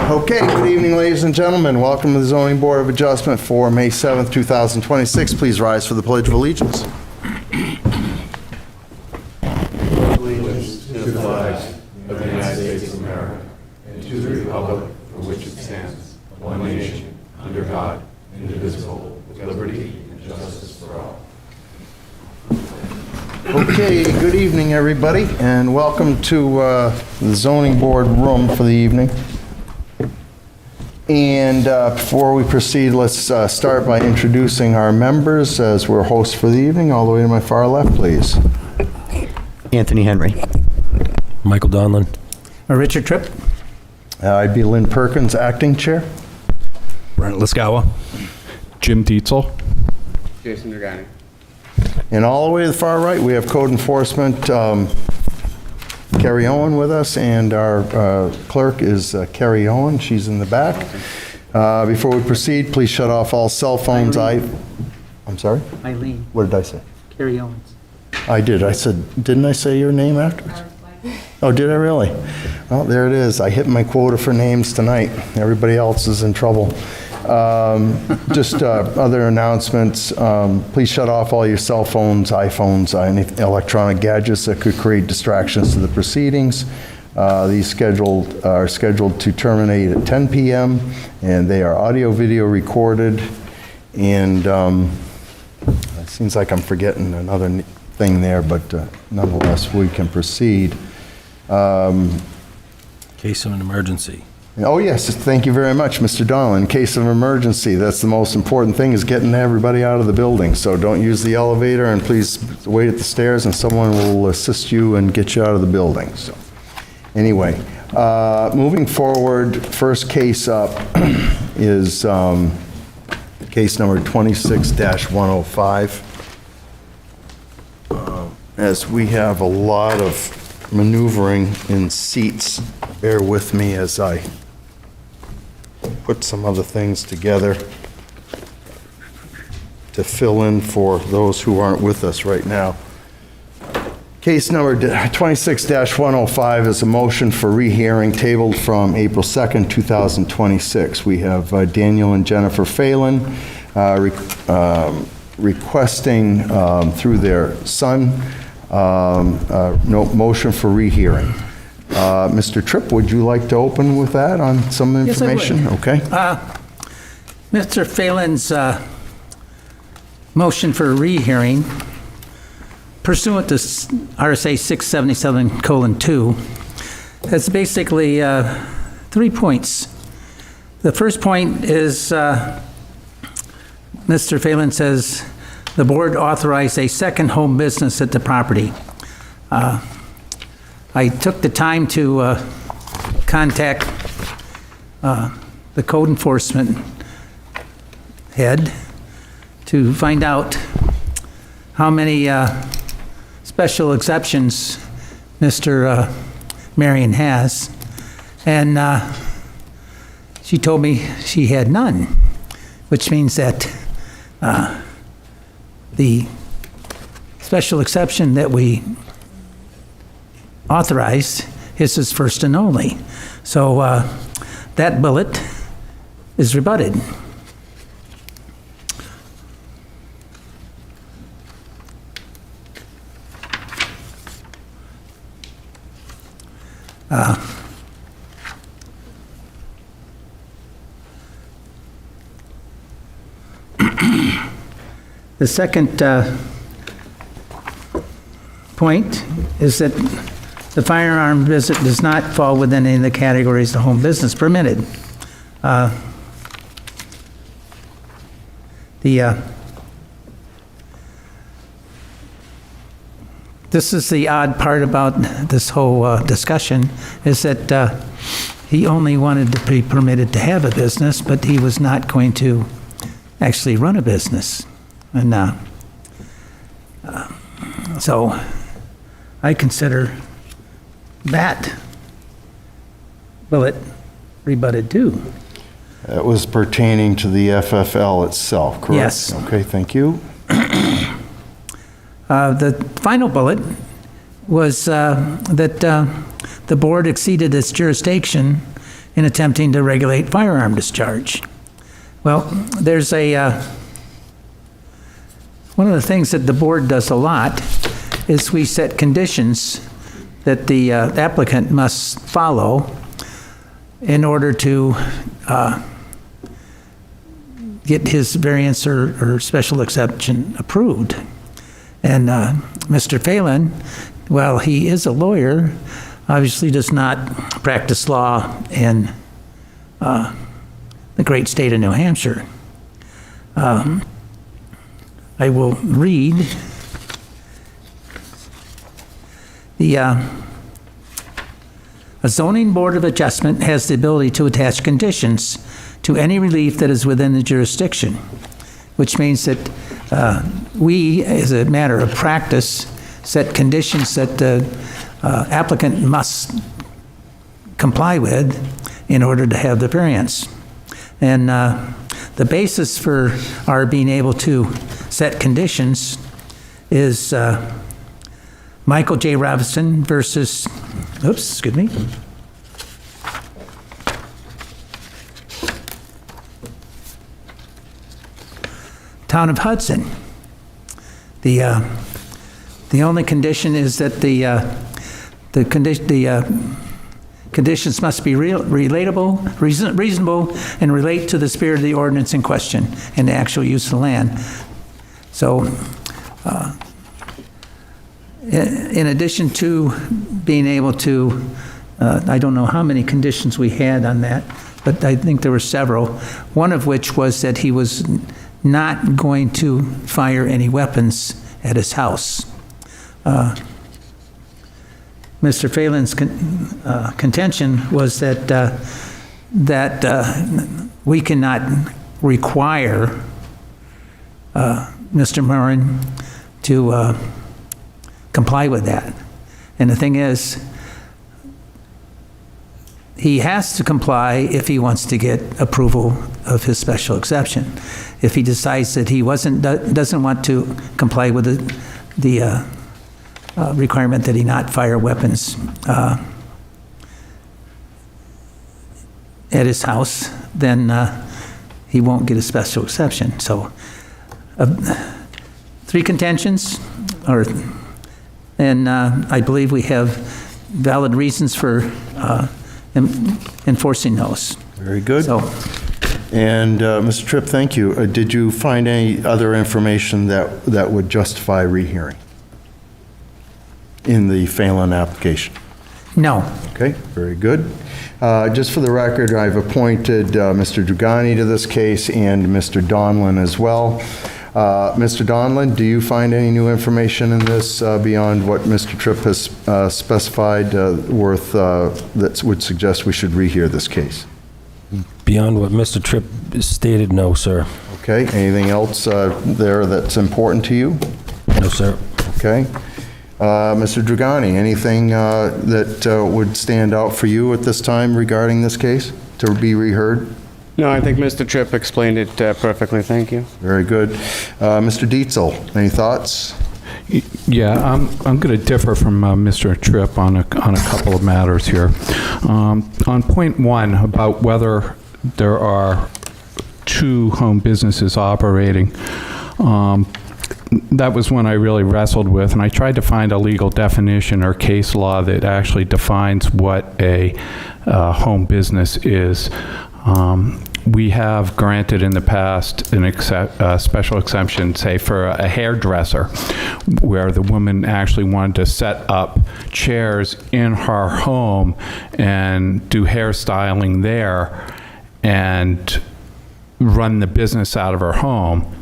Okay, good evening, ladies and gentlemen. Welcome to the Zoning Board of Adjustment for May 7th, 2026. Please rise for the Pledge of Allegiance. Allegiance to the flag of the United States of America and to the republic for which it stands, one nation, under God, indivisible, with liberty and justice for all. Okay, good evening, everybody, and welcome to the Zoning Board room for the evening. And before we proceed, let's start by introducing our members as we're hosts for the evening. All the way to my far left, please. Anthony Henry. Michael Donlin. Richard Tripp. I'd be Lynn Perkins, acting chair. Brent Liskawa. Jim Dietzel. Jason Dragani. And all the way to the far right, we have code enforcement, Carrie Owen with us, and our clerk is Carrie Owen. She's in the back. Before we proceed, please shut off all cell phones. I'm sorry? Eileen. What did I say? Carrie Owens. I did. I said, didn't I say your name afterwards? Oh, did I really? Well, there it is. I hit my quota for names tonight. Everybody else is in trouble. Just other announcements. Please shut off all your cell phones, iPhones, any electronic gadgets that could create distractions to the proceedings. These are scheduled to terminate at 10 p.m. and they are audio-video recorded. And it seems like I'm forgetting another thing there, but nonetheless, we can proceed. Case of an emergency. Oh, yes, thank you very much, Mr. Donlin. In case of emergency, that's the most important thing, is getting everybody out of the building. So don't use the elevator, and please wait at the stairs, and someone will assist you and get you out of the building. So, anyway, moving forward, first case up is case number 26-105. As we have a lot of maneuvering in seats, bear with me as I put some other things together to fill in for those who aren't with us right now. Case number 26-105 is a motion for rehearing tabled from April 2nd, 2026. We have Daniel and Jennifer Phelan requesting through their son motion for rehearing. Mr. Tripp, would you like to open with that on some information? Yes, I would. Okay. Mr. Phelan's motion for rehearing pursuant to RSA 677:2 has basically 3 points. The first point is Mr. Phelan says the board authorized a second home business at the property. I took the time to contact the code enforcement head to find out how many special exceptions Mr. Marion has, and she told me she had none, which means that the special exception that we authorized is his first and only. So that bullet is rebutted. The second point is that the firearm visit does not fall within any of the categories of home business permitted. This is the odd part about this whole discussion, is that he only wanted to be permitted to have a business, but he was not going to actually run a business. And so I consider that bullet rebutted too. That was pertaining to the FFL itself, correct? Yes. Okay, thank you. The final bullet was that the board exceeded its jurisdiction in attempting to regulate firearm discharge. Well, there's one of the things that the board does a lot is we set conditions that the applicant must follow in order to get his variance or special exception approved. And Mr. Phelan, while he is a lawyer, obviously does not practice law in the great state of New Hampshire. I will read a zoning board of adjustment has the ability to attach conditions to any relief that is within the jurisdiction, which means that we, as a matter of practice, set conditions that the applicant must comply with in order to have the variance. And the basis for our being able to set conditions is Michael J. Robinson versus, excuse me. Town of Hudson. The only condition is that the conditions must be relatable, reasonable, and relate to the spirit of the ordinance in question and the actual use of the land. So, in addition to being able to, I don't know how many conditions we had on that, but I think there were several, one of which was that he was not going to fire any weapons at his house. Mr. Phelan's contention was that we cannot require Mr. Murrin to comply with that. And the thing is, he has to comply if he wants to get approval of his special exception. If he decides that he doesn't want to comply with the requirement that he not fire weapons at his house, then he won't get a special exception. So, 3 contentions, and I believe we have valid reasons for enforcing those. Very good. So, And Mr. Tripp, thank you. Did you find any other information that would justify rehearing in the Phelan application? no. Okay, very good. Just for the record, I've appointed Mr. Dragani to this case and Mr. Donlin as well. Mr. Donlin, do you find any new information in this beyond what Mr. Tripp has specified that would suggest we should rehear this case? Beyond what Mr. Tripp stated, no, sir. Okay, anything else there that's important to you? No, sir. Okay. Mr. Dragani, anything that would stand out for you at this time regarding this case to be reheard? No, I think Mr. Tripp explained it perfectly. Thank you. Very good. Mr. Dietzel, any thoughts? Yeah, I'm going to differ from Mr. Tripp on a couple of matters here. On point 1 about whether there are 2 home businesses operating, that was one I really wrestled with, and I tried to find a legal definition or case law that actually defines what a home business is. We have granted in the past a special exemption, say, for a hairdresser, where the woman actually wanted to set up chairs in her home and do hairstyling there and run the business out of her home.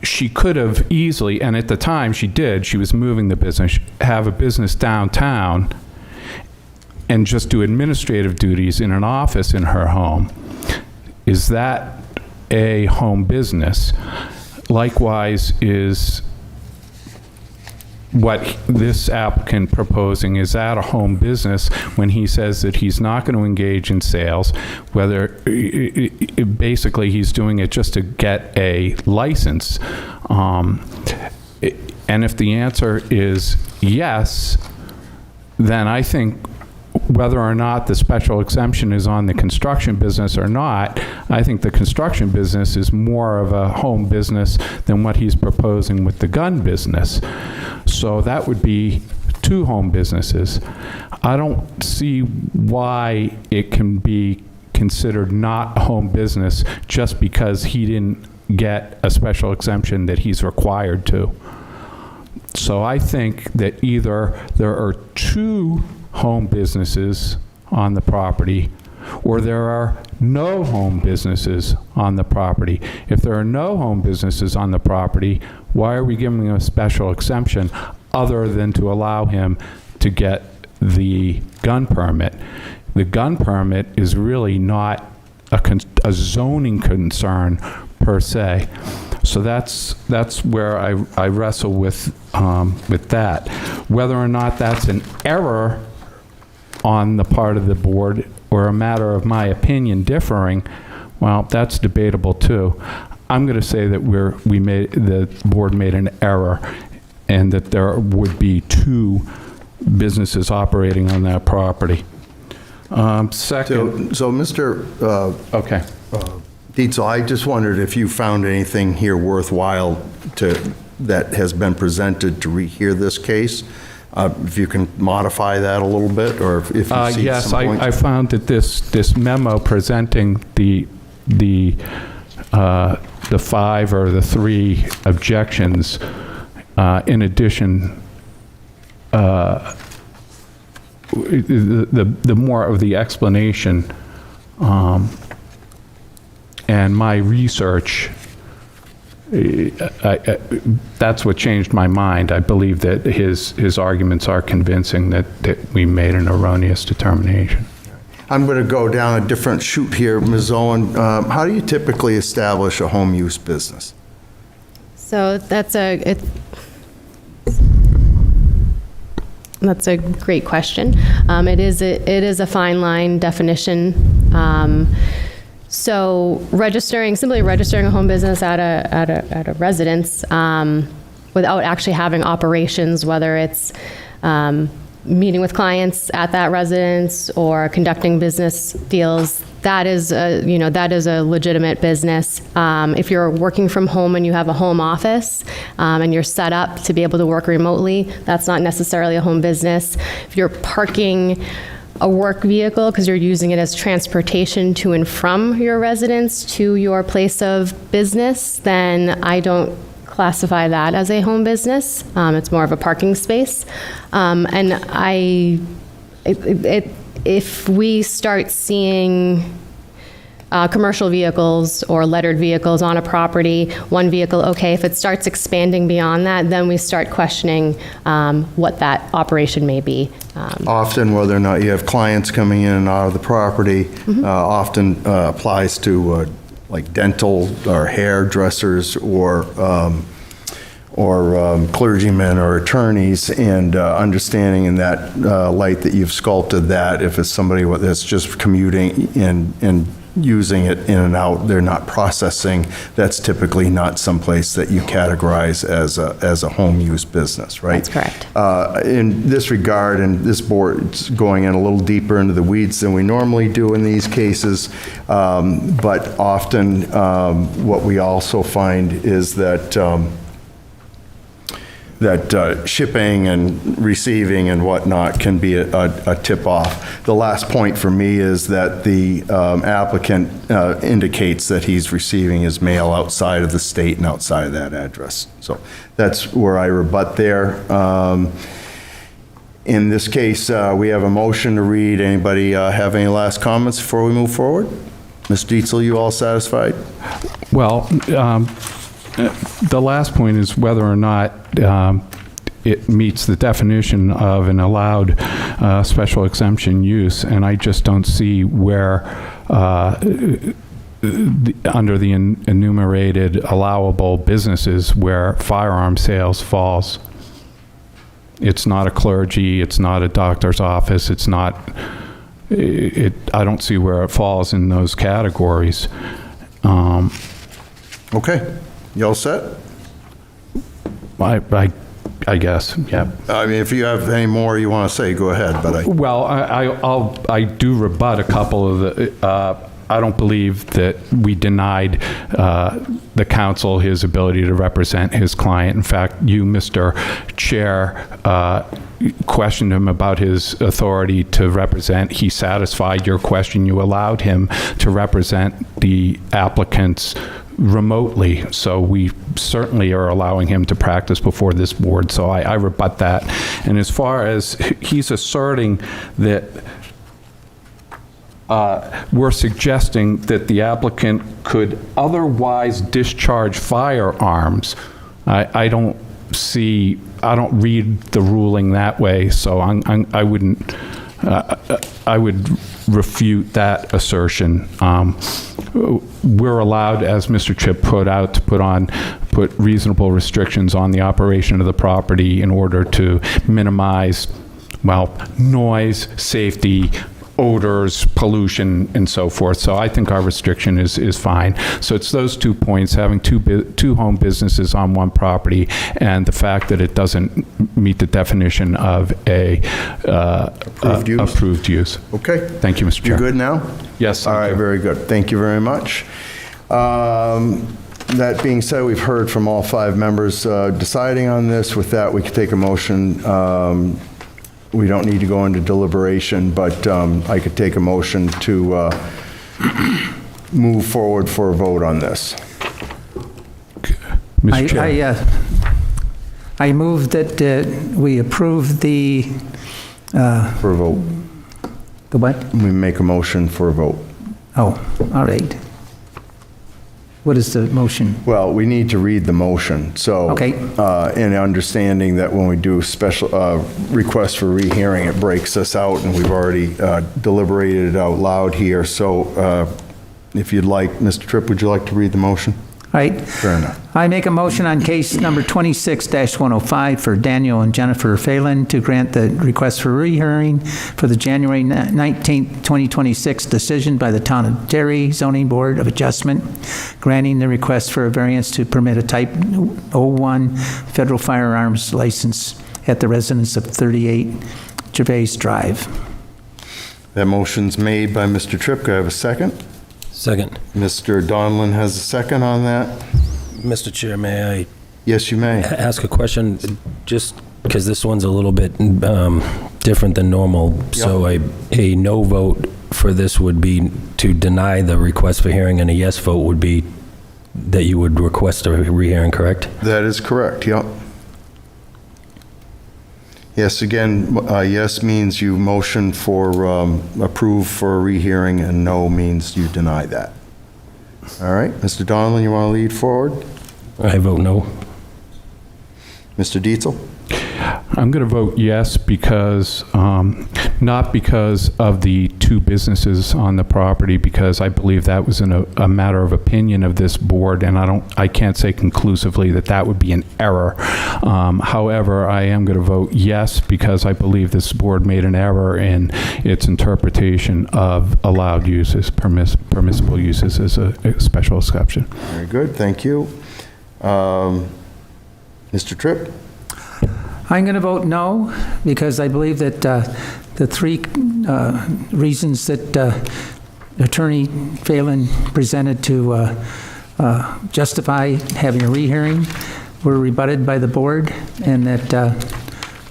She could have easily, and at the time she did, she was moving the business, have a business downtown and just do administrative duties in an office in her home. Is that a home business? Likewise, is what this applicant proposing, is that a home business when he says that he's not going to engage in sales, whether basically he's doing it just to get a license? And if the answer is yes, then I think whether or not the special exemption is on the construction business or not, I think the construction business is more of a home business than what he's proposing with the gun business. So that would be 2 home businesses. I don't see why it can be considered not a home business just because he didn't get a special exemption that he's required to. So I think that either there are 2 home businesses on the property, or there are no home businesses on the property. If there are no home businesses on the property, why are we giving him a special exemption other than to allow him to get the gun permit? The gun permit is really not a zoning concern per se. So that's where I wrestle with that. Whether or not that's an error on the part of the board or a matter of my opinion differing, well, that's debatable too. I'm going to say that the board made an error and that there would be 2 businesses operating on that property. Second. So Mr. Okay. Dietzel, I just wondered if you found anything here worthwhile that has been presented to rehear this case. If you can modify that a little bit, or if you see yes, some points. I found that this memo presenting the 5 or the 3 objections, in addition, the more of the explanation and my research, that's what changed my mind. I believe that his arguments are convincing that we made an erroneous determination. I'm going to go down a different chute here. Ms. Owen, how do you typically establish a home use business? So that's a great question. It is a fine line definition. So simply registering a home business at a residence without actually having operations, whether it's meeting with clients at that residence or conducting business deals, that is a legitimate business. If you're working from home and you have a home office and you're set up to be able to work remotely, that's not necessarily a home business. If you're parking a work vehicle because you're using it as transportation to and from your residence to your place of business, then I don't classify that as a home business. It's more of a parking space. If we start seeing commercial vehicles or lettered vehicles on a property, one vehicle, okay, if it starts expanding beyond that, then we start questioning what that operation may be. Often, whether or not you have clients coming in and out of the property, often applies to like dental or hairdressers or clergymen or attorneys, and understanding in that light that you've sculpted that if it's somebody that's just commuting and using it in and out, they're not processing, that's typically not someplace that you categorize as a home use business, right? That's correct. In this regard, and this board's going in a little deeper into the weeds than we normally do in these cases, but often what we also find is that shipping and receiving and whatnot can be a tip-off. The last point for me is that the applicant indicates that he's receiving his mail outside of the state and outside of that address. So that's where I rebut there. In this case, we have a motion to read. Anybody have any last comments before we move forward? Ms. Dietzel, you all satisfied? Well, the last point is whether or not it meets the definition of an allowed special exemption use, and I just don't see where under the enumerated allowable businesses where firearm sales falls. It's not a clergy, it's not a doctor's office, it's not, I don't see where it falls in those categories. Okay. You all set? I I guess, yeah. I mean, if you have any more you want to say, go ahead, but Well, I do rebut a couple of the, I don't believe that we denied the council his ability to represent his client. In fact, you, Mr. Chair, questioned him about his authority to represent. He satisfied your question. You allowed him to represent the applicants remotely, so we certainly are allowing him to practice before this board, so I rebut that. And as far as he's asserting that we're suggesting that the applicant could otherwise discharge firearms, I don't read the ruling that way, so I would refute that assertion. We're allowed, as Mr. Tripp put out, to put reasonable restrictions on the operation of the property in order to minimize, well, noise, safety, odors, pollution, and so forth. So I think our restriction is fine. So it's those 2 points, having two home businesses on one property, and the fact that it doesn't meet the definition of a approved use. okay. Thank you, Mr. Chair. You're good now? Yes. All right, very good. Thank you very much. That being said, we've heard from all 5 members deciding on this. With that, we can take a motion. We don't need to go into deliberation, but I could take a motion to move forward for a vote on this. Mr. Chair. I move that we approve the For a vote. what? We make a motion for a vote. Oh, all right. What is the motion? Well, we need to read the motion, so. Okay. In understanding that when we do special request for rehearing, it breaks us out, and we've already deliberated it out loud here. So if you'd like, Mr. Tripp, would you like to read the motion? Right. Fair enough. I make a motion on case number 26-105 for Daniel and Jennifer Phelan to grant the request for rehearing for the January 19th, 2026 decision by the Town of Derry Zoning Board of Adjustment, granting the request for a variance to permit a Type 01 federal firearms license at the residence of 38 Gervaise Drive. That motion's made by Mr. Tripp. Could I have a second? Second. Mr. Donlin has a second on that. Mr. Chair, may I Yes, you may. ask a question? Just because this one's a little bit different than normal. So a no vote for this would be to deny the request for hearing, and a yes vote would be that you would request a rehearing, correct? That is correct, yep. Yes, again, yes means you motion for approve for a rehearing, and no means you deny that. All right, Mr. Donlin, you want to lead forward? I vote no. Mr. Dietzel? I'm going to vote yes because, not because of the 2 businesses on the property, because I believe that was a matter of opinion of this board, and I can't say conclusively that that would be an error. However, I am going to vote yes because I believe this board made an error in its interpretation of allowed uses, permissible uses as a special exception. Very good, thank you. Mr. Tripp? I'm going to vote no, because I believe that the 3 reasons that Attorney Phelan presented to justify having a rehearing were rebutted by the board, and that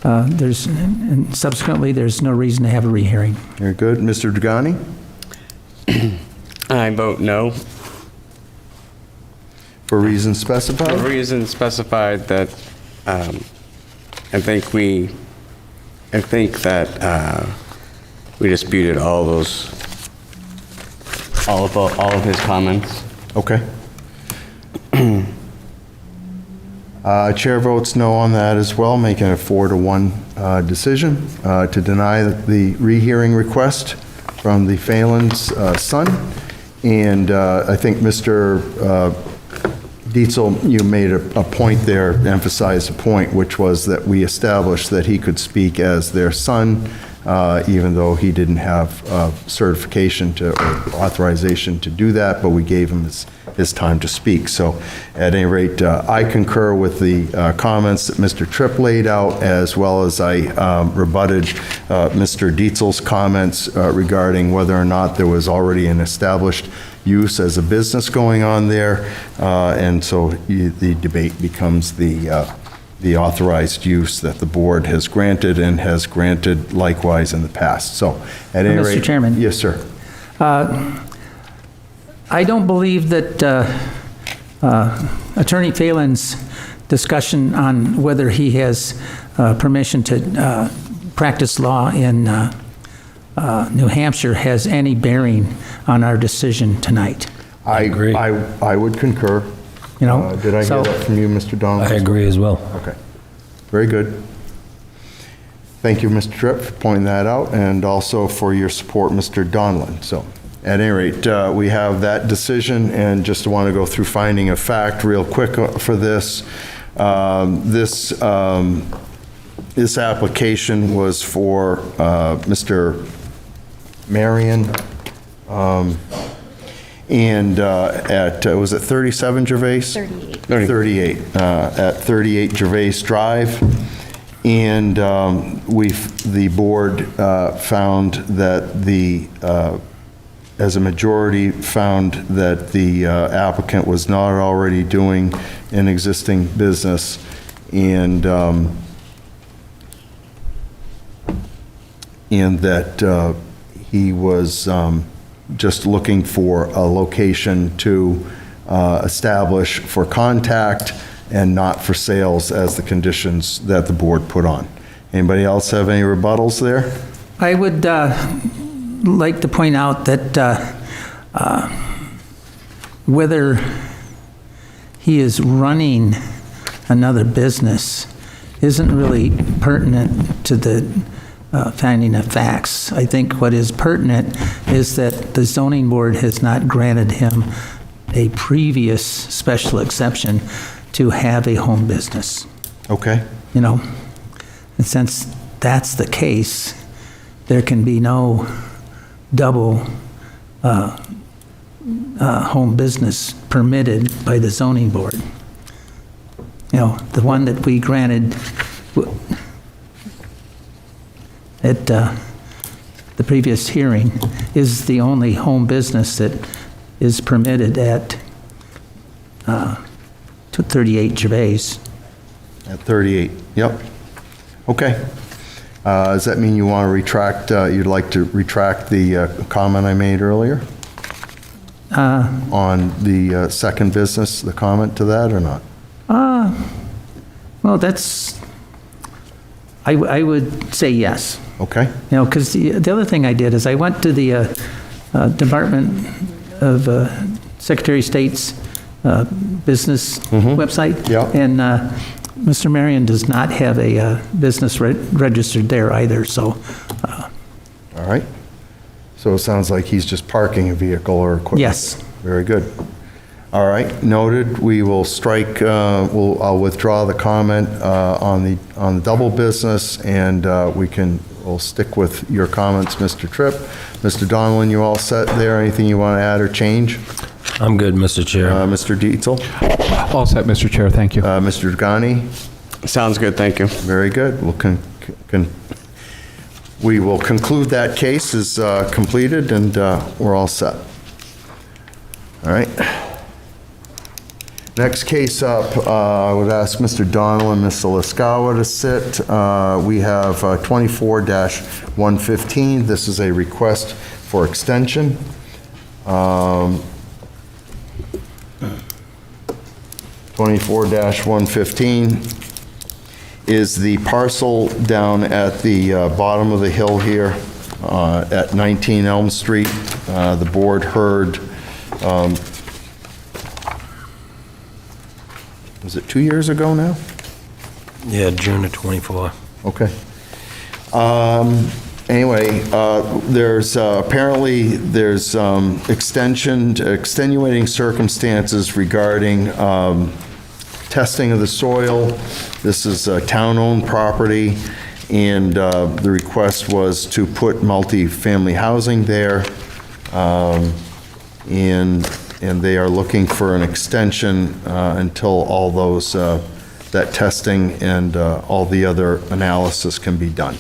and subsequently there's no reason to have a rehearing. Very good. Mr. Dragani? I vote no. For reasons specified? The reason specified that I think that we disputed all of his comments. Okay. Chair votes no on that as well, making it a 4-to-1 decision to deny the rehearing request from the Phelan's son. And I think Mr. Dietzel, you made a point there, emphasized a point, which was that we established that he could speak as their son, even though he didn't have certification or authorization to do that, but we gave him his time to speak. So at any rate, I concur with the comments that Mr. Tripp laid out, as well as I rebutted Mr. Dietzel's comments regarding whether or not there was already an established use as a business going on there. And so the debate becomes the authorized use that the board has granted and has granted likewise in the past. So at any rate. Mr. Chairman? Yes, sir. I don't believe that Attorney Phelan's discussion on whether he has permission to practice law in New Hampshire has any bearing on our decision tonight. I agree. I would concur. You know, Did I so- hear that from you, Mr. Donald? I agree as well. Okay. Very good. Thank you, Mr. Tripp, for pointing that out, and also for your support, Mr. Donlin. So, at any rate, we have that decision, and just want to go through finding of fact real quick for this. This application was for Mr. Marion, and was it 37 Gervais? 38. 38, at 38 Gervais Drive. And the board found that as a majority, found that the applicant was not already doing an existing business, and that he was just looking for a location to establish for contact and not for sales as the conditions that the board put on. Anybody else have any rebuttals there? I would like to point out that whether he is running another business isn't really pertinent to the finding of facts. I think what is pertinent is that the zoning board has not granted him a previous special exception to have a home business. Okay. You know, and since that's the case, there can be no double home business permitted by the zoning board. You know, the one that we granted at the previous hearing is the only home business that is permitted at 38 Gervais. At 38, yep. Okay. Does that mean you want to retract, you'd like to retract the comment I made earlier? On the second business, the comment to that, or not? Well, that's, I would say yes. Okay. You know, because the other thing I did is I went to the Department of Secretary of State's business website. Yeah. And Mr. Marion does not have a business registered there either, so. All right. So it sounds like he's just parking a vehicle or equipment. Yes. Very good. All right, noted. We will strike, I'll withdraw the comment on the double business, and we'll stick with your comments, Mr. Tripp. Mr. Donlin, you all set there? Anything you want to add or change? I'm good, Mr. Chair. Mr. Dietzel? All set, Mr. Chair, thank you. Mr. Dragani? Sounds good, thank you. Very good. We will conclude that case is completed, and we're all set. All right. Next case up, I would ask Mr. Donnell and Ms. Alaskawa to sit. We have 24-115. This is a request for extension. 24-115 is the parcel down at the bottom of the hill here at 19 Elm Street. The board heard, was it 2 years ago now? Yeah, June of '24. Okay. Anyway, there's apparently extenuating circumstances regarding testing of the soil. This is a town-owned property, and the request was to put multi-family housing there. And and they are looking for an extension until all those, that testing and all the other analysis can be done.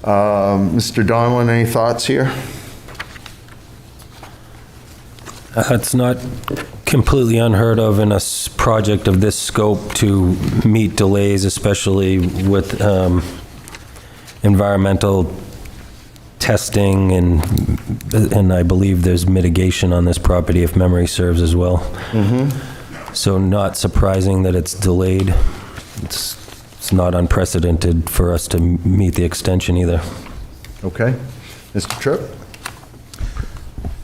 Mr. Donlin, any thoughts here? It's not completely unheard of in a project of this scope to meet delays, especially with environmental testing, and I believe there's mitigation on this property if memory serves as well. So not surprising that it's delayed. It's not unprecedented for us to meet the extension either. Okay. Mr. Tripp?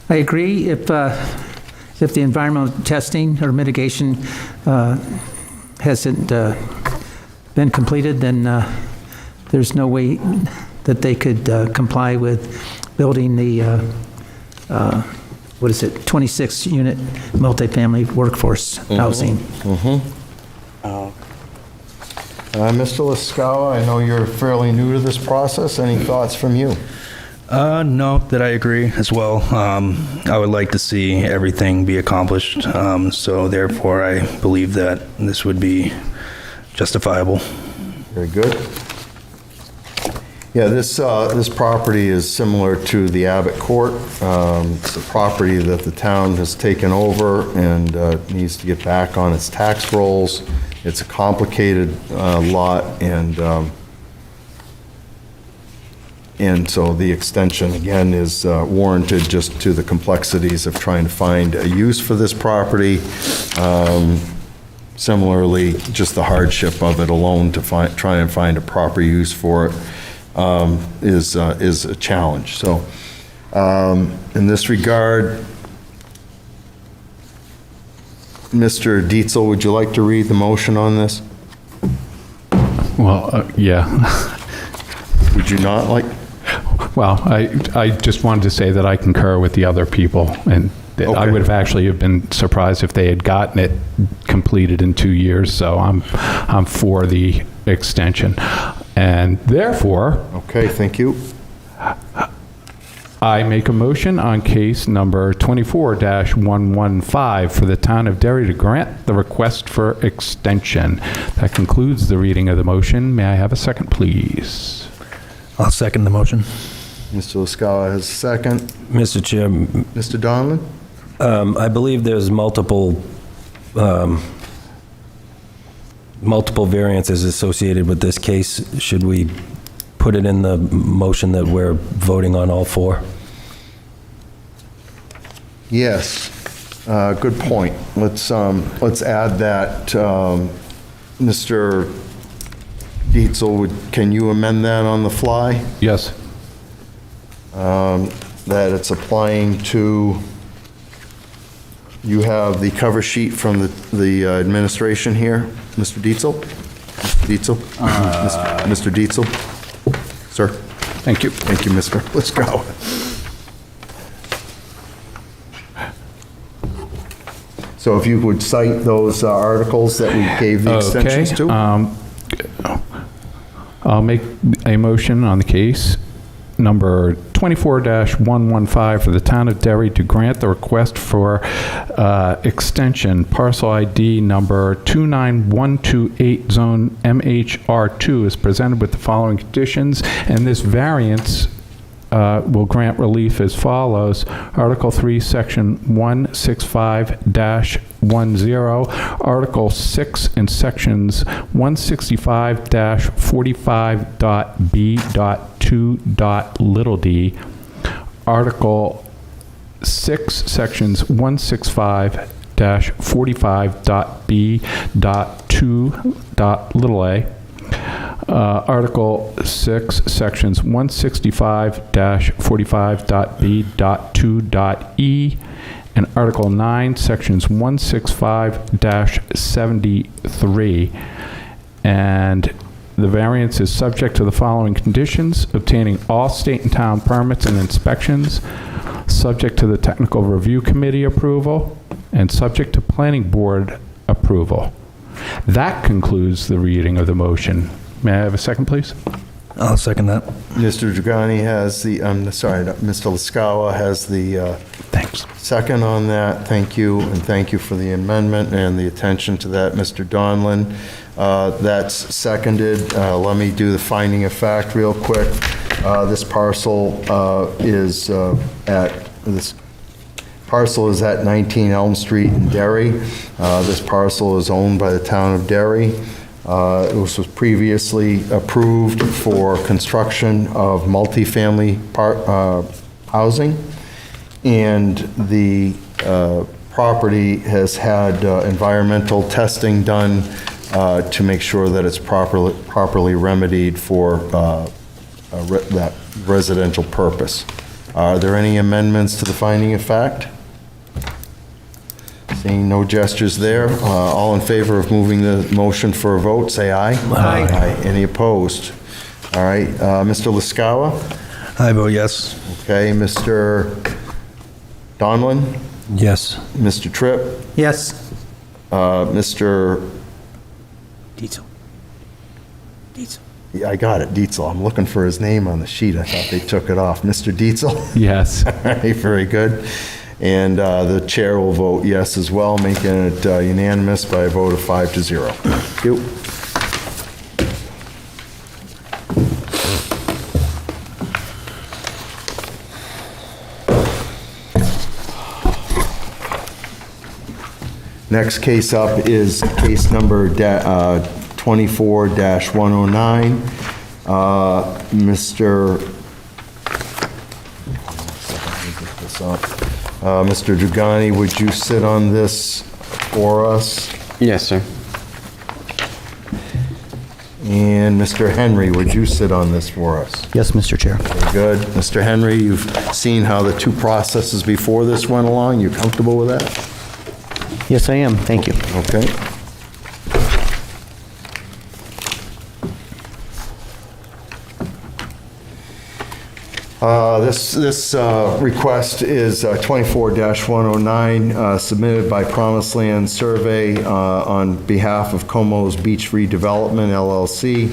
I agree. If the environmental testing or mitigation hasn't been completed, then there's no way that they could comply with building the, 26-unit multifamily workforce housing. Mr. Lascala, I know you're fairly new to this process. Any thoughts from you? No, that I agree as well. I would like to see everything be accomplished, so therefore I believe that this would be justifiable. Very good. Yeah, this property is similar to the Abbott Court. It's a property that the town has taken over and needs to get back on its tax rolls. It's a complicated lot, and so the extension, again, is warranted just to the complexities of trying to find a use for this property. Similarly, just the hardship of it alone to try and find a proper use for it is a challenge. So in this regard, Mr. Dietzel, would you like to read the motion on this? Well, yeah. Would you not like? Well, I just wanted to say that I concur with the other people, and that I Okay. would have actually have been surprised if they had gotten it completed in 2 years, so I'm for the extension. And therefore, Okay, thank you. I make a motion on case number 24-115 for the town of Derry to grant the request for extension. That concludes the reading of the motion. May I have a second, please? I'll second the motion. Mr. Lascala has a second. Mr. Chair, Mr. Donlin? I believe there's multiple variances associated with this case. Should we put it in the motion that we're voting on all four? Yes, good point. Let's add that, Mr. Dietzel, can you amend that on the fly? Yes. That it's applying to, you have the cover sheet from the administration here, Mr. Dietzel? Mr. Dietzel? Mr. Dietzel? Sir? Thank you. Thank you, Mr. Let's go. So if you would cite those articles that we gave the extensions to? I'll make a motion on the case number 24-115 for the town of Derry to grant the request for extension, parcel ID number 29128, zone MHR2 is presented with the following conditions, and this variance will grant relief as follows. Article 3, Section 165-10, Article 6 and Sections 165-45.b.2.d, Article 6, Sections 165-45.b.2.a, Article 6, Sections 165-45.b.2.e, and Article 9, Sections 165-73. And the variance is subject to the following conditions: obtaining all state and town permits and inspections, subject to the Technical Review Committee approval, and subject to Planning Board approval. That concludes the reading of the motion. May I have a second, please? I'll second that. Mr. Dragani has the, Mr. Laskawa has the Thanks. second on that. Thank you, and thank you for the amendment and the attention to that, Mr. Donlin. That's seconded. Let me do the finding of fact real quick. This parcel is at 19 Elm Street in Derry. This parcel is owned by the town of Derry. It was previously approved for construction of multifamily housing, and the property has had environmental testing done to make sure that it's properly remedied for that residential purpose. Are there any amendments to the finding of fact? Seeing no gestures there, all in favor of moving the motion for a vote, say aye. Aye. Any opposed? All right, Mr. Laskawa? I vote yes. Okay, Mr. Donlin? Yes. Mr. Tripp? Yes. Mr. Diesel. Diesel. Yeah, I got it, Dietzel. I'm looking for his name on the sheet. I thought they took it off. Mr. Dietzel? Yes. All right, very good. And the chair will vote yes as well, making it unanimous by a vote of 5-0. Thank you. Next case up is case number 24-109. Mr. Dragani, would you sit on this for us? Yes, sir. And Mr. Henry, would you sit on this for us? Yes, Mr. Chair. Very good. Mr. Henry, you've seen how the two processes before this went along. You comfortable with that? Yes, I am. Thank you. Okay. This request is 24-109, submitted by Promised Land Survey on behalf of Como's Beach Redevelopment LLC.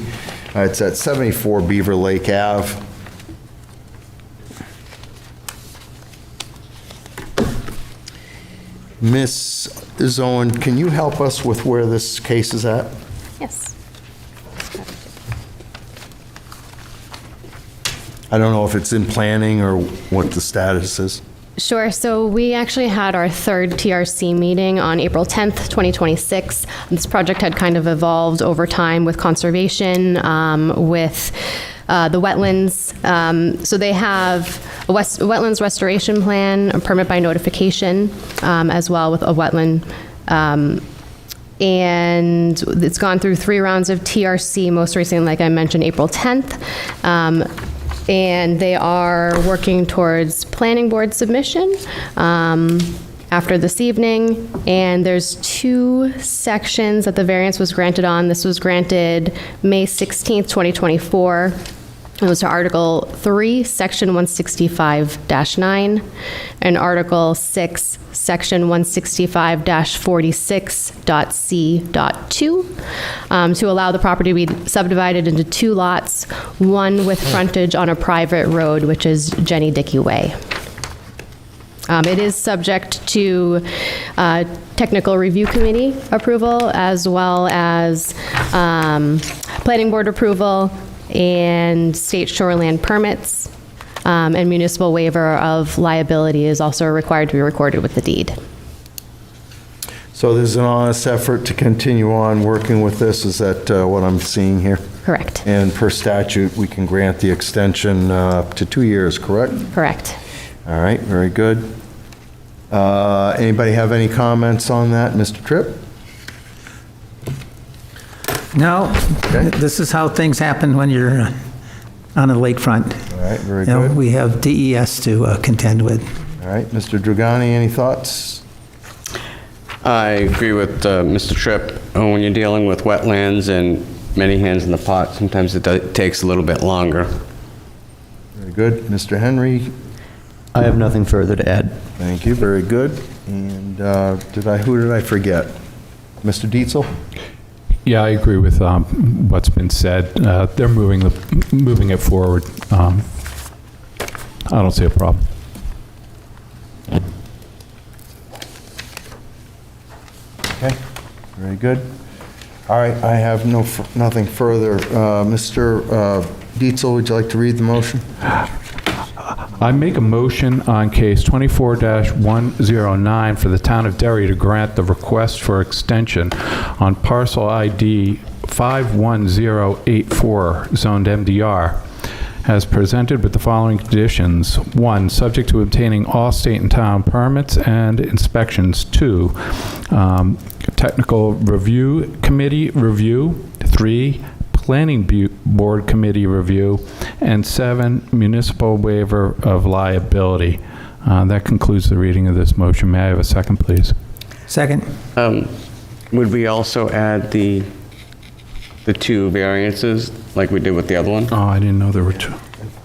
It's at 74 Beaver Lake Ave. Miss Owen, can you help us with where this case is at? Yes. I don't know if it's in planning or what the status is. Sure. So we actually had our third TRC meeting on April 10th, 2026. This project had kind of evolved over time with conservation, with the wetlands. So they have a wetlands restoration plan, a permit by notification, as well with a wetland. And it's gone through 3 rounds of TRC, most recently, like I mentioned, April 10th. And they are working towards planning board submission after this evening. And there's 2 sections that the variance was granted on. This was granted May 16th, 2024. It was to Article 3, Section 165-9, and Article 6, Section 165-46.c.2, to allow the property to be subdivided into 2 lots, one with frontage on a private road, which is Jenny Dickey Way. It is subject to technical review committee approval, as well as planning board approval, and state shoreland permits, and municipal waiver of liability is also required to be recorded with the deed. So there's an honest effort to continue on working with this, is that what I'm seeing here? Correct. And per statute, we can grant the extension to 2 years, correct? Correct. All right, very good. Anybody have any comments on that? Mr. Tripp? No, Okay. this is how things happen when you're on a lakefront. All right, very You know, good. we have DES to contend with. All right, Mr. Dragani, any thoughts? I agree with Mr. Tripp. When you're dealing with wetlands and many hands in the pot, sometimes it takes a little bit longer. Very good. Mr. Henry? I have nothing further to add. Thank you, very good. And who did I forget? Mr. Dietzel? Yeah, I agree with what's been said. They're moving it forward. I don't see a problem. Okay, very good. All right, I have nothing further. Mr. Dietzel, would you like to read the motion? I make a motion on case 24-109 for the town of Derry to grant the request for extension on parcel ID 51084, zoned MDR, as presented with the following conditions. 1, subject to obtaining all state and town permits and inspections. 2, technical review committee review. 3, planning board committee review. And 7, municipal waiver of liability. That concludes the reading of this motion. May I have a second, please? Second. Would we also add the 2 variances like we did with the other one? Oh, I didn't know there were 2.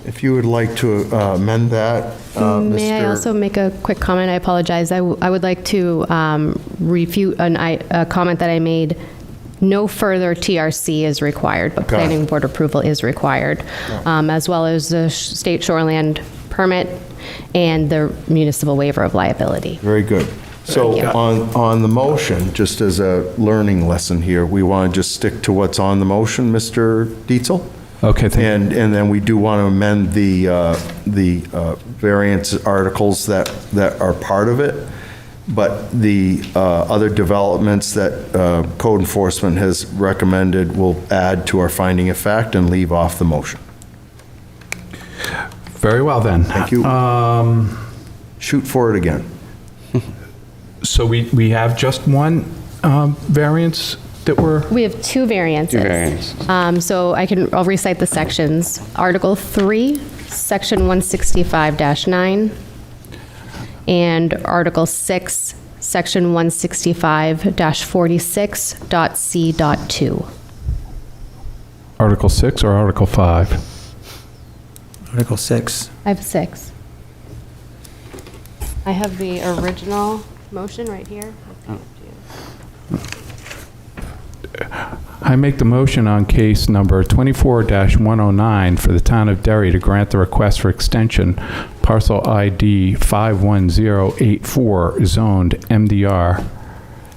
If you would like to amend that, May I also make a quick comment? I apologize. I would like to refute a comment that I made. No further TRC is required, but planning board approval is required, as well as the state shoreland permit and the municipal waiver of liability. Very good. So on the motion, just as a learning lesson here, we want to just stick to what's on the motion, Mr. Dietzel? Okay, thank you. And then we do want to amend the variance articles that are part of it, but the other developments that code enforcement has recommended will add to our finding of fact and leave off the motion. Very well, then. Thank you. Shoot for it again. So we have just one variance that we're... We have 2 variances. 2 variances. I'll recite the sections. Article 3, section 165-9, and Article 6, section 165-46.c.2. Article 6 or Article 5? Article 6. I have 6. I have the original motion right here. I make the motion on case number 24-109 for the town of Derry to grant the request for extension, parcel ID 51084, zoned MDR,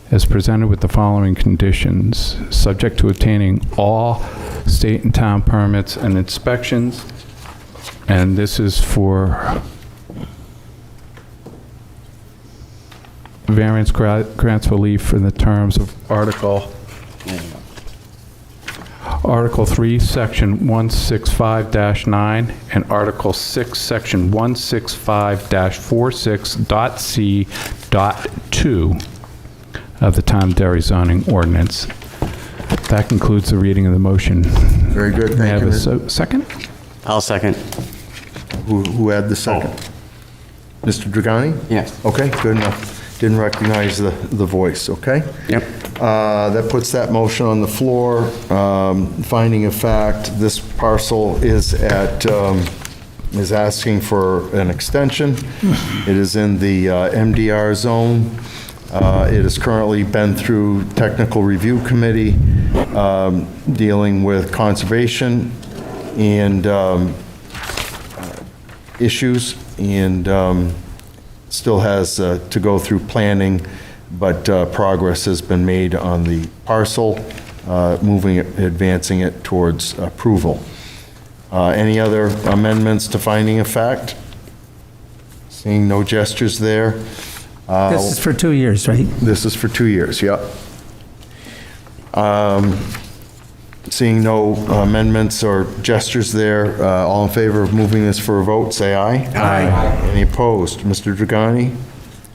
as presented with the following conditions, subject to obtaining all state and town permits and inspections. And this is for variance grants relief for the terms of Article 3, Section 165-9, and Article 6, Section 165-46.c.2 of the Town of Derry zoning ordinance. That concludes the reading of the motion. Very good. May I Thank have you. a second? I'll second. Who had the second? Mr. Dragani? Yes. Okay, good enough. Didn't recognize the voice, okay? Yep. That puts that motion on the floor. Finding of fact, this parcel is asking for an extension. It is in the MDR zone. It has currently been through technical review committee, dealing with conservation and issues, and still has to go through planning, but progress has been made on the parcel, advancing it towards approval. Any other amendments to finding of fact? Seeing no gestures there. This is for 2 years, right? This is for 2 years, yep. Seeing no amendments or gestures there, all in favor of moving this for a vote, say aye. Aye. Any opposed? Mr. Dragani?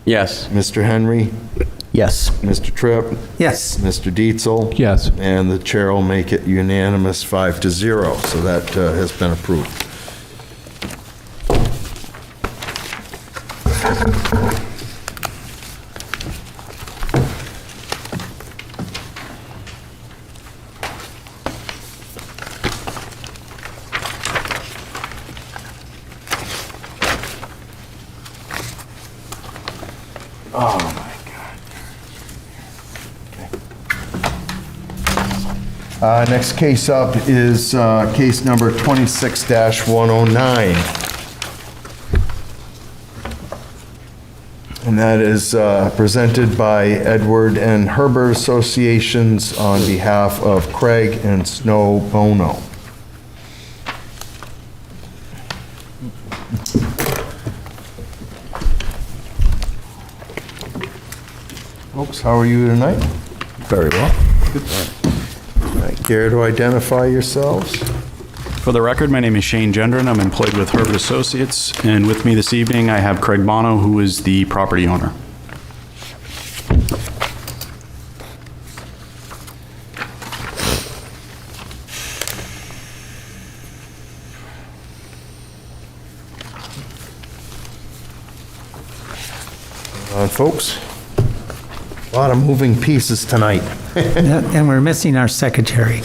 Yes. Mr. Henry? Yes. Mr. Tripp? Yes. Mr. Dietzel? Yes. And the chair will make it unanimous 5-0, so that has been approved. Oh, my God. Okay. Next case up is case number 26-109. And that is presented by Edward and Herbert Associations on behalf of Craig and Snow Bono. Folks, how are you tonight? Very well. All right, care to identify yourselves? For the record, my name is Shane Gendron. I'm employed with Herbert Associates, and with me this evening, I have Craig Bono, who is the property owner. Folks, a lot of moving pieces tonight. And we're missing our secretary,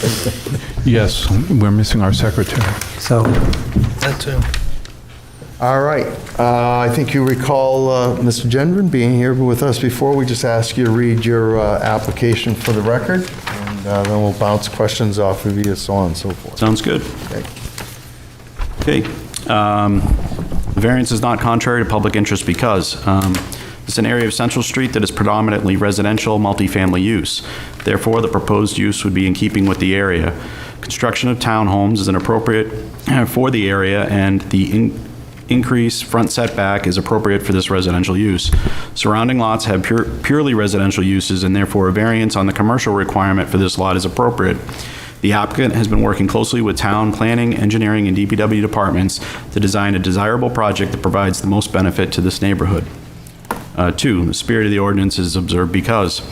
Yes, we're missing our secretary. so That too. All right, I think you recall Mr. Gendron being here with us before. We just asked you to read your application for the record, and then we'll bounce questions off of you, so on and so forth. Sounds good. Okay. Okay. The variance is not contrary to public interest because it's an area of Central Street that is predominantly residential, multifamily use. Therefore, the proposed use would be in keeping with the area. Construction of townhomes is inappropriate for the area, and the increased front setback is appropriate for this residential use. Surrounding lots have purely residential uses, and therefore a variance on the commercial requirement for this lot is appropriate. The applicant has been working closely with town planning, engineering, and DPW departments to design a desirable project that provides the most benefit to this neighborhood. 2, the spirit of the ordinance is observed because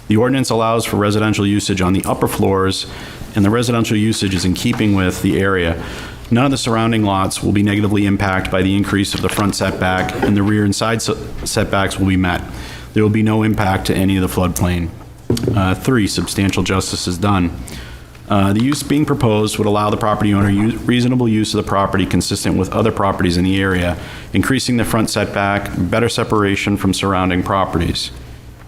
the ordinance allows for residential usage on the upper floors, and the residential usage is in keeping with the area. None of the surrounding lots will be negatively impacted by the increase of the front setback, and the rear and side setbacks will be met. There will be no impact to any of the floodplain. 3, substantial justice is done. The use being proposed would allow the property owner reasonable use of the property consistent with other properties in the area, increasing the front setback, better separation from surrounding properties.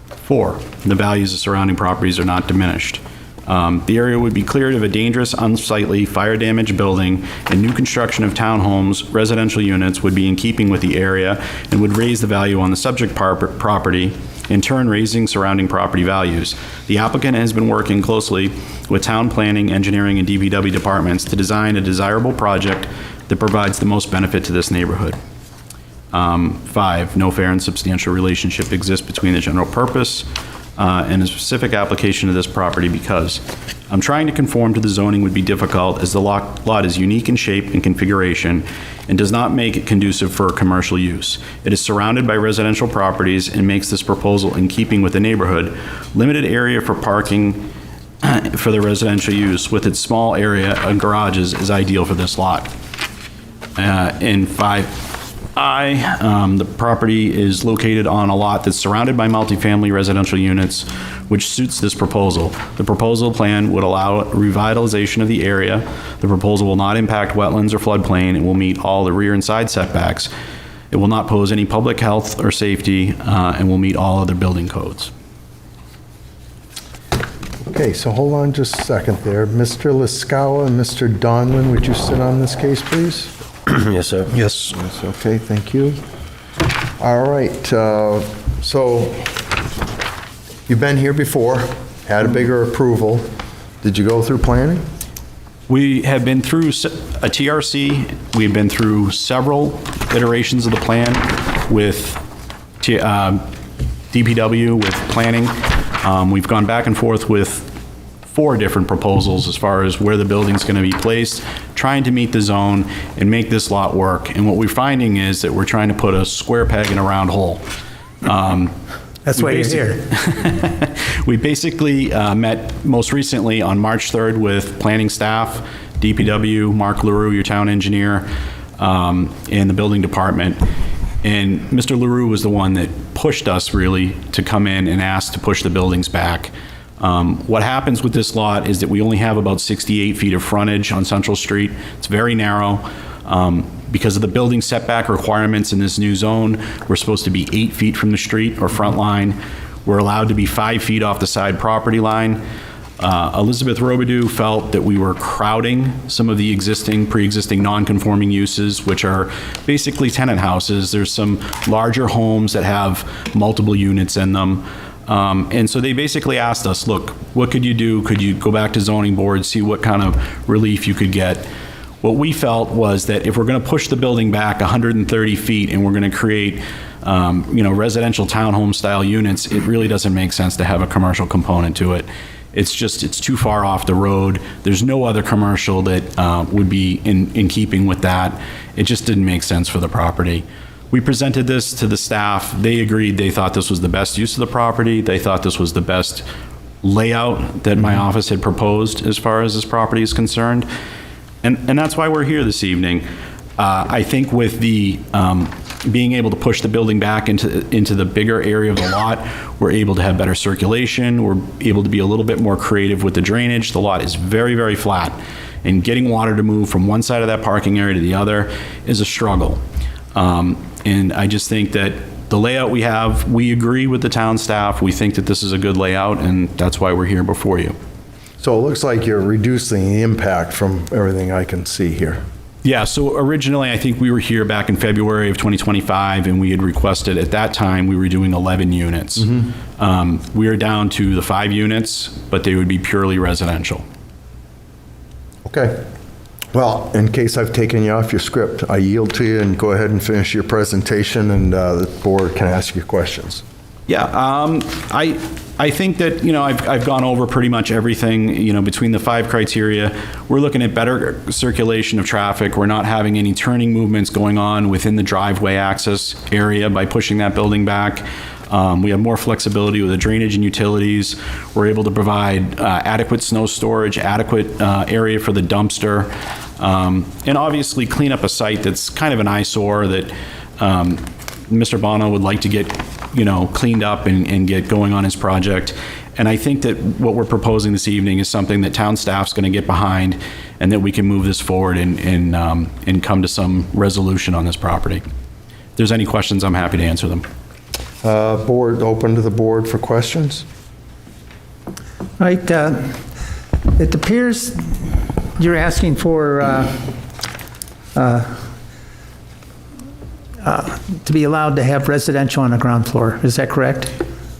4, the values of surrounding properties are not diminished. The area would be cleared of a dangerous, unsightly, fire-damaged building, and new construction of townhomes, residential units would be in keeping with the area and would raise the value on the subject property, in turn raising surrounding property values. The applicant has been working closely with town planning, engineering, and DPW departments to design a desirable project that provides the most benefit to this neighborhood. 5, no fair and substantial relationship exists between the general purpose and a specific application of this property because trying to conform to the zoning would be difficult as the lot is unique in shape and configuration and does not make it conducive for commercial use. It is surrounded by residential properties and makes this proposal in keeping with the neighborhood. Limited area for parking for the residential use with its small area and garages is ideal for this lot. In 5I, the property is located on a lot that's surrounded by multifamily residential units, which suits this proposal. The proposal plan would allow revitalization of the area. The proposal will not impact wetlands or floodplain and will meet all the rear and side setbacks. It will not pose any public health or safety and will meet all other building codes. Okay, so hold on just a second there. Mr. Liskawa and Mr. Donlin, would you sit on this case, please? Yes, sir. Yes. Yes, okay, thank you. All right, so you've been here before, had a bigger approval. Did you go through planning? We have been through a TRC. We've been through several iterations of the plan with DPW, with planning. We've gone back and forth with 4 different proposals as far as where the building's going to be placed, trying to meet the zone and make this lot work. And what we're finding is that we're trying to put a square peg in a round hole. that's why you're here. We basically met most recently on March 3rd with planning staff, DPW, Mark LaRue, your town engineer, and the building department. And Mr. LaRue was the one that pushed us really to come in and ask to push the buildings back. What happens with this lot is that we only have about 68 feet of frontage on Central Street. It's very narrow. Because of the building setback requirements in this new zone, we're supposed to be 8 feet from the street or front line. We're allowed to be 5 feet off the side property line. Elizabeth Robidoux felt that we were crowding some of the pre-existing non-conforming uses, which are basically tenant houses. There's some larger homes that have multiple units in them. And so they basically asked us, look, what could you do? Could you go back to zoning board, see what kind of relief you could get? What we felt was that if we're going to push the building back 130 feet and we're going to create, residential townhome style units, it really doesn't make sense to have a commercial component to it. It's too far off the road. There's no other commercial that would be in keeping with that. It just didn't make sense for the property. We presented this to the staff. They agreed. They thought this was the best use of the property. They thought this was the best layout that my office had proposed as far as this property is concerned. And that's why we're here this evening. I think with the being able to push the building back into the bigger area of the lot, we're able to have better circulation. We're able to be a little bit more creative with the drainage. The lot is very, very flat, and getting water to move from one side of that parking area to the other is a struggle. And I just think that the layout we have, we agree with the town staff. We think that this is a good layout, and that's why we're here before you. So it looks like you're reducing the impact from everything I can see here. Yeah, so originally, I think we were here back in February of 2025, and we had requested, at that time, we were doing 11 units. We are down to the 5 units, but they would be purely residential. Okay. Well, in case I've taken you off your script, I yield to you and go ahead and finish your presentation, and the board can ask you questions. Yeah, I think that, I've gone over pretty much everything, between the 5 criteria. We're looking at better circulation of traffic. We're not having any turning movements going on within the driveway access area by pushing that building back. We have more flexibility with the drainage and utilities. We're able to provide adequate snow storage, adequate area for the dumpster, and obviously clean up a site that's kind of an eyesore that Mr. Bono would like to get, cleaned up and get going on his project. And I think that what we're proposing this evening is something that town staff's going to get behind, and that we can move this forward and come to some resolution on this property. If there's any questions, I'm happy to answer them. Board, open to the board for questions? Right, it appears you're asking for to be allowed to have residential on the ground floor. Is that correct?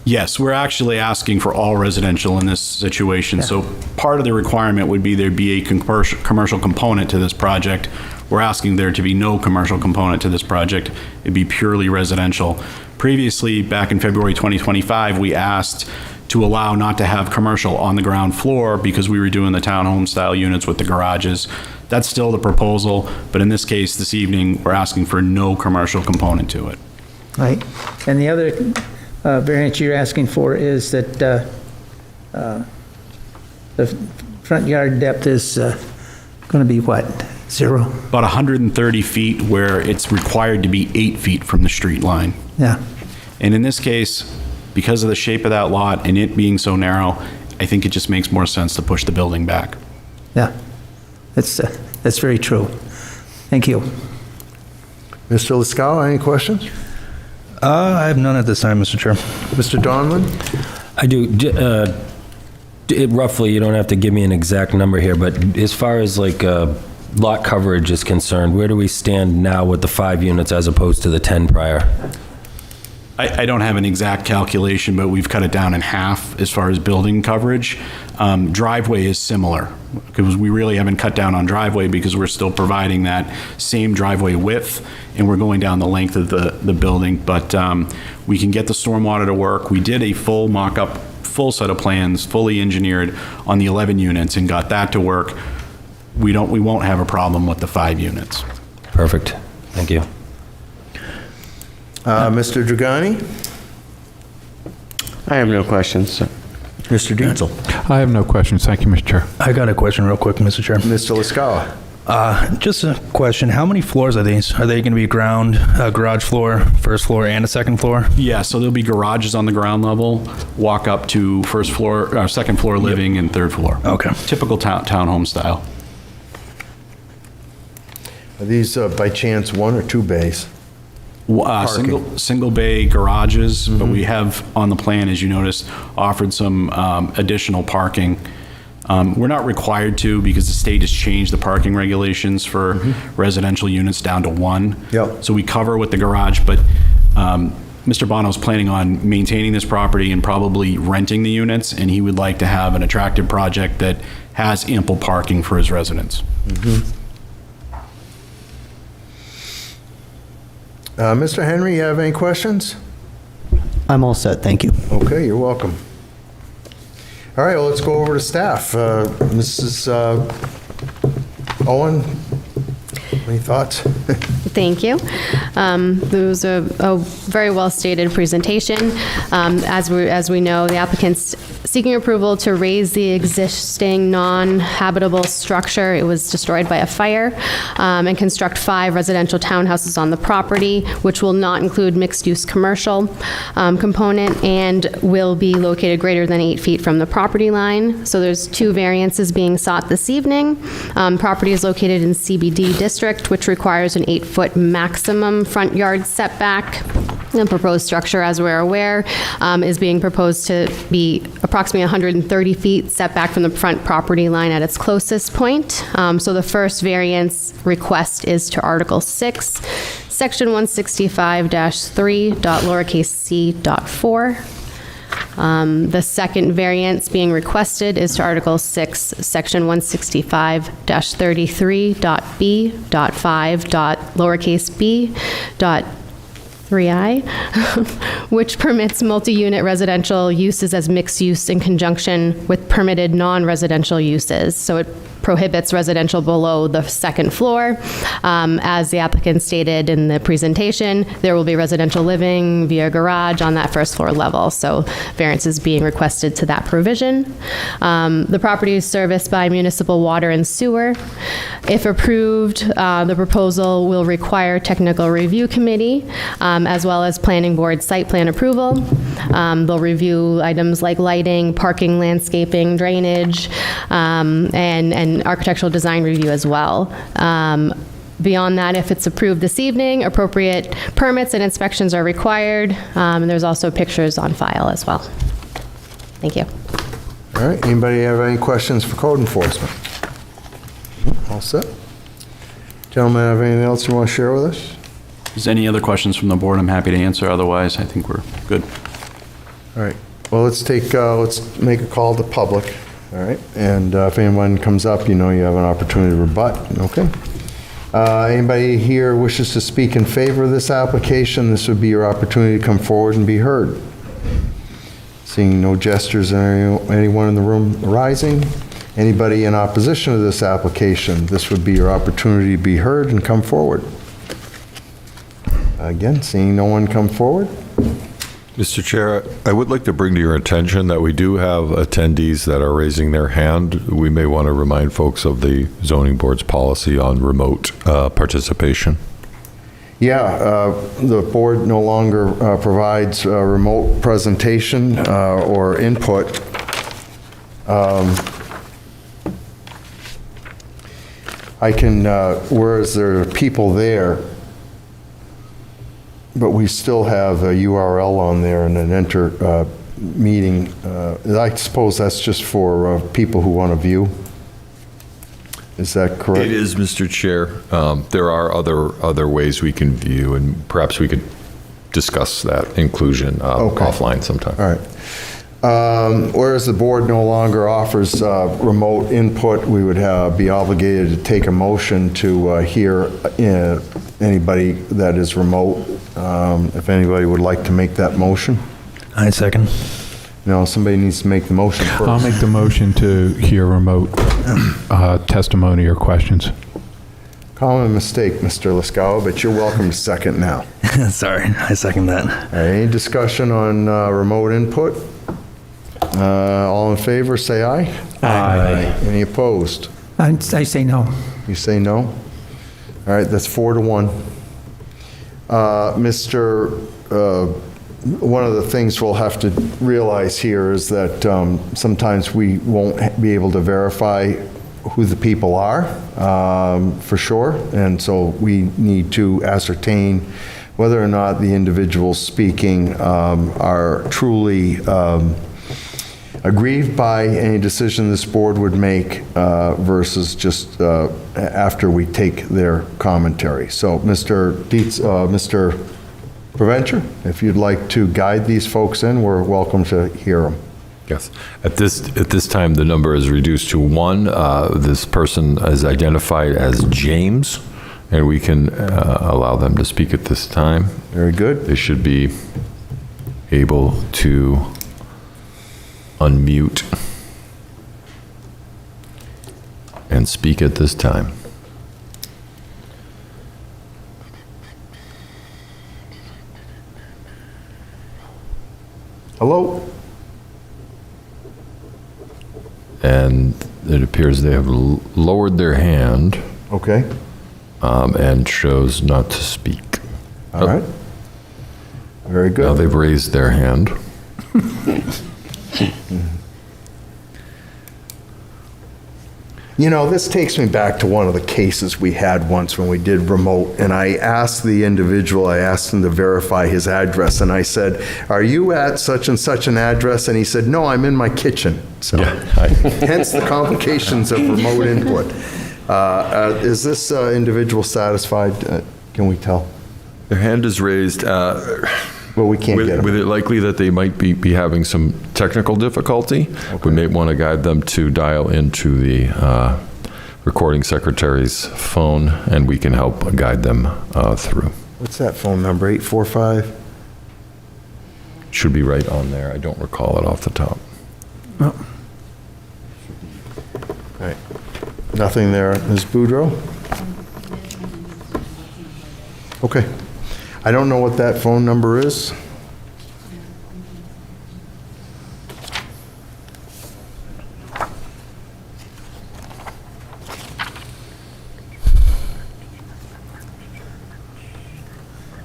Yes, we're actually asking for all residential in this situation. Yeah. So part of the requirement would be there'd be a commercial component to this project. We're asking there to be no commercial component to this project. It'd be purely residential. Previously, back in February 2025, we asked to allow not to have commercial on the ground floor because we were doing the townhome style units with the garages. That's still the proposal, but in this case, this evening, we're asking for no commercial component to it. Right. And the other variance you're asking for is that the front yard depth is going to be what, 0? About 130 feet where it's required to be 8 feet from the street line. Yeah. And in this case, because of the shape of that lot and it being so narrow, I think it just makes more sense to push the building back. Yeah. That's very true. Thank you. Mr. Liscow, any questions? I have none at this time, Mr. Chair. Mr. Donlin? I do. Roughly, you don't have to give me an exact number here, but as far as like lot coverage is concerned, where do we stand now with the 5 units as opposed to the 10 prior? I don't have an exact calculation, but we've cut it down in half as far as building coverage. Driveway is similar, because we really haven't cut down on driveway because we're still providing that same driveway width, and we're going down the length of the building, but we can get the stormwater to work. We did a full mock-up, full set of plans, fully engineered on the 11 units and got that to work. We won't have a problem with the 5 units. Perfect. Thank you. Mr. Dragani? I have no questions, sir. Mr. Dietzel? I have no questions. Thank you, Mr. Chair. I got a question real quick, Mr. Chair. Mr. Liscow? Just a question. How many floors are these? Are they going to be ground, garage floor, first floor, and a second floor? Yeah, so there'll be garages on the ground level, walk up to first floor, second floor living, and third floor. Okay. Typical townhome style. Are these by chance 1 or 2 bays? Single bay garages, but we have on the plan, as you noticed, offered some additional parking We're not required to because the state has changed the parking regulations for residential units down to 1. Yep. So we cover with the garage, but Mr. Bono's planning on maintaining this property and probably renting the units, and he would like to have an attractive project that has ample parking for his residents. Mr. Henry, you have any questions? I'm all set, thank you. Okay, you're welcome. All right, well, let's go over to staff. Mrs. Owen, any thoughts? Thank you. It was a very well-stated presentation. As we know, the applicant's seeking approval to raise the existing non-habitable structure. It was destroyed by a fire, and construct 5 residential townhouses on the property, which will not include mixed-use commercial component and will be located greater than 8 feet from the property line. So there's 2 variances being sought this evening. Property is located in CBD district, which requires an 8-foot maximum front yard setback. The proposed structure, as we're aware, is being proposed to be approximately 130 feet setback from the front property line at its closest point. So the first variance request is to Article 6, Section 165-3.c.4. The second variance being requested is to Article 6, Section 165-33.b.5.b.3i, which permits multi-unit residential uses as mixed use in conjunction with permitted non-residential uses. So it prohibits residential below the second floor. As the applicant stated in the presentation, there will be residential living via garage on that first floor level. So variance is being requested to that provision. The property is serviced by municipal water and sewer. If approved, the proposal will require technical review committee, as well as planning board site plan approval. They'll review items like lighting, parking, landscaping, drainage, and architectural design review as well. Beyond that, if it's approved this evening, appropriate permits and inspections are required. And there's also pictures on file as well. Thank you. All right, anybody have any questions for code enforcement? All set. Gentlemen, have anything else you want to share with us? If there's any other questions from the board, I'm happy to answer. Otherwise, I think we're good. All right, well, let's make a call to public, all right? And if anyone comes up, you know you have an opportunity to rebut, okay? Anybody here wishes to speak in favor of this application, this would be your opportunity to come forward and be heard. Seeing no gestures or anyone in the room rising, anybody in opposition to this application, this would be your opportunity to be heard and come forward. Again, seeing no one come forward. Mr. Chair, I would like to bring to your attention that we do have attendees that are raising their hand. We may want to remind folks of the zoning board's policy on remote participation. Yeah, the board no longer provides remote presentation or input. I can, whereas there are people there, but we still have a URL on there and an enter meeting. I suppose that's just for people who want to view. Is that correct? It is, Mr. Chair. There are other ways we can view, and perhaps we could discuss that inclusion offline sometime. All right. Whereas the board no longer offers remote input, we would be obligated to take a motion to hear anybody that is remote. If anybody would like to make that motion. I second. No, somebody needs to make the motion first. I'll make the motion to hear remote testimony or questions. Common mistake, Mr. Lascaux, but you're welcome to second now. Sorry, I second that. All right, any discussion on remote input? All in favor, say aye. Aye. Any opposed? I say no. You say no? All right, that's 4-1. One of the things we'll have to realize here is that sometimes we won't be able to verify who the people are, for sure, and so we need to ascertain whether or not the individuals speaking are truly aggrieved by any decision this board would make versus just after we take their commentary. So, Mr. Preventer, if you'd like to guide these folks in, we're welcome to hear them. Yes. At this time, the number is reduced to 1. This person is identified as James, and we can allow them to speak at this time. Very good. They should be able to unmute and speak at this time. Hello? And it appears they have lowered their hand Okay. and chose not to speak. All right. Very Now good. they've raised their hand. You know, this takes me back to one of the cases we had once when we did remote, and I asked the individual, I asked him to verify his address, and I said, "Are you at such and such an address?" And he said, "No, I'm in my kitchen." So, hence the complications of remote input. Is this individual satisfied? Can we tell? Their hand is raised. Well, we can't get them. With it likely that they might be having some technical difficulty, we may want to guide them to dial into the recording secretary's phone, and we can help guide them through. What's that phone number, 845? Should be right on there. I don't recall it off the top. All right. Nothing there, Ms. Boudreau? Okay. I don't know what that phone number is.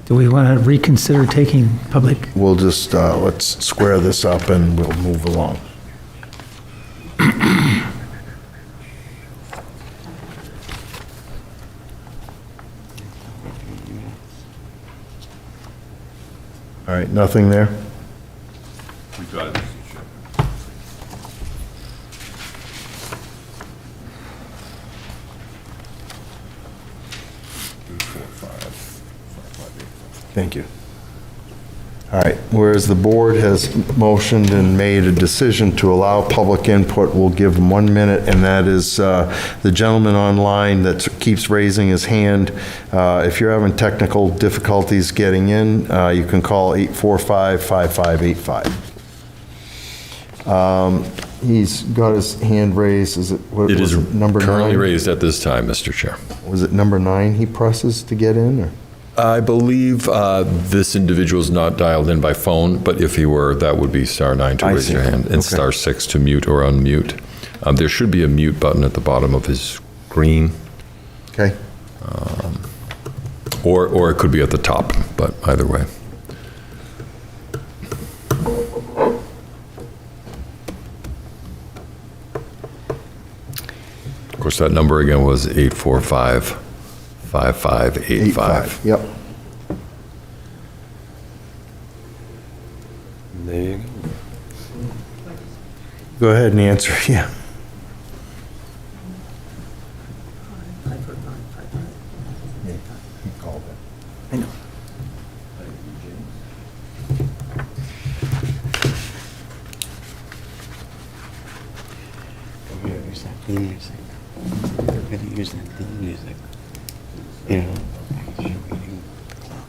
Do we want to reconsider taking public? We'll just, let's square this up and we'll move along. All right, nothing there? We got it. Thank you. All right, whereas the board has motioned and made a decision to allow public input, we'll give them 1 minute, and that is the gentleman online that keeps raising his hand. If you're having technical difficulties getting in, you can call 845-5585. He's got his hand raised. Is it, what It was is it, number 9? currently raised at this time, Mr. Chair. Was it number 9 he presses to get in, or? I believe this individual is not dialed in by phone, but if he were, that would be *9 to I raise see. your hand, and Okay. *6 to mute or unmute. There should be a mute button at the bottom of his screen, Okay. or it could be at the top, but either way. Of course, that number again was 845-5585. Yep. There you go. Go ahead and answer, yeah. I know. Use that theme music. Everybody use that theme music. You know, you're reading the clock.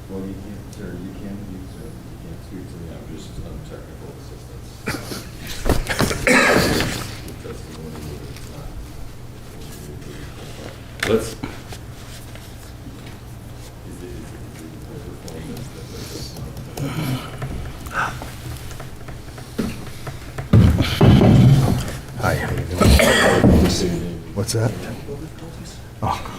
Well, you can't, sir, you can't use it, you can't speak to me, I'm just technical assistance. Let's. Hi. What's that? Oh.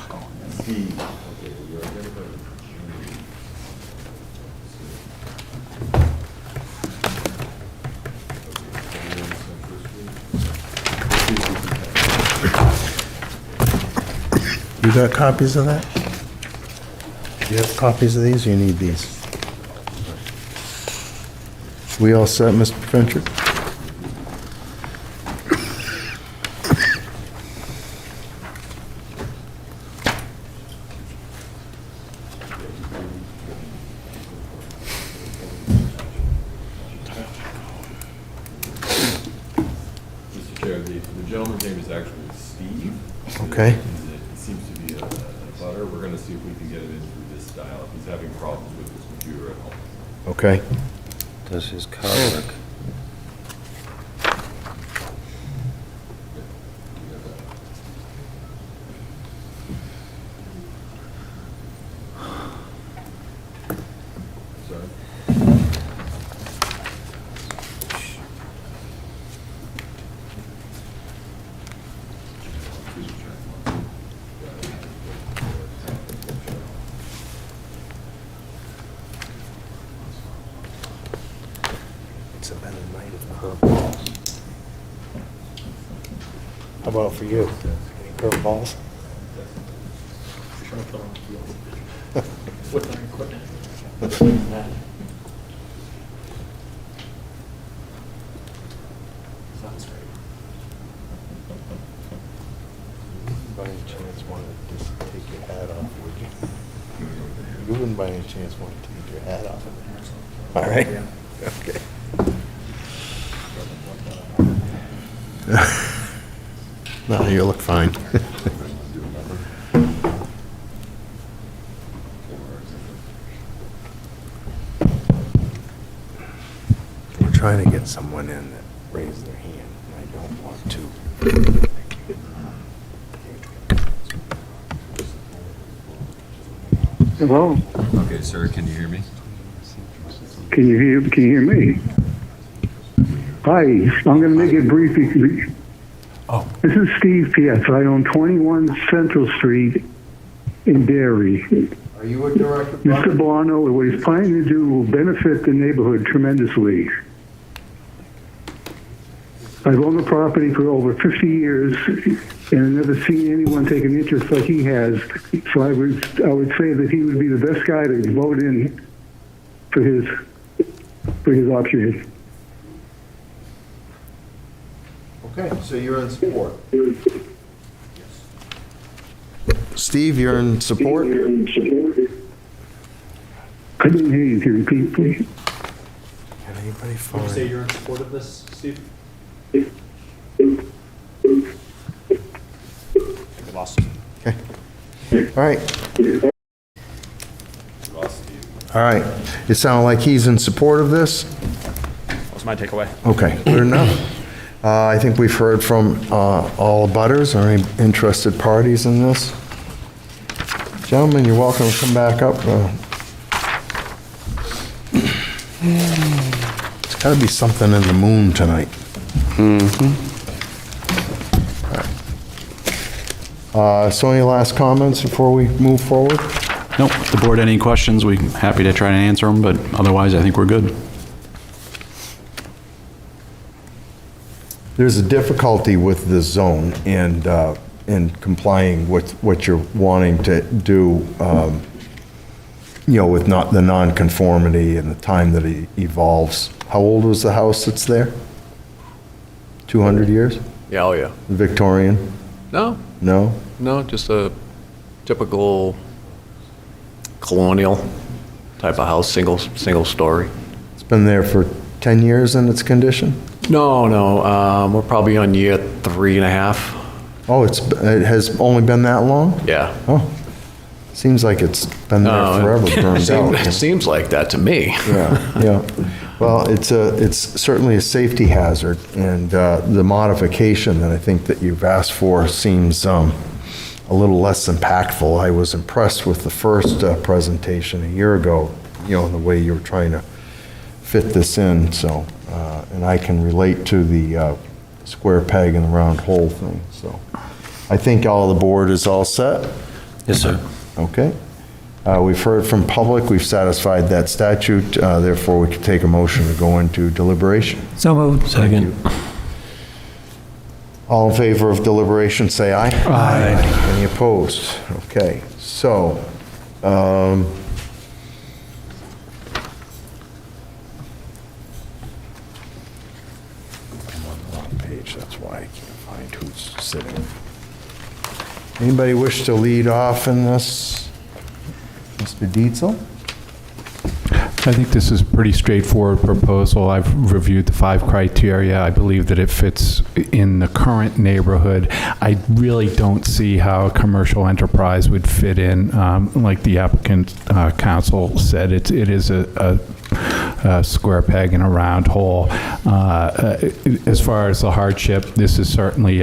got copies of that? Do you have copies of these, or you need these? We all set, Mr. Fincher? Mr. Chair, the gentleman's name is actually Steve. Okay. It seems to be a butter. We're going to see if we can get it in through this dial. He's having problems with his computer at home. Okay. Does his car work? Sorry. It's a better night of curveballs. How about for you? Any curveballs? By any chance want to just take your hat off, would you? You wouldn't by any chance want to take your hat off? All right? Okay. No, you look fine. We're trying to get someone in that raised their hand, and I don't want to. Hello? Okay, sir, can you hear me? Can you hear me? Hi, I'm going to make it brief. This is Steve P.S. I own 21 Central Street in Derry. Are you a director? Mr. Bono, what he's planning to do will benefit the neighborhood tremendously. I've owned the property for over 50 years and I've never seen anyone take an interest like he has. So I would say that he would be the best guy to vote in for his option. Okay, so you're in support. Steve, you're in support? I didn't hear you. Can you repeat, please? Can anybody find? Would you say you're in support of this, Steve? Lost. Okay. All right. All right. It sounded like he's in support of this? That was my takeaway. Okay, good enough. I think we've heard from all butters or any interested parties in this. Gentlemen, you're welcome to come back up. It's got to be something in the moon tonight. So any last comments before we move forward? Nope, if the board had any questions, we're happy to try and answer them, but otherwise, I think we're good. There's a difficulty with the zone and in complying with what you're wanting to do, with the nonconformity and the time that it evolves. How old was the house that's there? 200 years? Yeah, oh yeah. Victorian? No, No? no, just a typical colonial type of house, single story. It's been there for 10 years in its condition? No, we're probably on year 3.5. Oh, it has only been that long? Yeah. Oh, seems like it's been there forever, burned out. It seems like that to me. Yeah, yeah. Well, it's certainly a safety hazard, and the modification that I think that you've asked for seems a little less impactful. I was impressed with the first presentation a year ago, and the way you were trying to fit this in, so, and I can relate to the square peg in the round hole thing, so. I think all the board is all set? Yes, sir. Okay. We've heard from public, we've satisfied that statute, therefore we can take a motion to go into deliberation. So moved. Second. All in favor of deliberation, say aye. Aye. Any opposed? Okay, so, I'm on the wrong page, that's why I can't find who's sitting. Anybody wish to lead off in this? Mr. Dietzel? I think this is a pretty straightforward proposal. I've reviewed the 5 criteria. I believe that it fits in the current neighborhood. I really don't see how a commercial enterprise would fit in. Like the applicant counsel said, it is a square peg in a round hole. As far as the hardship, this is certainly,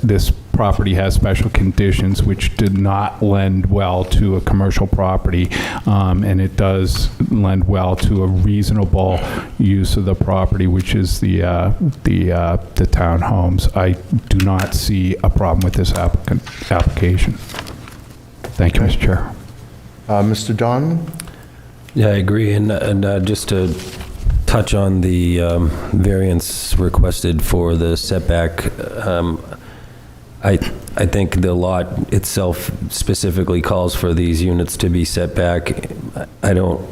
this property has special conditions which did not lend well to a commercial property, and it does lend well to a reasonable use of the property, which is the townhomes. I do not see a problem with this application. Thank you, Mr. Chair. Mr. Donovan? Yeah, I agree, and just to touch on the variance requested for the setback, I think the lot itself specifically calls for these units to be set back. I don't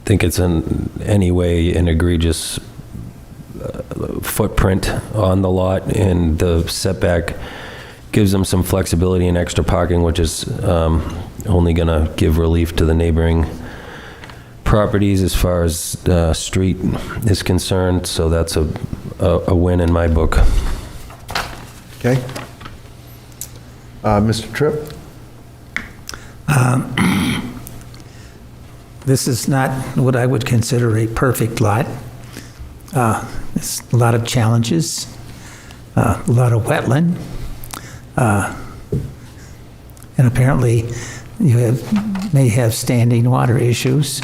think it's in any way an egregious footprint on the lot, and the setback gives them some flexibility and extra parking, which is only going to give relief to the neighboring properties as far as street is concerned. So that's a win in my book. Okay. Mr. Tripp? This is not what I would consider a perfect lot. It's a lot of challenges, a lot of wetland, and apparently you may have standing water issues,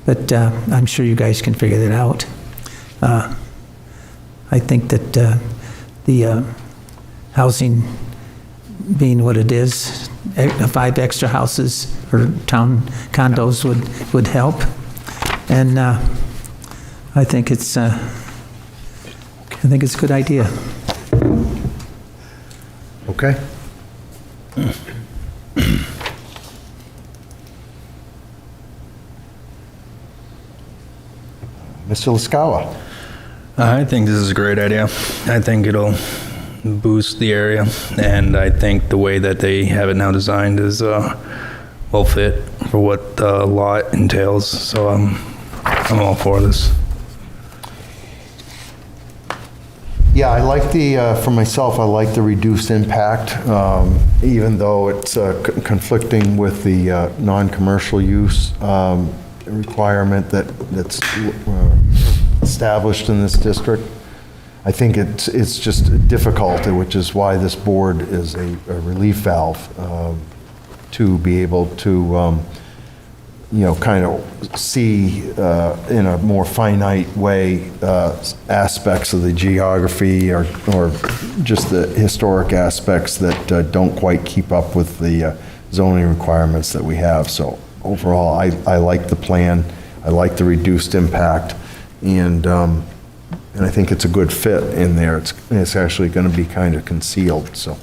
but I'm sure you guys can figure that out. I think that the housing being what it is, 5 extra houses or town condos would help. And I think it's a good idea. Okay. Mr. Laskawa? I think this is a great idea. I think it'll boost the area, and I think the way that they have it now designed is well fit for what the lot entails, so I'm all for this. Yeah, I like for myself, I like the reduced impact, even though it's conflicting with the non-commercial use requirement that's established in this district. I think it's just difficult, which is why this board is a relief valve to be able to, kind of see in a more finite way aspects of the geography or just the historic aspects that don't quite keep up with the zoning requirements that we have. So overall, I like the plan. I like the reduced impact, and I think it's a good fit in there. It's actually going to be kind of concealed, so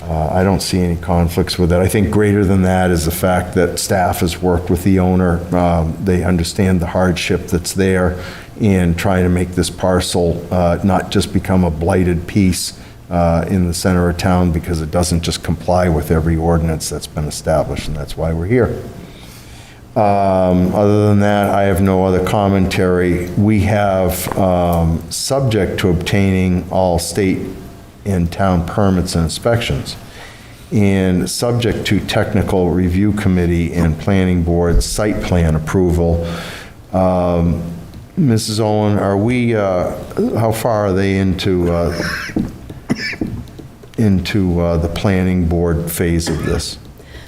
I don't see any conflicts with it. I think greater than that is the fact that staff has worked with the owner. They understand the hardship that's there in trying to make this parcel not just become a blighted piece in the center of town, because it doesn't just comply with every ordinance that's been established, and that's why we're here. Other than that, I have no other commentary. We have, subject to obtaining all state and town permits and inspections, and subject to technical review committee and planning board site plan approval. Mrs. Owen, are we, how far are they into the planning board phase of this?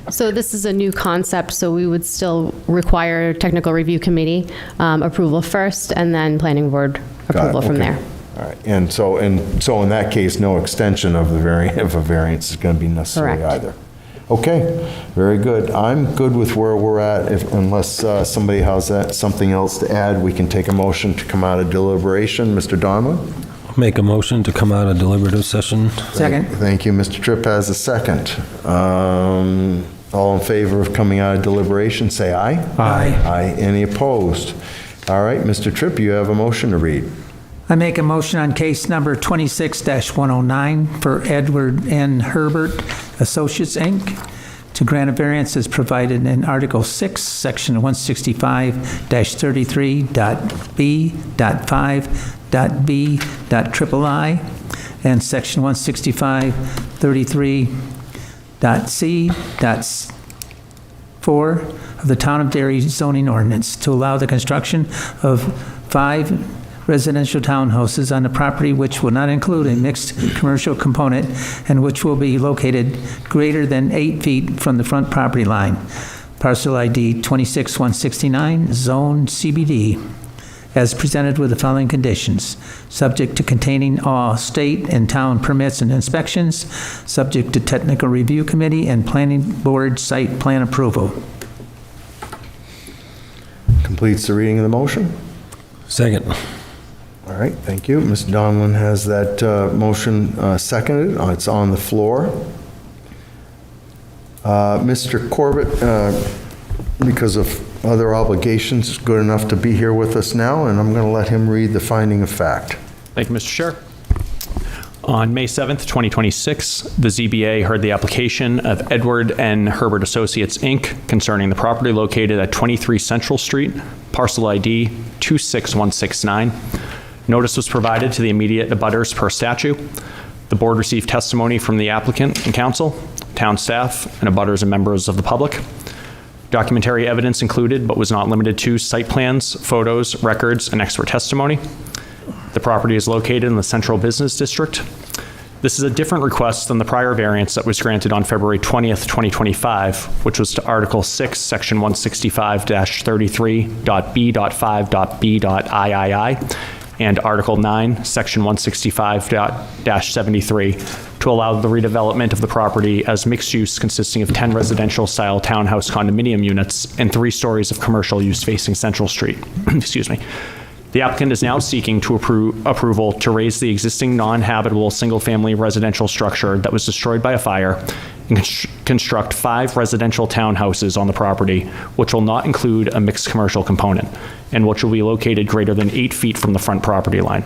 So this is a new concept, so we would still require technical review committee approval first, and then planning board approval from there. All right, and so in that case, no extension of a variance is going to be necessary Correct. either. Okay, very good. I'm good with where we're at. Unless somebody has something else to add, we can take a motion to come out of deliberation. Mr. Donlin? Make a motion to come out of deliberative session. Second. Thank you. Mr. Tripp has a second. All in favor of coming out of deliberation, say aye. Aye. Aye. Any opposed? All right, Mr. Tripp, you have a motion to read. I make a motion on case number 26-109 for Edward N. Herbert Associates, Inc., to grant a variance as provided in Article 6, Section 165-33.B.5.B.III, and Section 165-33.C.4 of the Town of Derry zoning ordinance to allow the construction of 5 residential townhouses on the property which will not include a mixed commercial component and which will be located greater than 8 feet from the front property line. Parcel ID 26169, Zone CBD, as presented with the following conditions: subject to containing all state and town permits and inspections, subject to technical review committee and planning board site plan approval. Completes the reading of the motion. Second. All right, thank you. Mr. Donlin has that motion seconded. It's on the floor. Mr. Corbett, because of other obligations, is good enough to be here with us now, and I'm going to let him read the finding of fact. Thank you, Mr. Chair. On May 7th, 2026, the ZBA heard the application of Edward N. Herbert Associates, Inc. concerning the property located at 23 Central Street, parcel ID 26169. Notice was provided to the immediate abutters per statute. The board received testimony from the applicant and council, town staff, and abutters and members of the public. Documentary evidence included, but was not limited to, site plans, photos, records, and expert testimony. The property is located in the Central Business District. This is a different request than the prior variance that was granted on February 20th, 2025, which was to Article 6, Section 165-33.B.5.B.III, and Article 9, Section 165-73, to allow the redevelopment of the property as mixed use consisting of 10 residential-style townhouse condominium units and 3 stories of commercial use facing Central Street. Excuse me. The applicant is now seeking to approval to raise the existing non-habitable single-family residential structure that was destroyed by a fire and construct 5 residential townhouses on the property, which will not include a mixed commercial component, and which will be located greater than 8 feet from the front property line.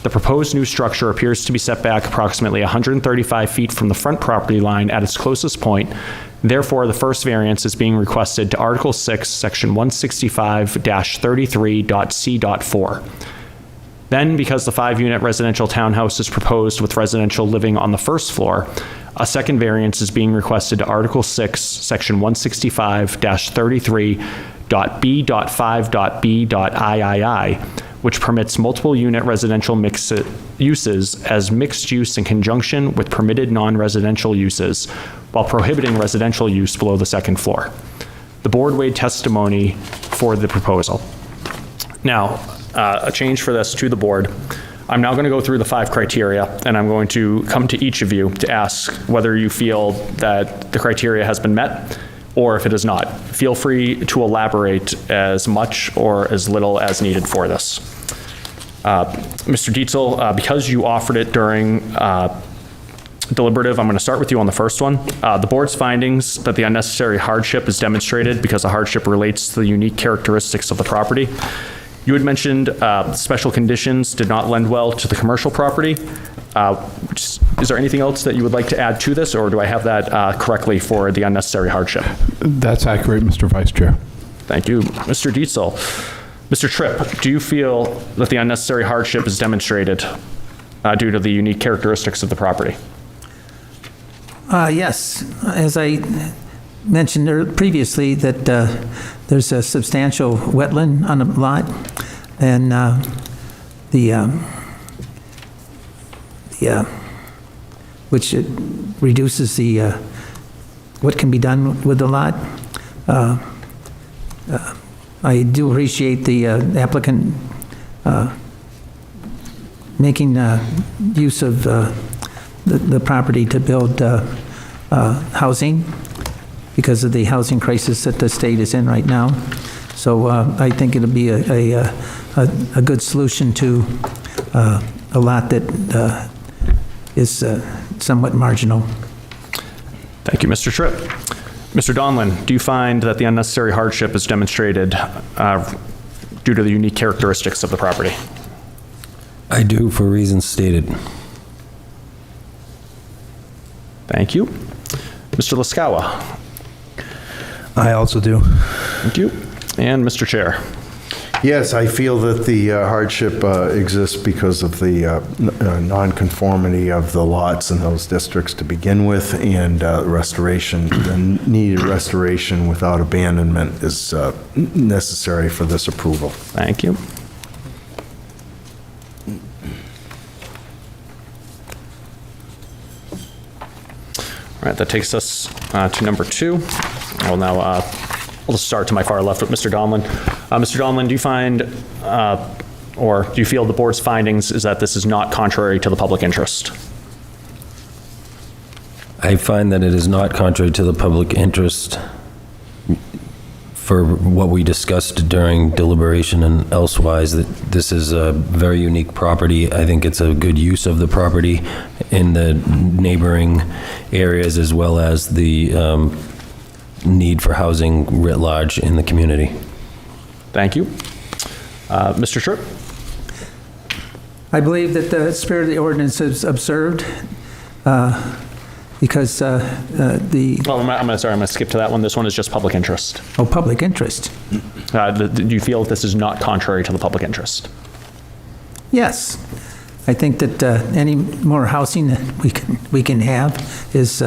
The proposed new structure appears to be set back approximately 135 feet from the front property line at its closest point. Therefore, the first variance is being requested to Article 6, Section 165-33.C.4. Then, because the 5-unit residential townhouse is proposed with residential living on the first floor, a second variance is being requested to Article 6, Section 165-33.B.5.B.III, which permits multiple unit residential uses as mixed use in conjunction with permitted non-residential uses, while prohibiting residential use below the second floor. The board weighed testimony for the proposal. Now, a change for this to the board. I'm now going to go through the 5 criteria, and I'm going to come to each of you to ask whether you feel that the criteria has been met, or if it is not. Feel free to elaborate as much or as little as needed for this. Mr. Dietzel, because you offered it during deliberative, I'm going to start with you on the first one. The board's findings that the unnecessary hardship is demonstrated because the hardship relates to the unique characteristics of the property. You had mentioned special conditions did not lend well to the commercial property. Is there anything else that you would like to add to this, or do I have that correctly for the unnecessary hardship? That's accurate, Mr. Vice Chair. Thank you. Mr. Dietzel. Mr. Tripp, do you feel that the unnecessary hardship is demonstrated due to the unique characteristics of the property? Yes. As I mentioned previously, that there's a substantial wetland on the lot, and which it reduces the what can be done with the lot. I do appreciate the applicant making use of the property to build housing because of the housing crisis that the state is in right now. So I think it'll be a good solution to a lot that is somewhat marginal. Thank you, Mr. Tripp. Mr. Donlin, do you find that the unnecessary hardship is demonstrated due to the unique characteristics of the property? I do, for reasons stated. Thank you. Mr. Laskawa? I also do. Thank you. And Mr. Chair? Yes, I feel that the hardship exists because of the nonconformity of the lots in those districts to begin with, and restoration, the needed restoration without abandonment is necessary for this approval. Thank you. All right, that takes us to number 2. I will now we'll start to my far left with Mr. Donlin. Mr. Donlin, do you find, or do you feel the board's findings is that this is not contrary to the public interest? I find that it is not contrary to the public interest for what we discussed during deliberation and elsewise, that this is a very unique property. I think it's a good use of the property in the neighboring areas, as well as the need for housing writ large in the community. Thank you. Mr. Tripp? I believe that the spirit of the ordinance is observed because the... Well, I'm going to skip to that one. This one is just public interest. Oh, public interest. Do you feel that this is not contrary to the public interest? Yes. I think that any more housing that we can have is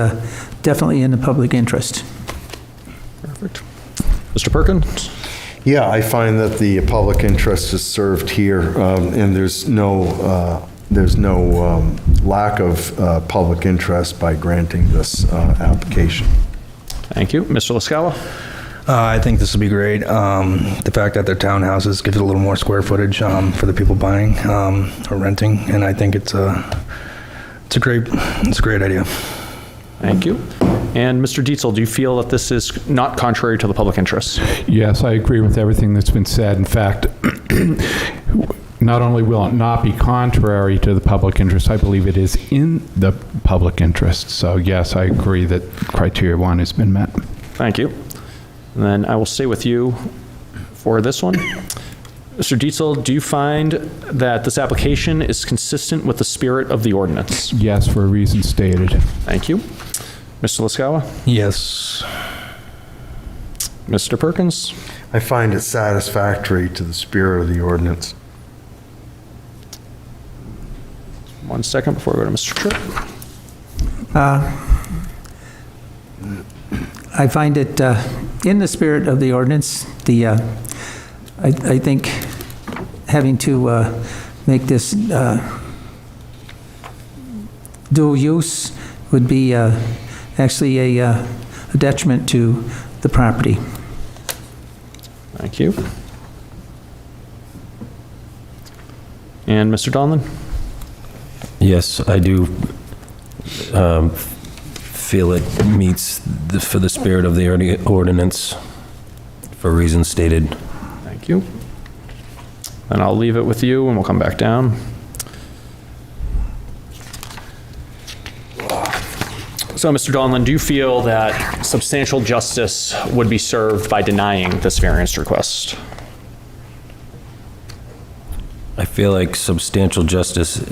definitely in the public interest. Perfect. Mr. Perkins? Yeah, I find that the public interest is served here, and there's no lack of public interest by granting this application. Thank you. Mr. Laskawa? I think this will be great. The fact that they're townhouses gives it a little more square footage for the people buying or renting, and I think it's a great idea. Thank you. And Mr. Dietzel, do you feel that this is not contrary to the public interest? Yes, I agree with everything that's been said. In fact, not only will it not be contrary to the public interest, I believe it is in the public interest. So yes, I agree that criteria 1 has been met. Thank you. And then I will stay with you for this one. Mr. Dietzel, do you find that this application is consistent with the spirit of the ordinance? Yes, for a reason stated. Thank you. Mr. Laskawa? Yes. Mr. Perkins? I find it satisfactory to the spirit of the ordinance. 1 second before we go to Mr. Tripp. I find it in the spirit of the ordinance. I think having to make this dual use would be actually a detriment to the property. Thank you. And Mr. Donlin? Yes, I do feel it meets for the spirit of the ordinance for reasons stated. Thank you. And I'll leave it with you and we'll come back down. So, Mr. Donlin, do you feel that substantial justice would be served by denying this variance request? I feel like substantial justice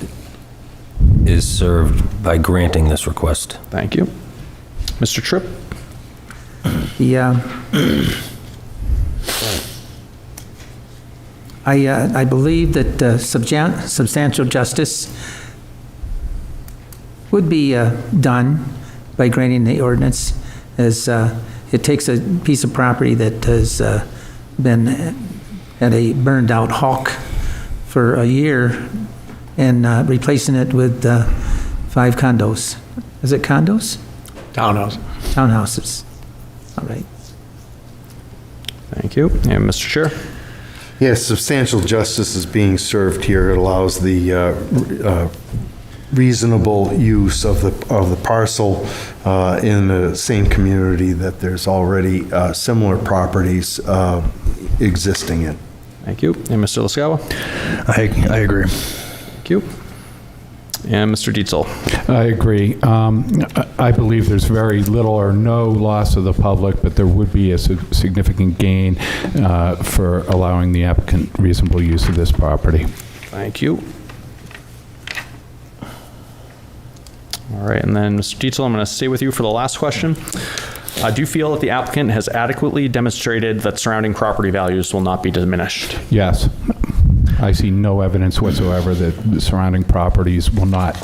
is served by granting this request. Thank you. Mr. Tripp? I believe that substantial justice would be done by granting the ordinance, as it takes a piece of property that has been at a burned-out hawk for a year and replacing it with 5 condos. Is it condos? Townhouse. Townhouses. All right. Thank you. And Mr. Chair? Yes, substantial justice is being served here. It allows the reasonable use of the parcel in the same community that there's already similar properties existing in. Thank you. And Mr. Laskawa? I agree. Thank you. And Mr. Dietzel. I agree. I believe there's very little or no loss of the public, but there would be a significant gain for allowing the applicant reasonable use of this property. Thank you. All right, and then Mr. Dietzel, I'm going to stay with you for the last question. Do you feel that the applicant has adequately demonstrated that surrounding property values will not be diminished? Yes. I see no evidence whatsoever that the surrounding properties will not.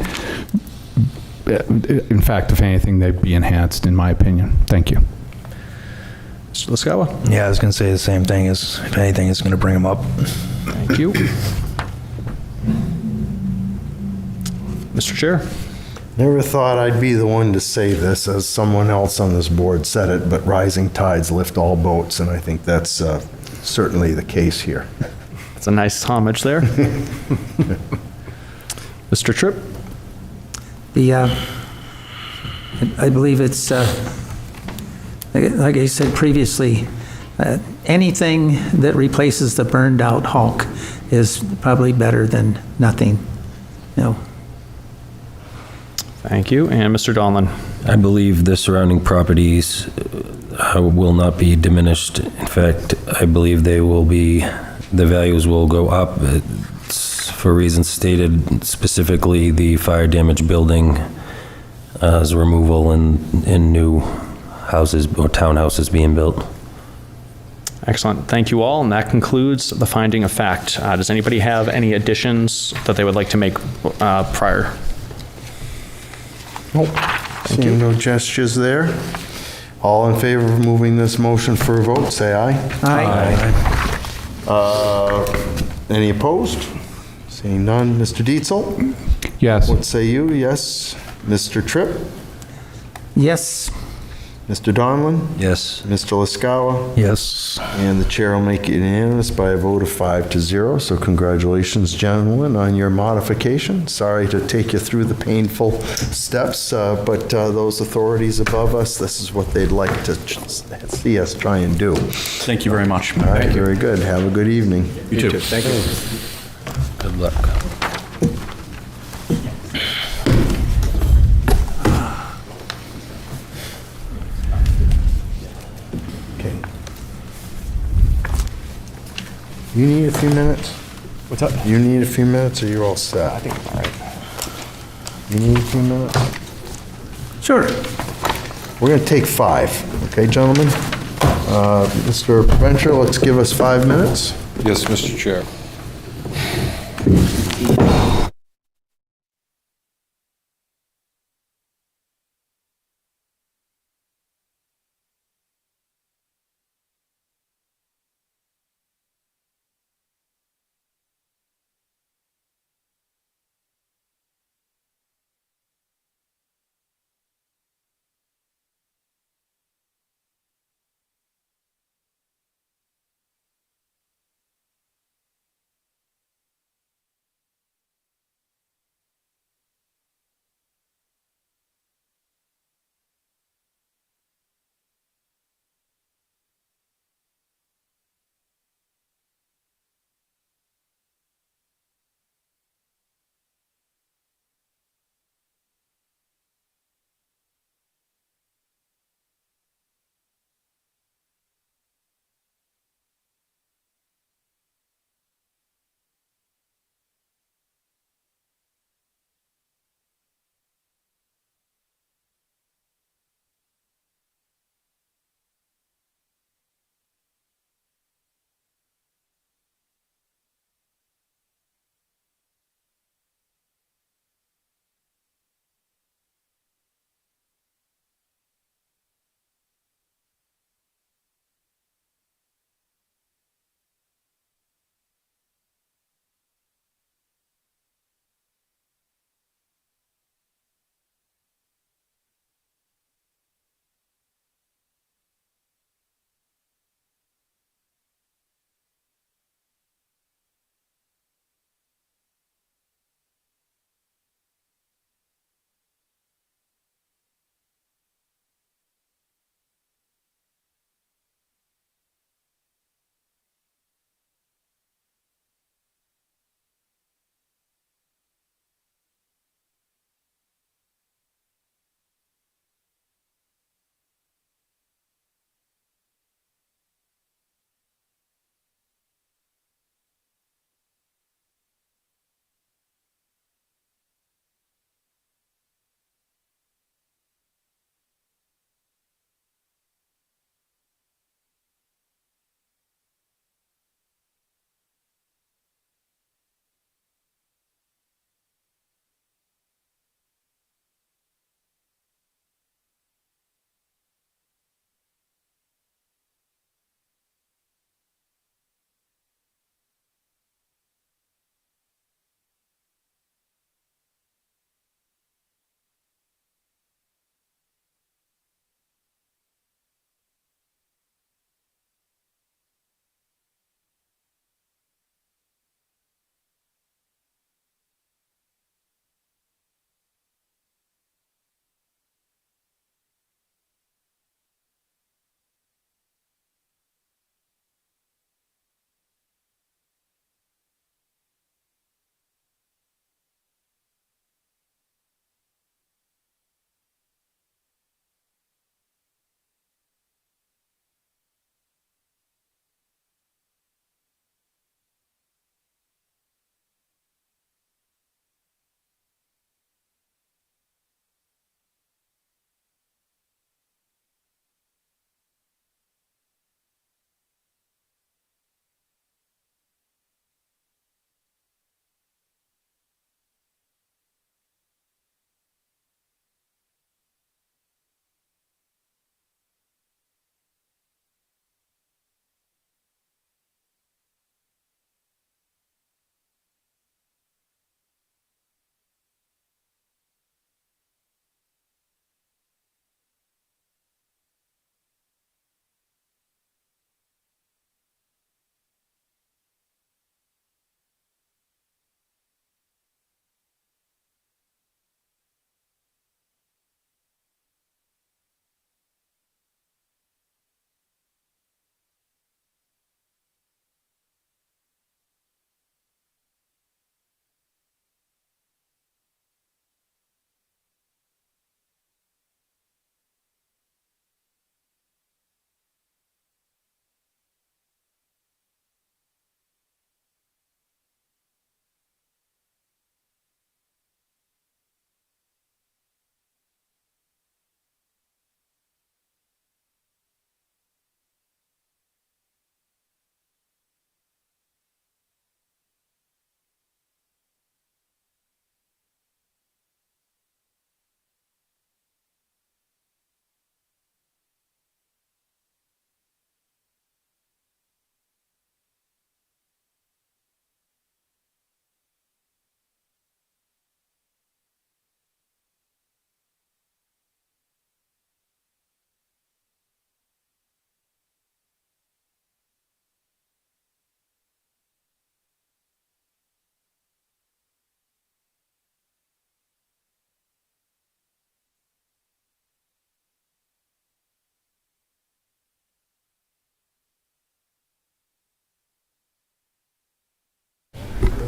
In fact, if anything, they'd be enhanced, in my opinion. Thank you. Mr. Liscawa? Yeah, I was going to say the same thing. As if anything, it's going to bring them up. Thank you. Mr. Chair? Never thought I'd be the one to say this, as someone else on this board said it, but rising tides lift all boats, and I think that's certainly the case here. That's a nice homage there. Mr. Tripp? I believe it's, like I said previously, anything that replaces the burned out hulk is probably better than nothing. Thank you. And Mr. Donlin? I believe the surrounding properties will not be diminished. In fact, I believe the values will go up. It's for reasons stated, specifically the fire damage building as removal in new houses or townhouses being built. Excellent. Thank you all. And that concludes the finding of fact. Does anybody have any additions that they would like to make prior? Nope. Seeing no gestures there. All in favor of moving this motion for a vote, say aye. Aye. Any opposed? Seeing none. Mr. Dietzel? Yes. What say you? Yes. Mr. Tripp? Yes. Mr. Donlin? Yes. Mr. Liscawa? Yes. And the chair will make it unanimous by a vote of 5-0. So congratulations, gentlemen, on your modification. Sorry to take you through the painful steps, but those authorities above us, this is what they'd like to see us try and do. Thank you very much. All right, very good. Have a good evening. You too. Thank you. Good luck. Okay. You need a few minutes? What's up? You need a few minutes, or you're all set? I think I'm all right. You need a few minutes? Sure. We're going to take 5, okay, gentlemen? Mr. Venture, let's give us 5 minutes. Yes, Mr. Chair.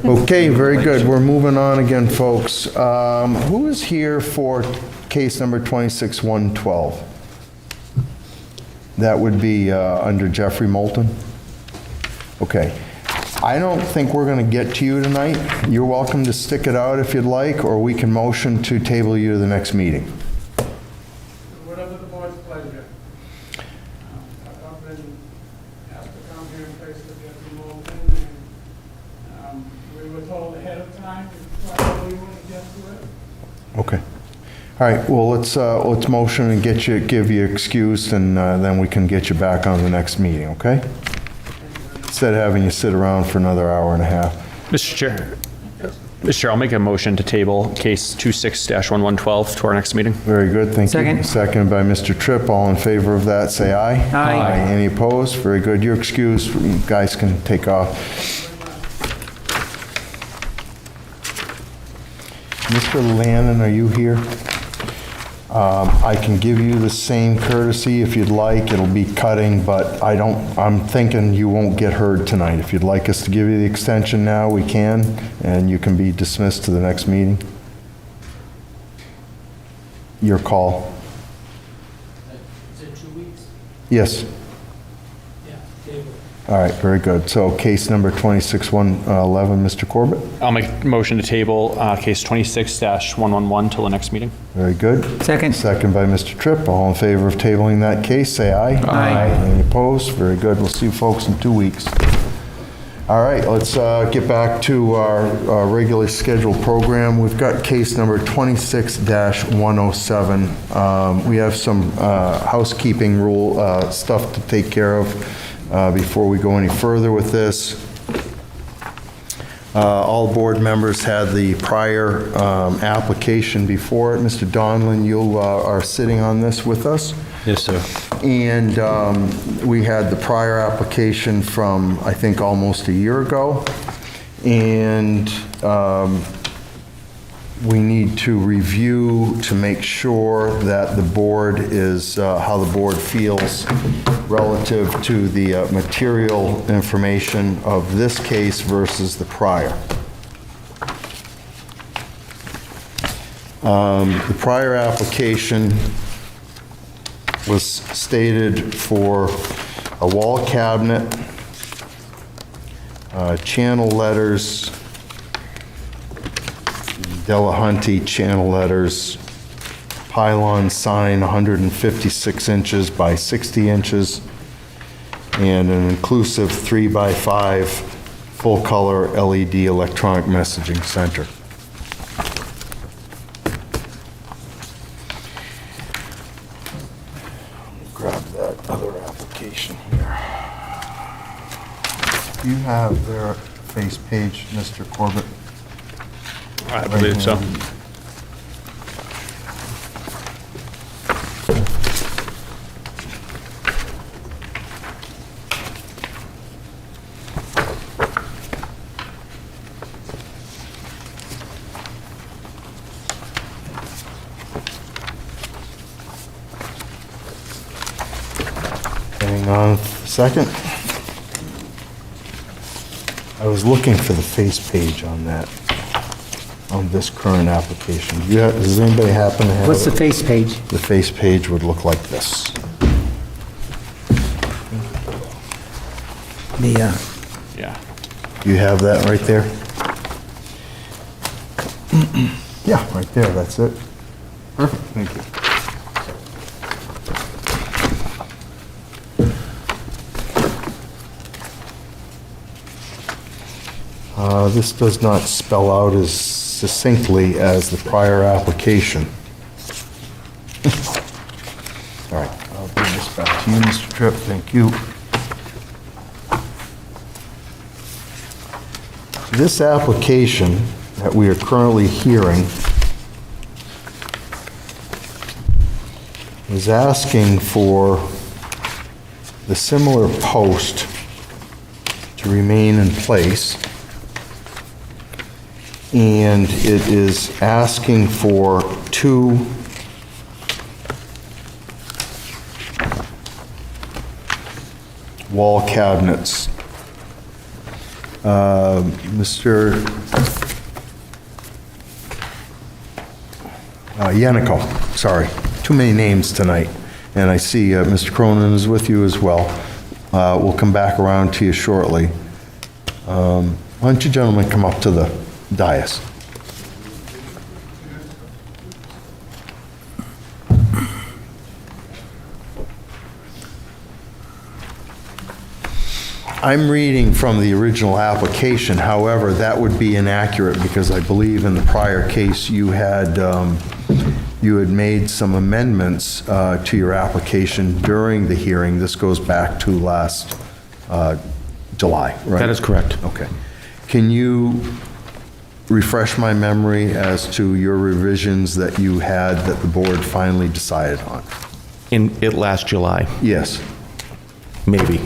Okay, very good. We're moving on again, folks. Who is here for case number 26112? That would be under Jeffrey Moulton? Okay. I don't think we're going to get to you tonight. You're welcome to stick it out if you'd like, or we can motion to table you to the next meeting. Whatever the board's pleasure. I've been asked to come here and face the Jeffrey Moulton, and we were told ahead of time we probably wouldn't get to it. Okay. All right, well, let's motion and give you excused, and then we can get you back on the next meeting, okay? Instead of having you sit around for another hour and a half. Mr. Chair, I'll make a motion to table case 26-1112 to our next meeting. Very good, thank you. Second. Second by Mr. Tripp. All in favor of that, say aye. Aye. Any opposed? Very good. You're excused. You guys can take off. Mr. Lannon, are you here? I can give you the same courtesy if you'd like. It'll be cutting, but I'm thinking you won't get heard tonight. If you'd like us to give you the extension now, we can, and you can be dismissed to the next meeting. Your call. Is it 2 weeks? Yes. Yeah, table. All right, very good. So case number 26111, Mr. Corbett? I'll make a motion to table case 26-111 till the next meeting. Very good. Second. Second by Mr. Tripp. All in favor of tabling that case, say aye. Aye. Any opposed? Very good. We'll see you folks in 2 weeks. All right, let's get back to our regularly scheduled program. We've got case number 26-107. We have some housekeeping rule stuff to take care of before we go any further with this. All board members had the prior application before it. Mr. Donlin, you are sitting on this with us. Yes, sir. And we had the prior application from, I think, almost a year ago. And we need to review to make sure that the board is, how the board feels relative to the material information of this case versus the prior. The prior application was stated for a wall cabinet, channel letters, Delahunty channel letters, pylon sign 156 inches by 60 inches, and an inclusive 3x5 full-color LED electronic messaging center. Grab that other application here. Do you have their face page, Mr. Corbett? I believe so. Hang on a second. I was looking for the face page on that, on this current application. Does anybody happen to have What's the it? face page? The face page would look like this. Yeah. You have that right there? Yeah, right there, that's it. Perfect, thank you. This does not spell out as succinctly as the prior application. All right, I'll bring this back to you, Mr. Tripp, thank you. This application that we are currently hearing is asking for the similar post to remain in place, and it is asking for 2 wall cabinets. Mr. Yenaco, sorry, too many names tonight. And I see Mr. Cronin is with you as well. We'll come back around to you shortly. Why don't you gentlemen come up to the dais? I'm reading from the original application. However, that would be inaccurate because I believe in the prior case you had made some amendments to your application during the hearing. This goes back to last July, right? That is correct. Okay. Can you refresh my memory as to your revisions that you had that the board finally decided on? In it last July? Yes. Maybe.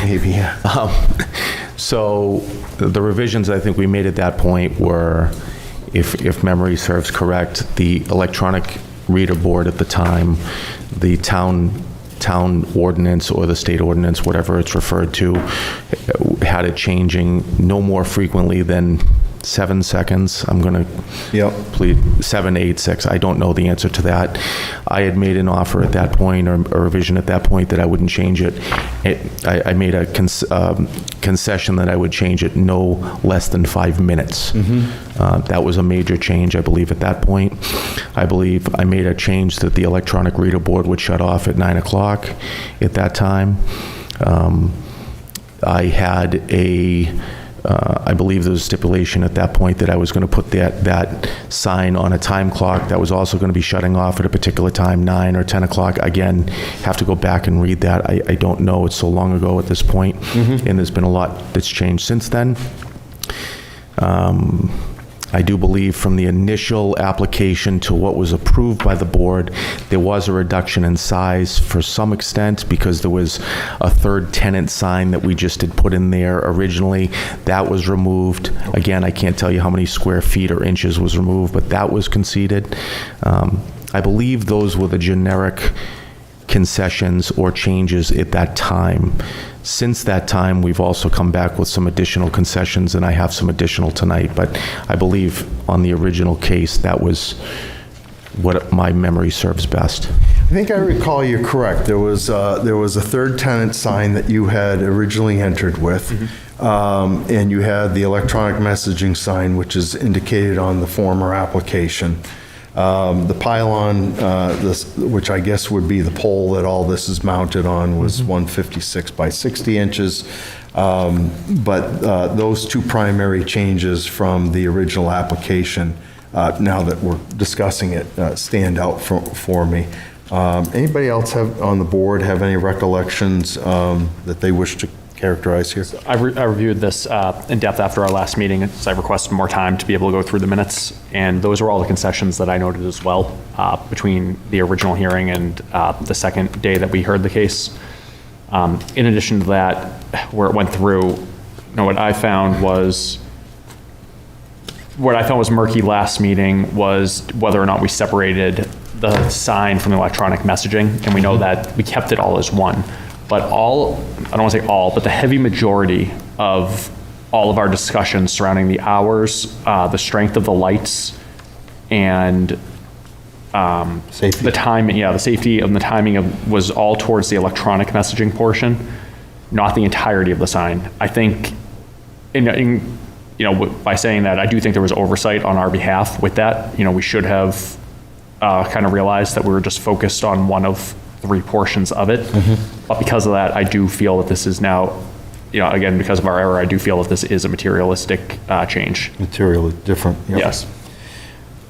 Maybe, yeah. So the revisions I think we made at that point were, if memory serves correct, the electronic reader board at the time, the town ordinance or the state ordinance, whatever it's referred to, had it changing no more frequently than 7 seconds. I'm going to plead 7, 8, 6. I don't know the answer to that. I had made an offer at that point, or a revision at that point, that I wouldn't change it. I made a concession that I would change it no less than 5 minutes. That was a major change, I believe, at that point. I believe I made a change that the electronic reader board would shut off at 9 o'clock at that time. I had I believe there was a stipulation at that point that I was going to put that sign on a time clock that was also going to be shutting off at a particular time, 9 or 10 o'clock. Again, have to go back and read that. I don't know. It's so long ago at this point, and there's been a lot that's changed since then. I do believe from the initial application to what was approved by the board, there was a reduction in size for some extent because there was a third tenant sign that we just had put in there originally. That was removed. Again, I can't tell you how many square feet or inches was removed, but that was conceded. I believe those were the generic concessions or changes at that time. Since that time, we've also come back with some additional concessions, and I have some additional tonight, but I believe on the original case, that was what my memory serves best. I think I recall you're correct. There was a third tenant sign that you had originally entered with, and you had the electronic messaging sign, which is indicated on the former application. The pylon, which I guess would be the pole that all this is mounted on, was 156 by 60 inches. But those two primary changes from the original application, now that we're discussing it, stand out for me. Anybody else on the board have any recollections that they wish to characterize here? I reviewed this in depth after our last meeting, so I requested more time to be able to go through the minutes, and those are all the concessions that I noted as well between the original hearing and the second day that we heard the case. In addition to that, where it went through, what I found was murky last meeting was whether or not we separated the sign from the electronic messaging, and we know that we kept it all as one. But I don't want to say all, but the heavy majority of all of our discussions surrounding the hours, the strength of the lights, and safety. The timing, the safety and the timing was all towards the electronic messaging portion, not the entirety of the sign. I think, by saying that, I do think there was oversight on our behalf with that. We should have kind of realized that we were just focused on one of 3 portions of it. But because of that, I do feel that this is now, again, because of our error, I do feel that this is a materialistic change. Materially different. Yep. Yes.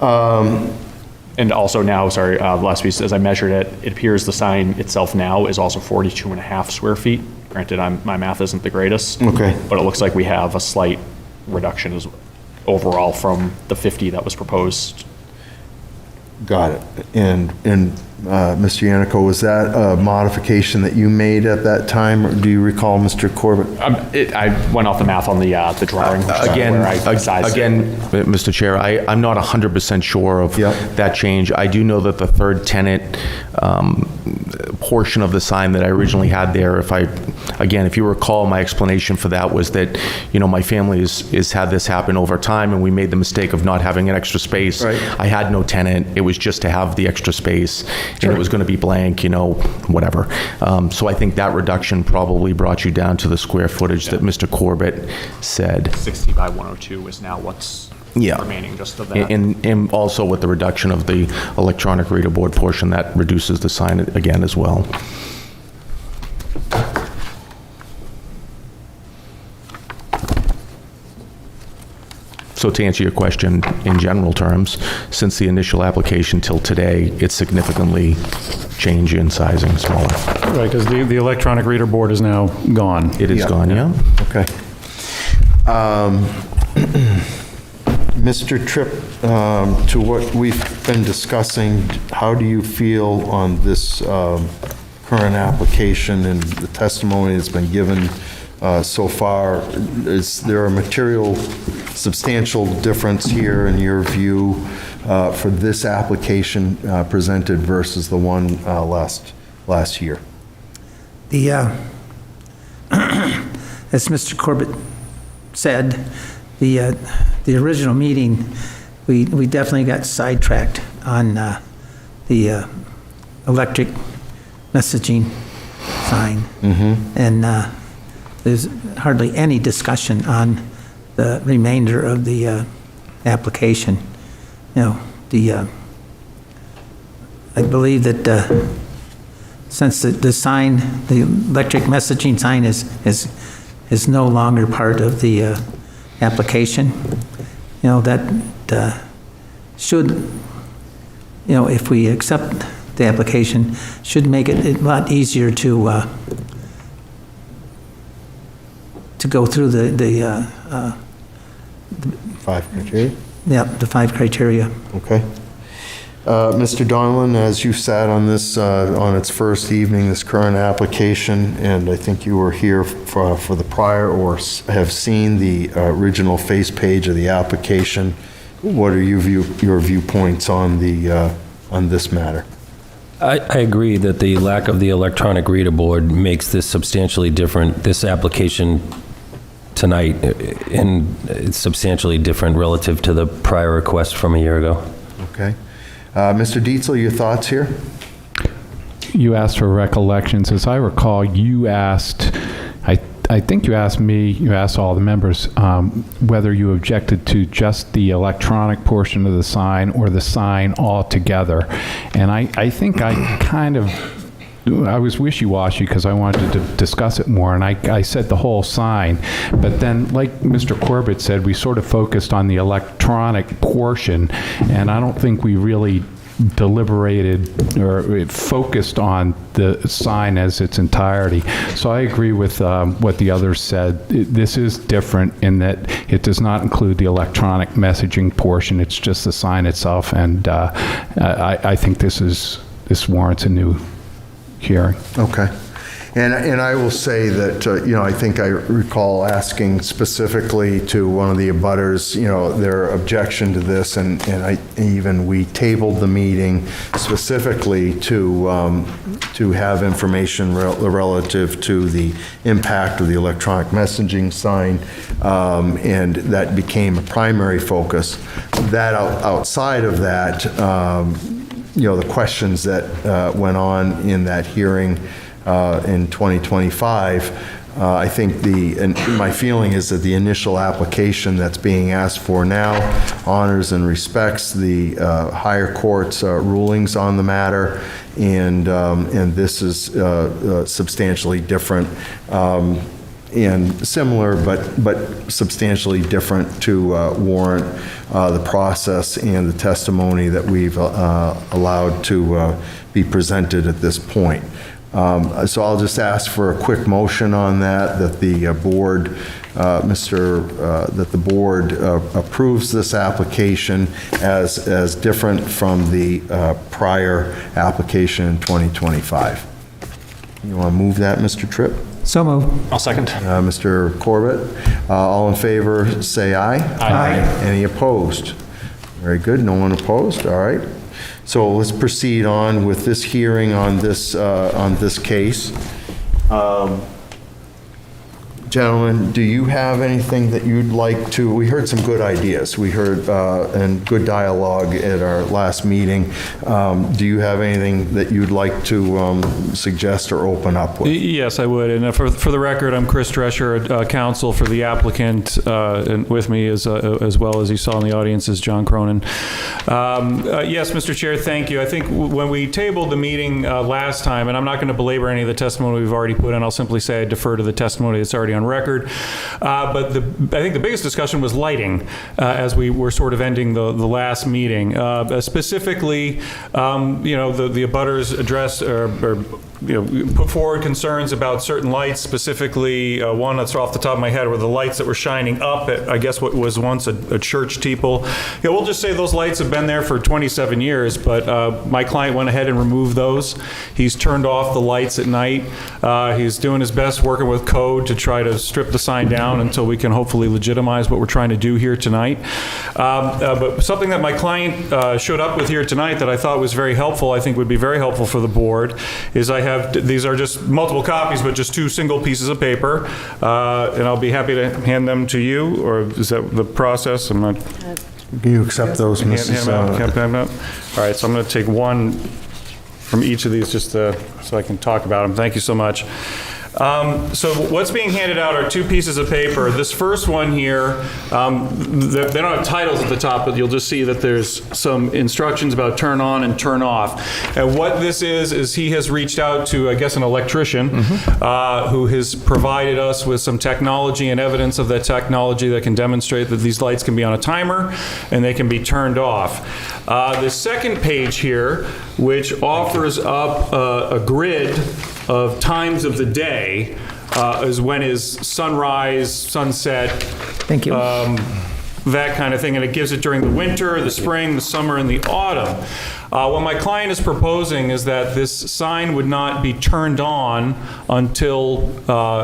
And also now, last piece, as I measured it, it appears the sign itself now is also 42.5 square feet. Granted, my math isn't the greatest. Okay. But it looks like we have a slight reduction overall from the 50 that was proposed. Got it. And Mr. Yenaco, was that a modification that you made at that time? Or do you recall, Mr. Corbett? I went off the math on the drawing. which is Again, where I sized it. Mr. Chair, I'm not 100% sure of that change. I do know that the third tenant portion of the sign that I originally had there, if you recall, my explanation for that was that, my family has had this happen over time, and we made the mistake of not having an extra space. Right. I had no tenant. It was just to have the extra space, and it was going to be blank, whatever. So I think that reduction probably brought you down to the square footage that Mr. Corbett said. 60 by 102 is now what's remaining just of that. And also with the reduction of the electronic reader board portion, that reduces the sign again as well. So to answer your question in general terms, since the initial application till today, it's significantly changed in sizing, smaller. Right, because the electronic reader board is now gone. It is gone, yeah. Okay. Mr. Tripp, to what we've been discussing, how do you feel on this current application and the testimony that's been given so far? Is there a substantial difference here in your view for this application presented versus the one last year? As Mr. Corbett said, the original meeting, we definitely got sidetracked on the electric messaging sign. And there's hardly any discussion on the remainder of the application. I believe that since the sign, the electric messaging sign is no longer part of the application, that should, if we accept the application, should make it a lot easier to go through the 5 criteria? Yeah, the 5 criteria. Okay. Mr. Donlin, as you sat on this, on its first evening, this current application, and I think you were here for the prior or have seen the original face page of the application, what are your viewpoints on this matter? I agree that the lack of the electronic reader board makes this substantially different, this application tonight, and it's substantially different relative to the prior request from a year ago. Okay. Mr. Dietzel, your thoughts here? You asked for recollections. As I recall, you asked, I think you asked me, you asked all the members, whether you objected to just the electronic portion of the sign or the sign altogether. And I think I was wishy-washy because I wanted to discuss it more, and I said the whole sign. But then, like Mr. Corbett said, we sort of focused on the electronic portion, and I don't think we really deliberated or focused on the sign as its entirety. So I agree with what the others said. This is different in that it does not include the electronic messaging portion. It's just the sign itself, and I think this warrants a new hearing. Okay. And I will say that, I think I recall asking specifically to one of the abutters, their objection to this, and we tabled the meeting specifically to have information relative to the impact of the electronic messaging sign, and that became a primary focus. That outside of that, the questions that went on in that hearing in 2025, I think my feeling is that the initial application that's being asked for now honors and respects the higher court's rulings on the matter, and this is substantially different and similar, but substantially different to warrant the process and the testimony that we've allowed to be presented at this point. So I'll just ask for a quick motion on that, that the board, that the board approves this application as different from the prior application in 2025. You want to move that, Mr. Tripp? So moved. I'll second. Mr. Corbett, all in favor, say aye. Aye. Any opposed? Very good, no one opposed, all right. So let's proceed on with this hearing on this case. Gentlemen, do you have anything that you'd like to, we heard some good ideas. We heard, and good dialogue at our last meeting. Do you have anything that you'd like to suggest or open up with? Yes, I would. And for the record, I'm Chris Drescher, counsel for the applicant, and with me as well as you saw in the audience is John Cronin. Yes, Mr. Chair, thank you. I think when we tabled the meeting last time, and I'm not going to belabor any of the testimony we've already put in, I'll simply say I defer to the testimony that's already on record. But I think the biggest discussion was lighting as we were sort of ending the last meeting. Specifically, the abutters addressed or put forward concerns about certain lights, specifically one that's off the top of my head were the lights that were shining up at, I guess, what was once a church steeple. We'll just say those lights have been there for 27 years, but my client went ahead and removed those. He's turned off the lights at night. He's doing his best working with code to try to strip the sign down until we can hopefully legitimize what we're trying to do here tonight. But something that my client showed up with here tonight that I thought was very helpful, I think would be very helpful for the board, is these are just multiple copies, but just 2 single pieces of paper, and I'll be happy to hand them to you, or is that the process? I'm not. Do you accept those, Mrs.? All right, so I'm going to take one from each of these just so I can talk about them. Thank you so much. So what's being handed out are 2 pieces of paper. This first one here, they don't have titles at the top, but you'll just see that there's some instructions about turn on and turn off. And what this is he has reached out to, I guess, an electrician who has provided us with some technology and evidence of that technology that can demonstrate that these lights can be on a timer and they can be turned off. The second page here, which offers up a grid of times of the day, is when is sunrise, sunset, Thank you. that kind of thing, and it gives it during the winter, the spring, the summer, and the autumn. What my client is proposing is that this sign would not be turned on until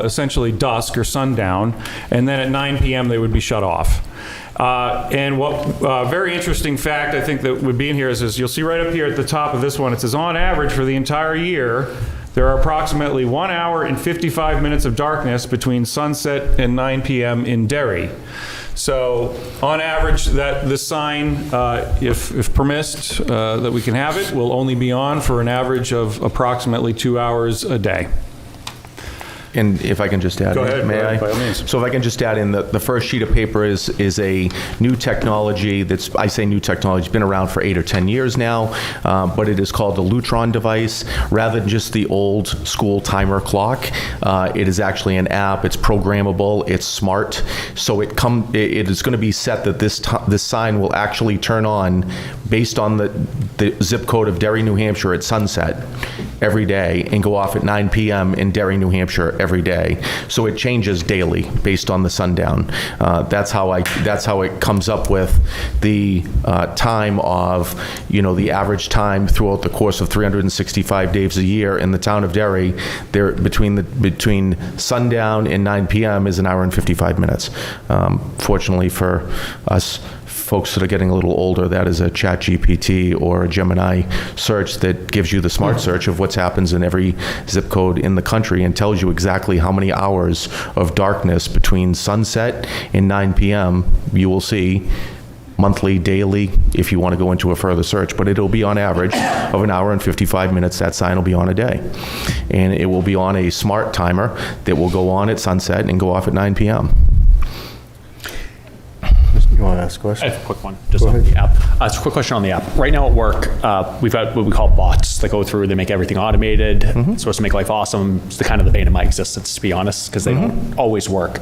essentially dusk or sundown, and then at 9 p.m. they would be shut off. And what very interesting fact I think that would be in here is you'll see right up here at the top of this one, it says on average for the entire year, there are approximately 1 hour and 55 minutes of darkness between sunset and 9 p.m. in Derry. So on average, this sign, if permissed, that we can have it, will only be on for an average of approximately 2 hours a day. And if I can just add, Go ahead, may I? by all means. So if I can just add in, the first sheet of paper is a new technology that's, I say new technology, it's been around for 8 or 10 years now, but it is called the Lutron device. Rather than just the old school timer clock, it is actually an app, it's programmable, it's smart, so it is going to be set that this sign will actually turn on based on the zip code of Derry, New Hampshire at sunset every day and go off at 9 p.m. in Derry, New Hampshire every day. So it changes daily based on the sundown. That's how it comes up with the time of, the average time throughout the course of 365 days a year in the town of Derry. There between sundown and 9 p.m. is 1 hour and 55 minutes. Fortunately for us folks that are getting a little older, that is a ChatGPT or a Gemini search that gives you the smart search of what happens in every zip code in the country and tells you exactly how many hours of darkness between sunset and 9 p.m. you will see monthly, daily, if you want to go into a further search, but it'll be on average of 1 hour and 55 minutes. That sign will be on a day. And it will be on a smart timer that will go on at sunset and go off at 9 p.m. You want to ask a question? I have a quick one, just on the app. It's a quick question on the app. Right now at work, we've got what we call bots that go through, they make everything automated. It's supposed to make life awesome. It's the kind of the bane of my existence, to be honest, because they don't always work.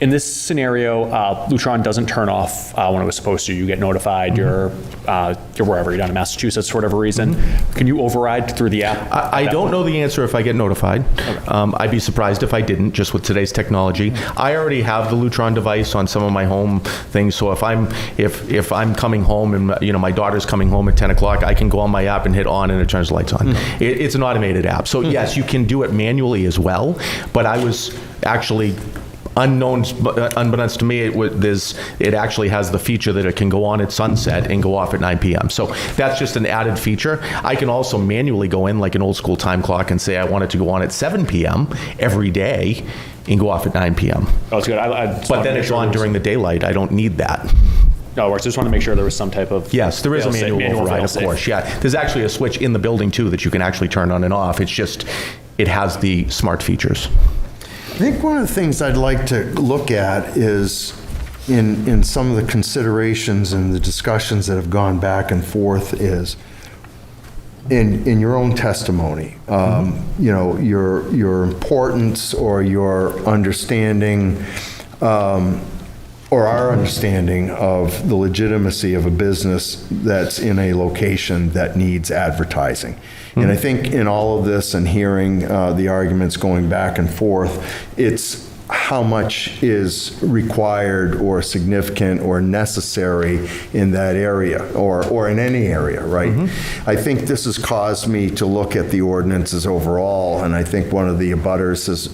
In this scenario, Lutron doesn't turn off when it was supposed to. You get notified. You're wherever. You're down in Massachusetts for whatever reason. Can you override through the app? I don't know the answer if I get notified. I'd be surprised if I didn't, just with today's technology. I already have the Lutron device on some of my home things, so if I'm coming home and my daughter's coming home at 10 o'clock, I can go on my app and hit on and it turns the lights on. It's an automated app. So yes, you can do it manually as well, but I was actually unbeknownst to me, it actually has the feature that it can go on at sunset and go off at 9 p.m. So that's just an added feature. I can also manually go in like an old school time clock and say I want it to go on at 7 p.m. every day and go off at 9 p.m. Oh, that's good. But then it's on during the daylight. I don't need that. No, it works. I just want to make sure there was some type of... Yes, there is a manual override, of fail-safe. course. Yeah, there's actually a switch in the building, too, that you can actually turn on and off. It's just, it has the smart features. I think one of the things I'd like to look at is in some of the considerations and the discussions that have gone back and forth is in your own testimony, your importance or your understanding or our understanding of the legitimacy of a business that's in a location that needs advertising. And I think in all of this and hearing the arguments going back and forth, it's how much is required or significant or necessary in that area or in any area, right? I think this has caused me to look at the ordinances overall, and I think one of the abutters is,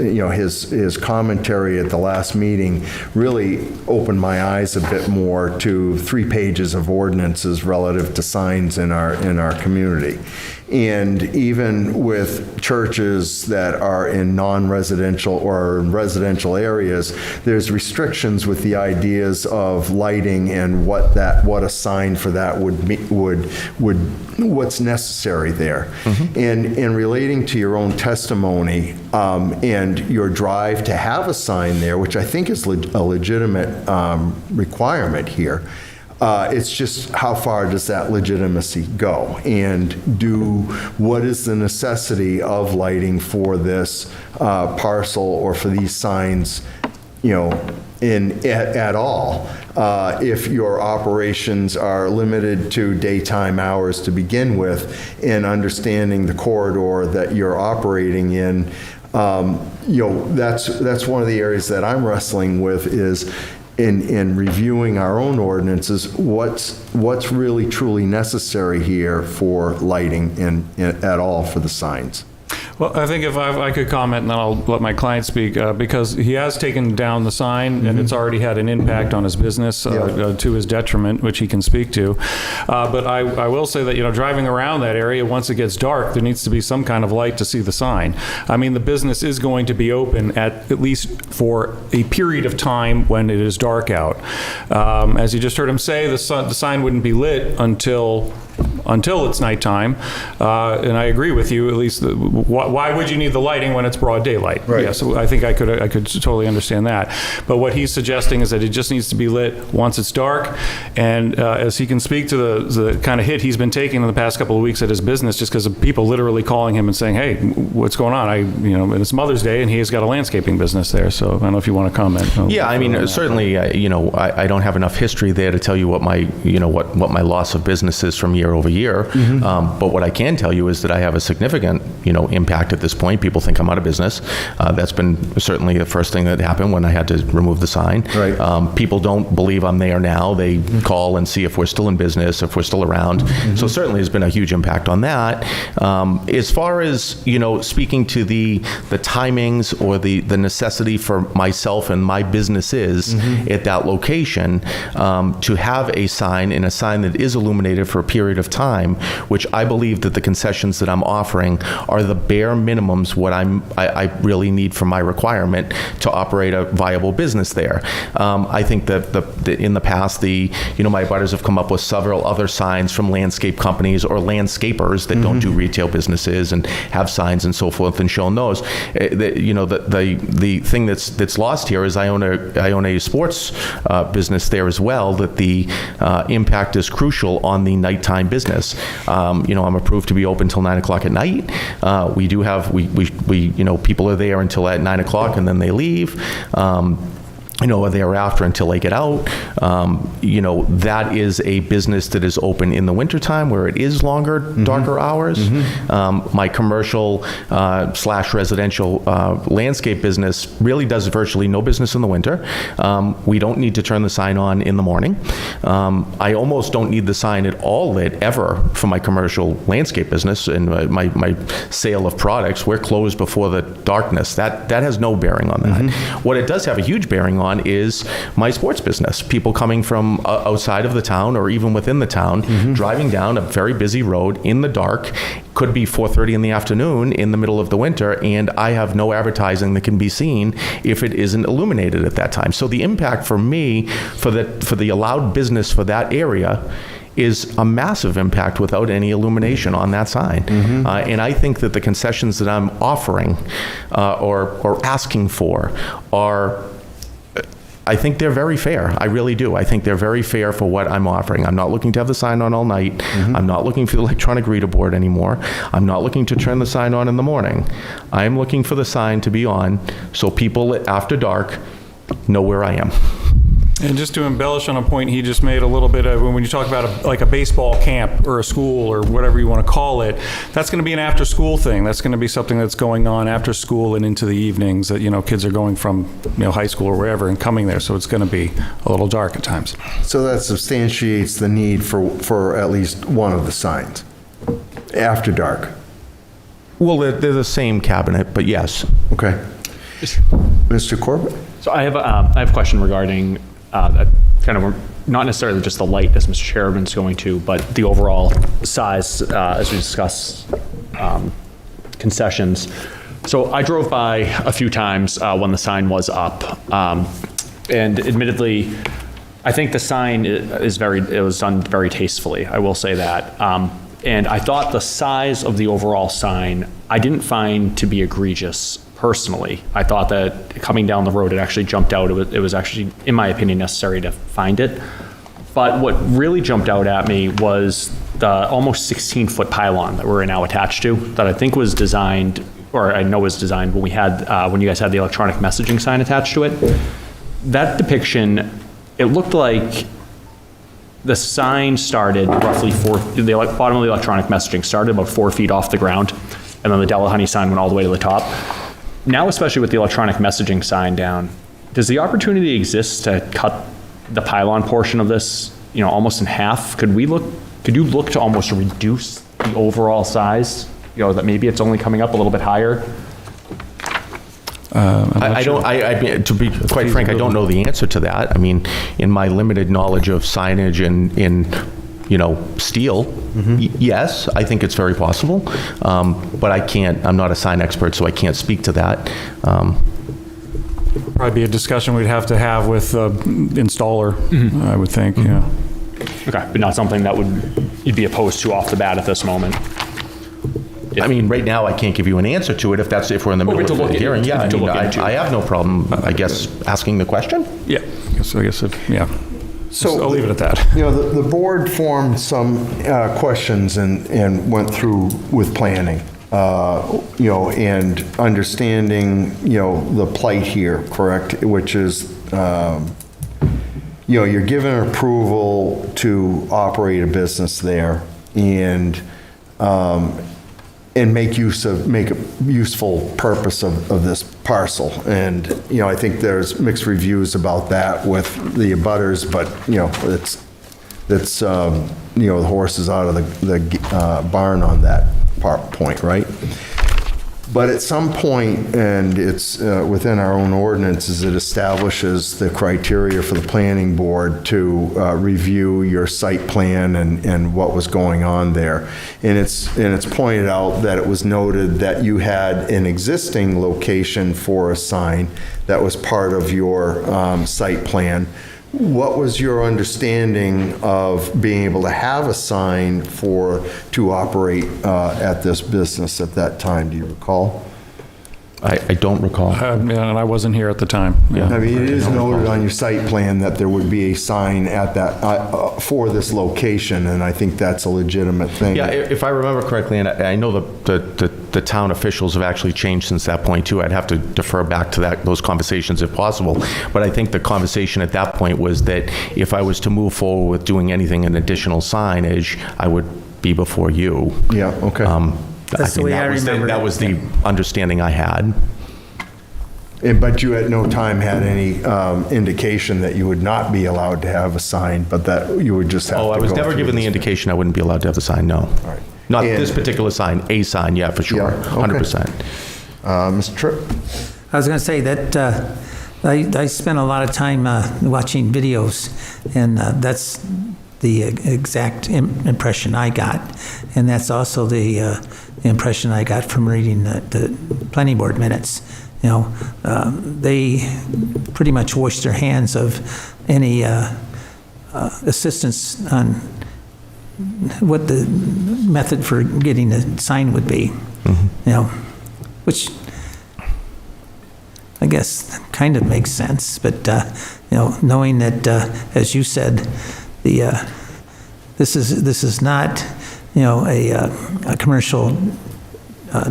his commentary at the last meeting really opened my eyes a bit more to 3 pages of ordinances relative to signs in our community. And even with churches that are in non-residential or residential areas, there's restrictions with the ideas of lighting and what a sign for that what's necessary there. And relating to your own testimony and your drive to have a sign there, which I think is a legitimate requirement here. It's just how far does that legitimacy go, and what is the necessity of lighting for this parcel or for these signs, at all, if your operations are limited to daytime hours to begin with, and understanding the corridor that you're operating in. That's one of the areas that I'm wrestling with is. In reviewing our own ordinances, what's really truly necessary here for lighting at all for the signs? Well, I think if I could comment, and then I'll let my client speak, because he has taken down the sign, and it's already had an impact on his business to his detriment, which he can speak to. But I will say that, driving around that area, once it gets dark, there needs to be some kind of light to see the sign. I mean, the business is going to be open at least for a period of time when it is dark out. As you just heard him say, the sign wouldn't be lit until it's nighttime. And I agree with you, at least, why would you need the lighting when it's broad daylight? Right. Yes, I think I could totally understand that. But what he's suggesting is that it just needs to be lit once it's dark. And as he can speak to the kind of hit he's been taking in the past couple of weeks at his business, just because of people literally calling him and saying, hey, what's going on? And it's Mother's Day, and he has got a landscaping business there. So I don't know if you want to comment. Yeah, I mean, certainly, I don't have enough history there to tell you what my loss of business is from year over year. But what I can tell you is that I have a significant, impact at this point. People think I'm out of business. That's been certainly the first thing that happened when I had to remove the sign. Right. People don't believe I'm there now. They call and see if we're still in business, if we're still around. So certainly there's been a huge impact on that. As far as, speaking to the timings or the necessity for myself and my businesses at that location, to have a sign and a sign that is illuminated for a period of time, which I believe that the concessions that I'm offering are the bare minimums what I really need for my requirement to operate a viable business there. I think that in the past, my abutters have come up with several other signs from landscape companies or landscapers that don't do retail businesses and have signs and so forth, and shown those. The thing that's lost here is I own a sports business there as well, that the impact is crucial on the nighttime business. I'm approved to be open till 9 o'clock at night. We do have, people are there until at 9 o'clock and then they leave. thereafter until they get out. That is a business that is open in the wintertime where it is longer, darker hours. My commercial / residential landscape business really does virtually no business in the winter. We don't need to turn the sign on in the morning. I almost don't need the sign at all lit ever for my commercial landscape business and my sale of products. We're closed before the darkness. That has no bearing on that. What it does have a huge bearing on is my sports business. People coming from outside of the town or even within the town, driving down a very busy road in the dark, could be 4:30 in the afternoon in the middle of the winter, and I have no advertising that can be seen if it isn't illuminated at that time. So the impact for me, for the allowed business for that area, is a massive impact without any illumination on that sign. And I think that the concessions that I'm offering or asking for I think they're very fair. I really do. I think they're very fair for what I'm offering. I'm not looking to have the sign on all night. I'm not looking for the electronic reader board anymore. I'm not looking to turn the sign on in the morning. I'm looking for the sign to be on so people after dark know where I am. And just to embellish on a point he just made a little bit of, when you talk about a baseball camp or a school or whatever you want to call it, that's going to be an after-school thing. That's going to be something that's going on after school and into the evenings that, kids are going from, high school or wherever and coming there. So it's going to be a little dark at times. So that substantiates the need for at least one of the signs after dark. Well, they're the same cabinet, but yes. Okay. Mr. Corbett? So I have a question regarding kind of not necessarily just the light, as Mr. Chairman's going to, but the overall size as we discuss concessions. So I drove by a few times when the sign was up, and admittedly, I think the sign it was done very tastefully. I will say that. And I thought the size of the overall sign, I didn't find to be egregious. Personally, I thought that coming down the road, it actually jumped out. It was actually, in my opinion, necessary to find it. But what really jumped out at me was the almost 16-foot pylon that we're now attached to, that I think was designed, or I know was designed when you guys had the electronic messaging sign attached to it. That depiction, it looked like the sign started roughly the bottom of the electronic messaging started about 4 feet off the ground, and then the Delahunty sign went all the way to the top. Now, especially with the electronic messaging sign down, does the opportunity exist to cut the pylon portion of this, almost in half? Could you look to almost reduce the overall size, that maybe it's only coming up a little bit higher? To be quite frank, I don't know the answer to that. I mean, in my limited knowledge of signage and in steel, yes, I think it's very possible, but I'm not a sign expert, so I can't speak to that. Probably be a discussion we'd have to have with the installer, I would think, yeah. Okay, but not something that you'd be opposed to off the bat at this moment? I mean, right now, I can't give you an answer to it if we're in the middle of the hearing. Yeah, I have no problem, I guess, asking the question. Yeah, I guess yeah. So I'll leave it at that. The board formed some questions and went through with planning, and understanding, the plight here, correct? Which is, you're given approval to operate a business there and make a useful purpose of this parcel. And, I think there's mixed reviews about that with the abutters, but, it's the horse is out of the barn on that point, right? But at some point, and it's within our own ordinances, it establishes the criteria for the planning board to review your site plan and what was going on there. And it's pointed out that it was noted that you had an existing location for a sign that was part of your site plan. What was your understanding of being able to have a sign to operate at this business at that time? Do you recall? I don't recall. And I wasn't here at the time. Yeah. I mean, it is noted on your site plan that there would be a sign at that for this location, and I think that's a legitimate thing. Yeah, if I remember correctly, and I know the the town officials have actually changed since that point too. I'd have to defer back to those conversations if possible. But I think the conversation at that point was that if I was to move forward with doing anything in additional signage, I would be before you. Yeah, okay. That's the way I remember it. That was the understanding I had. But you at no time had any indication that you would not be allowed to have a sign, but that you would just have to Oh, I was go never through given the this. indication I wouldn't be allowed to have the sign, no. All right. Not And- this particular sign, a sign, yeah, for sure, Yeah, okay. 100%. Mr. Tripp? I was going to say that I spent a lot of time watching videos, and that's the exact impression I got. And that's also the impression I got from reading the planning board minutes. You know, they pretty much washed their hands of any assistance on what the method for getting a sign would be. Mm-hmm. You know, which I guess kind of makes sense, but you know, knowing that, as you said, this is not, you know, a commercial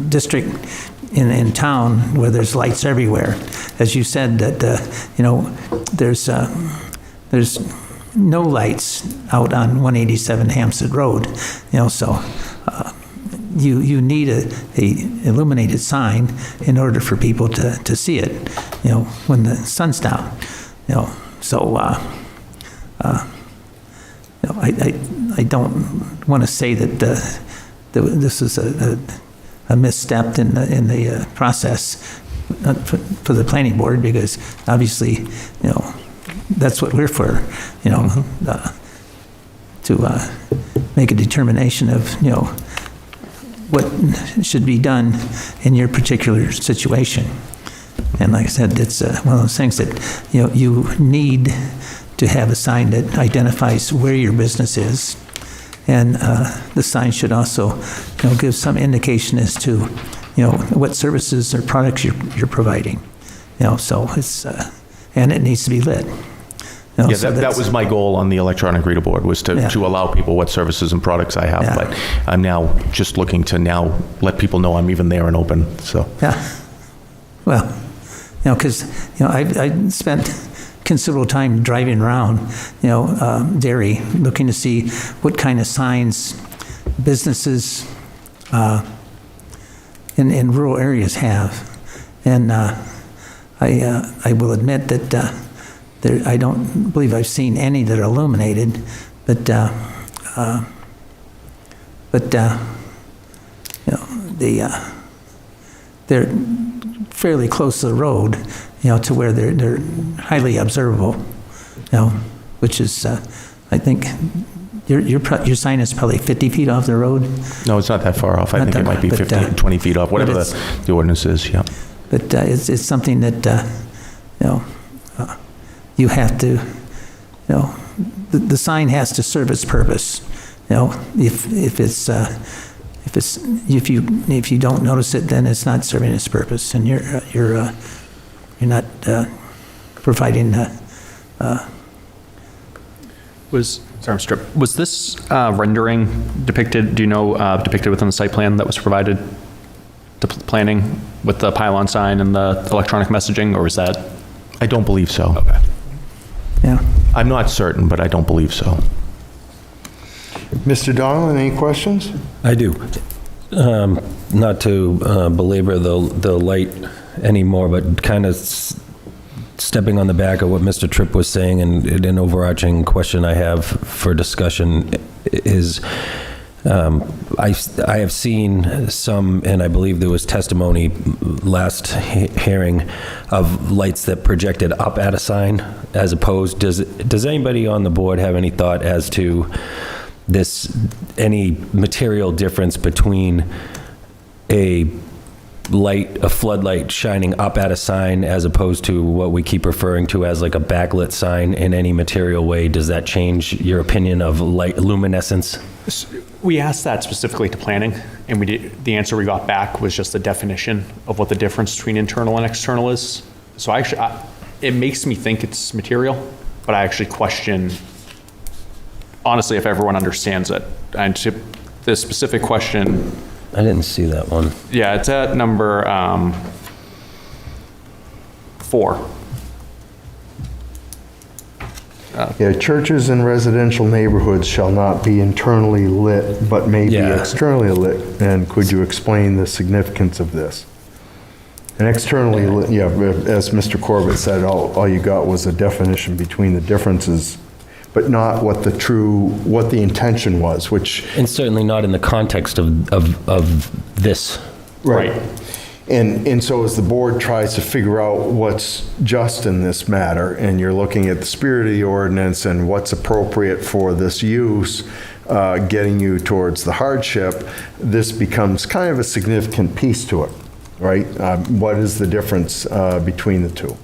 district in town where there's lights everywhere. As you said, that you know, there's no lights out on 187 Hampstead Road. You know, so you need a illuminated sign in order for people to see it. You know, when the sun's down. You know, so you know, I don't want to say that this is a misstep in the process for the planning board, because obviously, you know, that's what we're for, you know, to make a determination of, you know, what should be done in your particular situation. And like I said, it's one of those things that, you know, you need to have a sign that identifies where your business is. And the sign should also, you know, give some indication as to, you know, what services or products you're providing. You know, so it's, and it needs to be lit. You know, Yeah, so that was my goal on the electronic reader board, was to allow people what services and products I have. Yeah. But I'm now just looking to now let people know I'm even there and open, so. Yeah. Well, you know, because, you know, I spent considerable time driving around, you know, Derry, looking to see what kind of signs businesses in rural areas have. And I will admit that I don't believe I've seen any that are illuminated, but you know, they're fairly close to the road, you know, to where they're highly observable, you know, which is, I think, your sign is probably 50 feet off the road. No, it's not that far off. I think it might be 15, 20 feet off, whatever the ordinance is, yeah. But it's something that, you know, you have to, you know, the sign has to serve its purpose. You know, if you don't notice it, then it's not serving its purpose, and you're not providing. Was this rendering depicted? Do you know depicted within the site plan that was provided to planning with the pylon sign and the electronic messaging, or was that? I don't believe so. Okay. Yeah. I'm not certain, but I don't believe so. Mr. Donlin, any questions? I do. Not to belabor the light anymore, but kind of stepping on the back of what Mr. Tripp was saying, and an overarching question I have for discussion is, I have seen some, and I believe there was testimony last hearing of lights that projected up at a sign as opposed. Does anybody on the board have any thought as to any material difference between a floodlight shining up at a sign as opposed to what we keep referring to as like a backlit sign in any material way? Does that change your opinion of light luminescence? We asked that specifically to planning, and the answer we got back was just the definition of what the difference between internal and external is. So it makes me think it's material, but I actually question, honestly, if everyone understands it. And to the specific question I didn't see that one. Yeah, it's at number 4. Yeah, churches in residential neighborhoods shall not be internally lit, but may be Yeah. externally lit. And could you explain the significance of this? And externally lit, yeah, as Mr. Corbett said, all you got was a definition between the differences, but not what the intention was, which. And certainly not in the context of this. Right. And so as the board tries to figure out what's just in this matter, and you're looking at the spirit of the ordinance and what's appropriate for this use, getting you towards the hardship, this becomes kind of a significant piece to it, right? What is the difference between the two?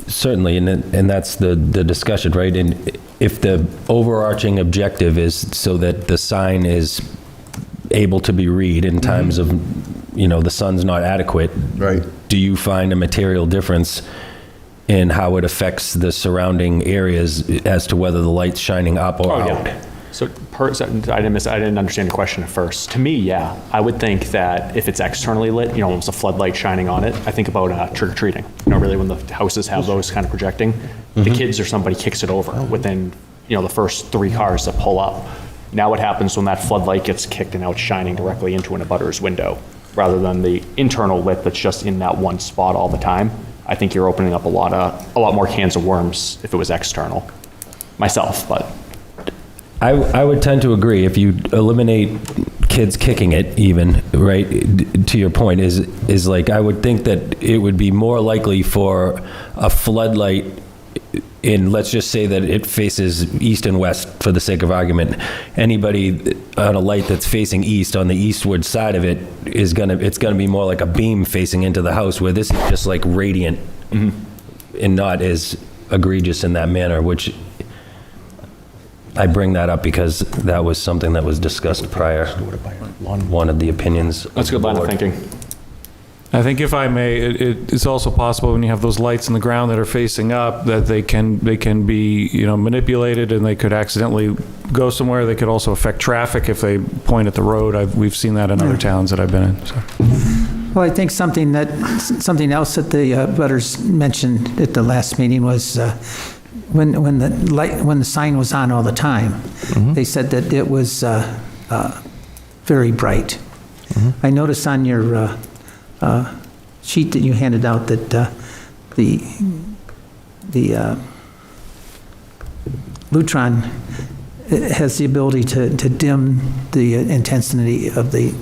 Certainly, and that's the discussion, right? And if the overarching objective is so that the sign is able to be read in times of, the sun's not adequate. Right. Do you find a material difference in how it affects the surrounding areas as to whether the light's shining up or out? Yeah. So I didn't understand your question at first. To me, yeah, I would think that if it's externally lit, almost a floodlight shining on it. I think about trick-or-treating. Really when the houses have those kind of projecting, the kids or somebody kicks it over within, the first 3 cars that pull up. Now what happens when that floodlight gets kicked and now it's shining directly into an abutter's window, rather than the internal lit that's just in that one spot all the time? I think you're opening up a lot more cans of worms if it was external. Myself, but. I would tend to agree. If you eliminate kids kicking it even, right, to your point, is like, I would think that it would be more likely for a floodlight in, let's just say that it faces east and west for the sake of argument. Anybody on a light that's facing east on the eastward side of it it's gonna be more like a beam facing into the house, where this is just like radiant and not as egregious in that manner, which I bring that up because that was something that was discussed prior. One of the opinions. That's a good line of thinking. I think if I may, it's also possible when you have those lights in the ground that are facing up that they can be, manipulated, and they could accidentally go somewhere. They could also affect traffic if they point at the road. We've seen that in other towns that I've been in. So. Well, I think something else that the butters mentioned at the last meeting was when the sign was on all the time, they said that it was very bright. I noticed on your sheet that you handed out that the Lutron has the ability to dim the intensity of the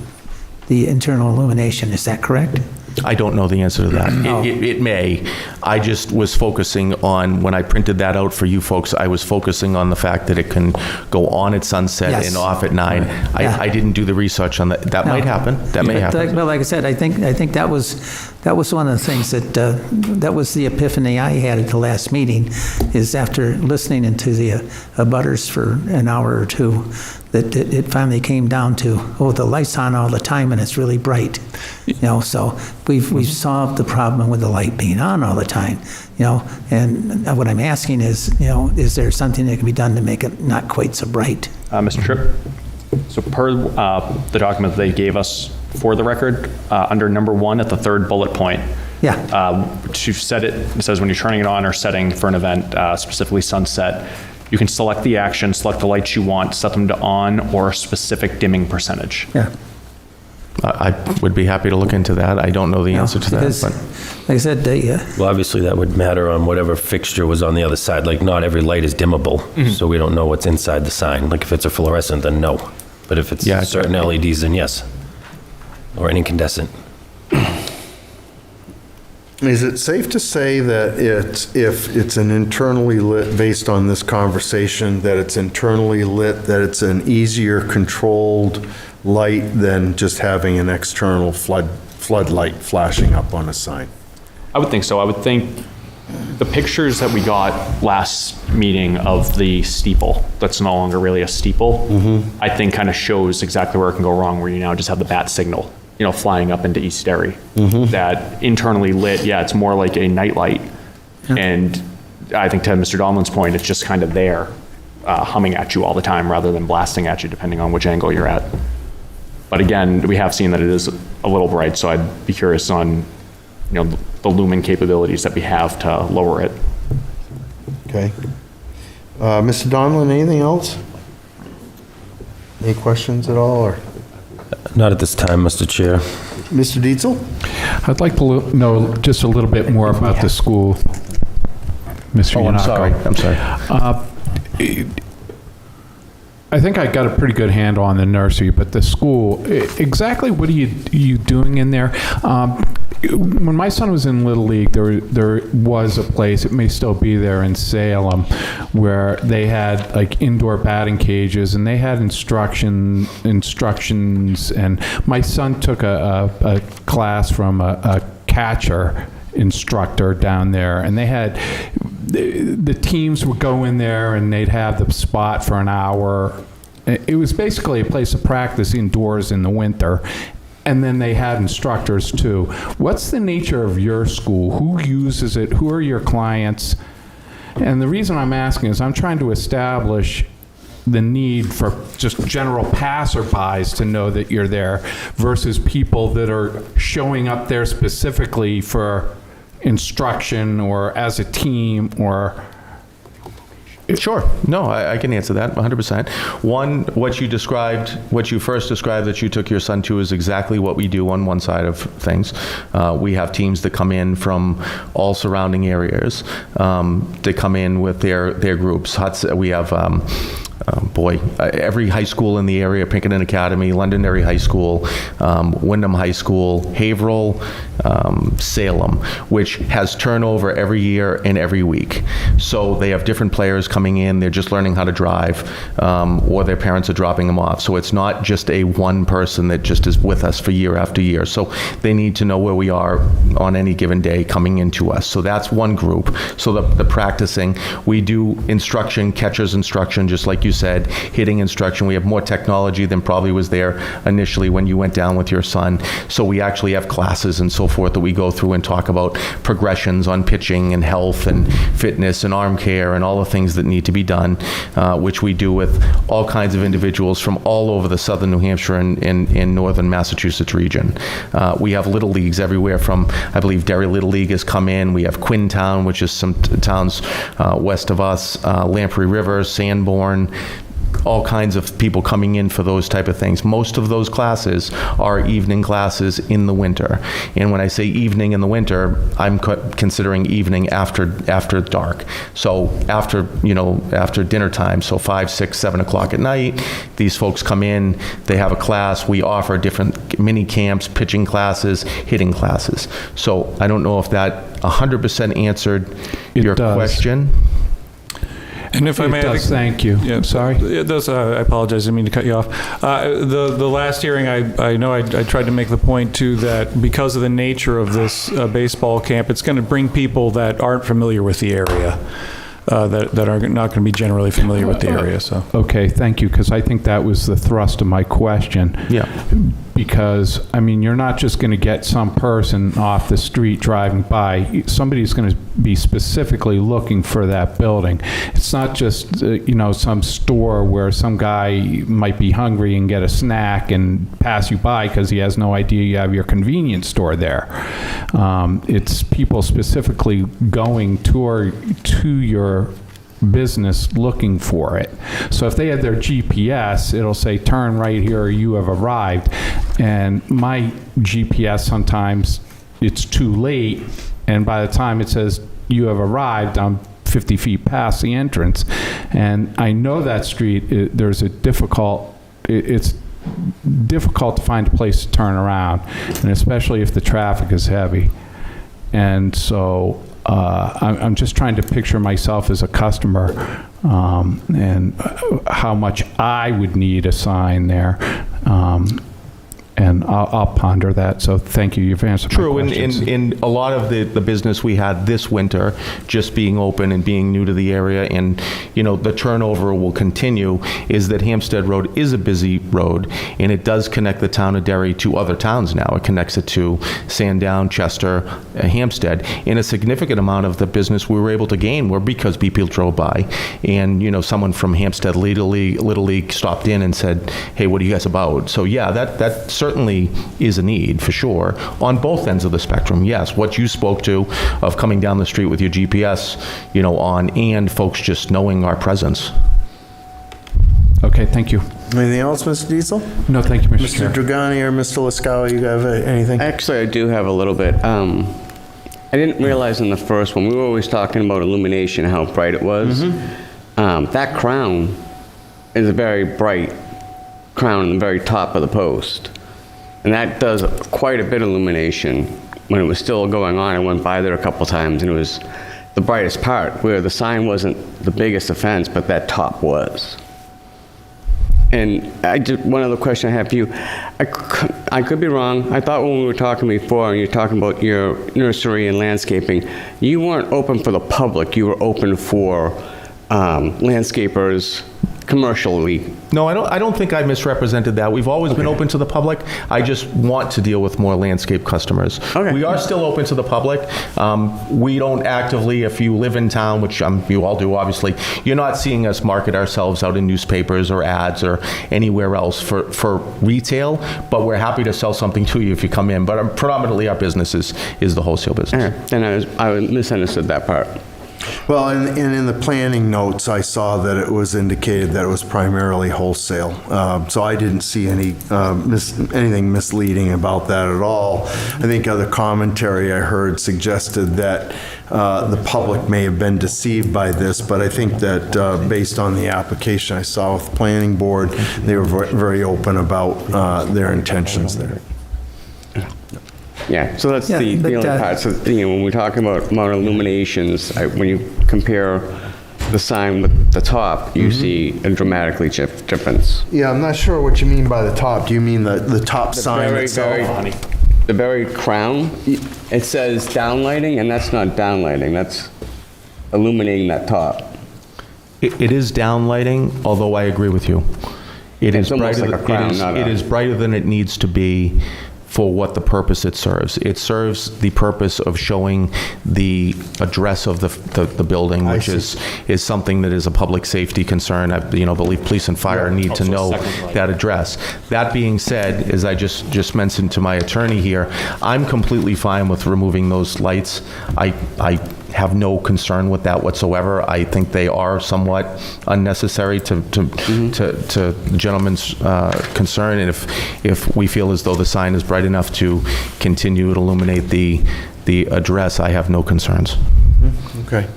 internal illumination. Is that correct? I don't know the answer to that. It may. I just was focusing on, when I printed that out for you folks, I was focusing on the fact that it can go on at sunset and off at 9. I didn't do the research on that. That might happen. That may happen. Well, like I said, I think that was one of the things that was the epiphany I had at the last meeting, is after listening into the abutters for an hour or two, that it finally came down to, the light's on all the time and it's really bright. So we've solved the problem with the light being on all the time. And what I'm asking is there something that can be done to make it not quite so bright? Mr. Tripp, so per the document that they gave us for the record, under number 1 at the 3rd bullet point, to set it says when you're turning it on or setting for an event, specifically sunset, you can select the action, select the lights you want, set them to on or a specific dimming percentage. Yeah. I would be happy to look into that. I don't know the answer to that. But. Like I said, well, obviously that would matter on whatever fixture was on the other side. Like, not every light is dimmable, so we don't know what's inside the sign. Like, if it's a fluorescent, then no. But if it's certain LEDs, then yes. Or an incandescent. Is it safe to say that if it's an internally lit, based on this conversation, that it's internally lit, that it's an easier controlled light than just having an external floodlight flashing up on a sign? I would think so. I would think the pictures that we got last meeting of the steeple, that's no longer really a steeple, I think kind of shows exactly where it can go wrong, where you now just have the bat signal, flying up into East Derry. That internally lit, it's more like a nightlight. And I think to Mr. Donlan's point, it's just kind of there, humming at you all the time rather than blasting at you, depending on which angle you're at. But again, we have seen that it is a little bright, so I'd be curious on, the lumen capabilities that we have to lower it. Okay. Mr. Donlin, anything else? Any questions at all, or? Not at this time, Mr. Chair. Mr. Dietzel? I'd like to know just a little bit more about the school, Mr. Oh, Yenaco. I'm sorry. I think I got a pretty good handle on the nursery, but the school, exactly what are you doing in there? When my son was in Little League, there was a place, it may still be there in Salem, where they had like indoor batting cages, and they had instructions, and my son took a class from a catcher instructor down there, and they had the teams would go in there and they'd have the spot for an hour. It was basically a place of practice indoors in the winter, and then they had instructors too. What's the nature of your school? Who uses it? Who are your clients? And the reason I'm asking is I'm trying to establish the need for just general passerbys to know that you're there versus people that are showing up there specifically for instruction or as a team or... Sure. No, I can answer that 100%. One, what you first described that you took your son to is exactly what we do on one side of things. We have teams that come in from all surrounding areas. They come in with their groups. We have... every high school in the area, Pinkerton Academy, Londonderry High School, Wyndham High School, Haverhill, Salem, which has turnover every year and every week. So they have different players coming in, they're just learning how to drive, or their parents are dropping them off. So it's not just a one person that just is with us for year after year. So they need to know where we are on any given day coming into us. So that's one group. So the practicing, we do instruction, catcher's instruction, just like you said, hitting instruction. We have more technology than probably was there initially when you went down with your son. So we actually have classes and so forth that we go through and talk about progressions on pitching and health and fitness and arm care and all the things that need to be done, which we do with all kinds of individuals from all over the southern New Hampshire and northern Massachusetts region. We have little leagues everywhere from, I believe, Derry Little League has come in. We have Quintown, which is some towns west of us, Lamprey River, Sanborn, all kinds of people coming in for those type of things. Most of those classes are evening classes in the winter. And when I say evening in the winter, I'm considering evening after dark. So after dinner time, so 5, 6, 7 o'clock at night, these folks come in, they have a class. We offer different mini camps, pitching classes, hitting classes. So I don't know if that 100% answered your question. And if I may, thank you. Yeah, sorry. It does. I apologize. I didn't mean to cut you off. The last hearing, I know I tried to make the point too that because of the nature of this baseball camp, it's going to bring people that aren't familiar with the area, that are not going to be generally familiar with the area. So okay, thank you, because I think that was the thrust of my question. Yeah. Because, I mean, you're not just going to get some person off the street driving by. Somebody's going to be specifically looking for that building. It's not just, some store where some guy might be hungry and get a snack and pass you by because he has no idea you have your convenience store there. It's people specifically going to your business looking for it. So if they have their GPS, it'll say turn right here or you have arrived. And my GPS, sometimes it's too late, and by the time it says you have arrived, I'm 50 feet past the entrance. And I know that street, it's difficult to find a place to turn around, and especially if the traffic is heavy. And so I'm just trying to picture myself as a customer and how much I would need a sign there. and I'll ponder that. So thank you. You've answered True, my questions. in a lot of the business we had this winter, just being open and being new to the area, and, you know, the turnover will continue, is that Hampstead Road is a busy road, and it does connect the town of Derry to other towns now. It connects it to Sandown, Chester, Hampstead, and a significant amount of the business we were able to gain were because people drove by, and, you know, someone from Hampstead Little League stopped in and said, hey, what are you guys about? So yeah, that certainly is a need, for sure, on both ends of the spectrum. Yes, what you spoke to of coming down the street with your GPS, you know, on, and folks just knowing our presence. Okay, thank you. Anything else, Mr. Diesel? No, thank you, Mr. Chair. Mr. Dragani or Mr. Lascaux, you have anything? Actually, I do have a little bit. I didn't realize in the first one, we were always talking about illumination, how bright it was. That crown is a very bright crown on the very top of the post. And that does quite a bit of illumination. When it was still going on, I went by there a couple times, and it was the brightest part, where the sign wasn't the biggest offense, but that top was. And one other question I have for you. I could be wrong. I thought when we were talking before, and you're talking about your nursery and landscaping, you weren't open for the public. You were open for landscapers commercially. No, I don't think I misrepresented that. We've always been open to the public. I just want to deal with more landscape customers. Okay. We are still open to the public. We don't actively, if you live in town, which you all do, obviously, you're not seeing us market ourselves out in newspapers or ads or anywhere else for retail, but we're happy to sell something to you if you come in. But predominantly our business is the wholesale business. Then I misunderstood that part. Well, and in the planning notes, I saw that it was indicated that it was primarily wholesale. So I didn't see anything misleading about that at all. I think other commentary I heard suggested that the public may have been deceived by this, but I think that based on the application I saw with the planning board, they were very open about their intentions there. Yeah, so that's the only part. So, you know, when we talk about illuminations, when you compare the sign with the top, you see a dramatically difference. Yeah, I'm not sure what you mean by the top. Do you mean the top sign itself? The very crown, it says downlighting, and that's not downlighting. That's illuminating that top. It is downlighting, although I agree with you. It is almost brighter like a crown, it is brighter than it needs to be for what the purpose it serves. It serves the purpose of showing the address of the building, which is something that is a public safety concern. I believe police and fire need to know that address. That being said, as I just mentioned to my attorney here, I'm completely fine with removing those lights. I have no concern with that whatsoever. I think they are somewhat unnecessary to the gentleman's concern, and if we feel as though the sign is bright enough to continue to illuminate the address, I have no concerns. Okay.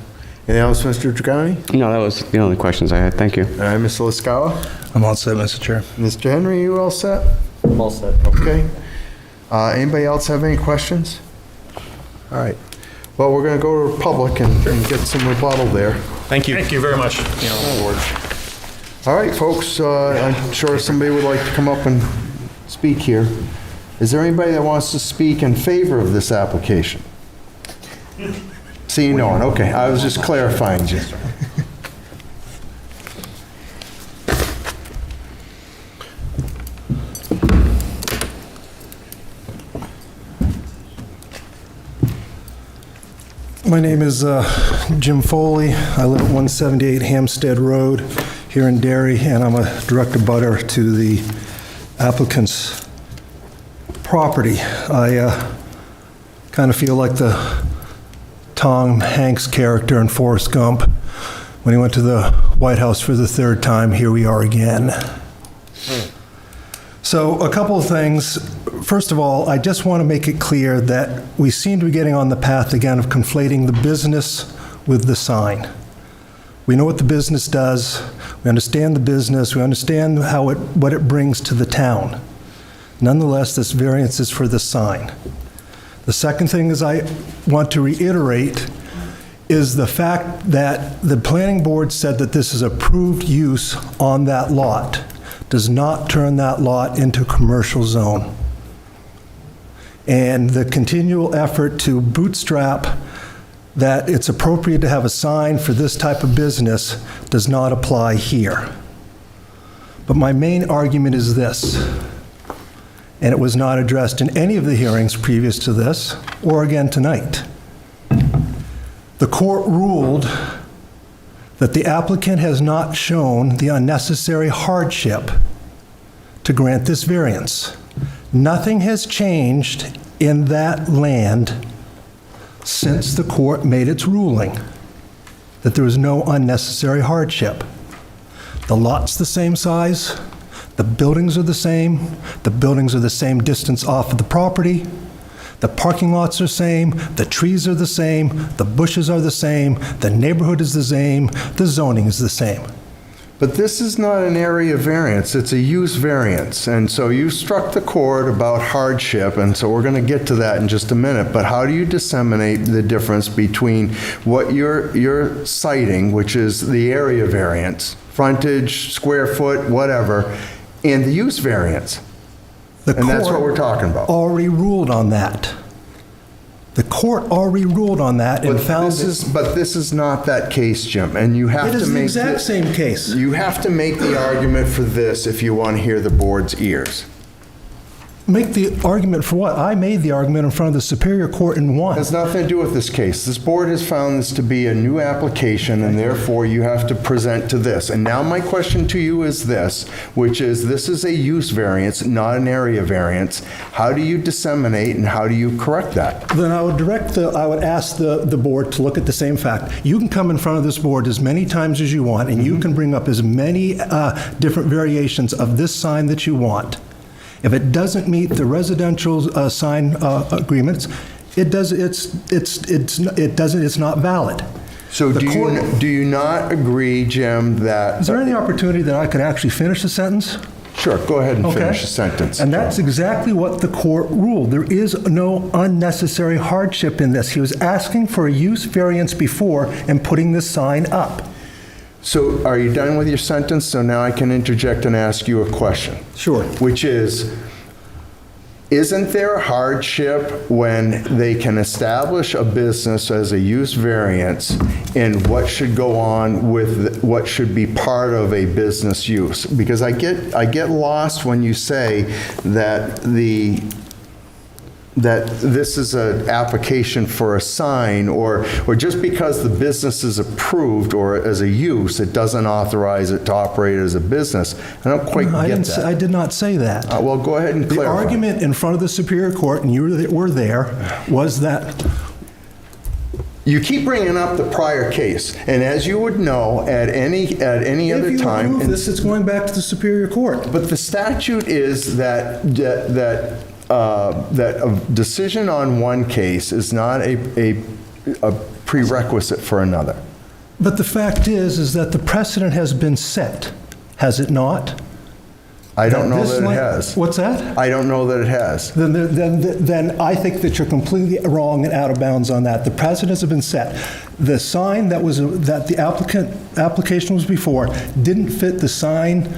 Anything else, Mr. Dragani? No, that was the only questions I had. Thank you. All right, Mr. Lascaux? I'm all set, Mr. Chair. Mr. Henry, you all set? I'm all set. Okay. Anybody else have any questions? All right. Well, we're going to go to public and get some rebuttal there. Thank you. Thank you very much. All right, folks, I'm sure somebody would like to come up and speak here. Is there anybody that wants to speak in favor of this application? Seeing no one, okay, I was just clarifying, Jim. My name is Jim Foley. I live at 178 Hampstead Road here in Derry, and I'm a direct abutter to the applicant's property. I kind of feel like the Tom Hanks character in Forrest Gump. When he went to the White House for the third time, here we are again. So a couple of things. First of all, I just want to make it clear that we seem to be getting on the path again of conflating the business with the sign. We know what the business does. We understand the business. We understand what it brings to the town. Nonetheless, this variance is for the sign. The second thing is I want to reiterate is the fact that the planning board said that this is approved use on that lot. Does not turn that lot into a commercial zone. and the continual effort to bootstrap that it's appropriate to have a sign for this type of business does not apply here. But my main argument is this, and it was not addressed in any of the hearings previous to this, or again tonight. The court ruled that the applicant has not shown the unnecessary hardship to grant this variance. Nothing has changed in that land since the court made its ruling that there was no unnecessary hardship. The lot's the same size, the buildings are the same distance off of the property, the parking lots are the same, the trees are the same, the bushes are the same, the neighborhood is the same, the zoning is the same. But this is not an area variance, it's a use variance. And so you struck the chord about hardship, and so we're going to get to that in just a minute. But how do you disseminate the difference between what you're citing, which is the area variance, frontage, square foot, whatever, and the use variance? And that's what we're talking about. Already ruled on that. The court already ruled on that and found But this is not that case, Jim, and you have to make... It is the exact same case. You have to make the argument for this if you want to hear the board's ears. Make the argument for what? I made the argument in front of the Superior Court and won. It has nothing to do with this case. This board has found this to be a new application, and therefore you have to present to this. And now my question to you is this, which is, this is a use variance, not an area variance. How do you disseminate and how do you correct that? Then I would ask the board to look at the same fact. You can come in front of this board as many times as you want, and you can bring up as many different variations of this sign that you want. If it doesn't meet the residential sign agreements, it's not valid. So do you not agree, Jim, that... Is there any opportunity that I could actually finish the sentence? Sure, go ahead and finish the sentence. And that's exactly what the court ruled. There is no unnecessary hardship in this. He was asking for a use variance before and putting this sign up. So are you done with your sentence? So now I can interject and ask you a question. Sure. Which is, isn't there a hardship when they can establish a business as a use variance and what should go on with what should be part of a business use? Because I get lost when you say that this is an application for a sign, or just because the business is approved or as a use, it doesn't authorize it to operate as a business. I don't quite get that. I did not say that. Well, go ahead and clarify. The argument in front of the Superior Court, and you were there, was that... You keep bringing up the prior case, and as you would know, at any other time... If you remove this, it's going back to the Superior Court. But the statute is that a decision on one case is not a prerequisite for another. But the fact is that the precedent has been set, has it not? I don't know that it has. What's that? I don't know that it has. Then I think that you're completely wrong and out of bounds on that. The precedents have been set. The sign that the application was before didn't fit the sign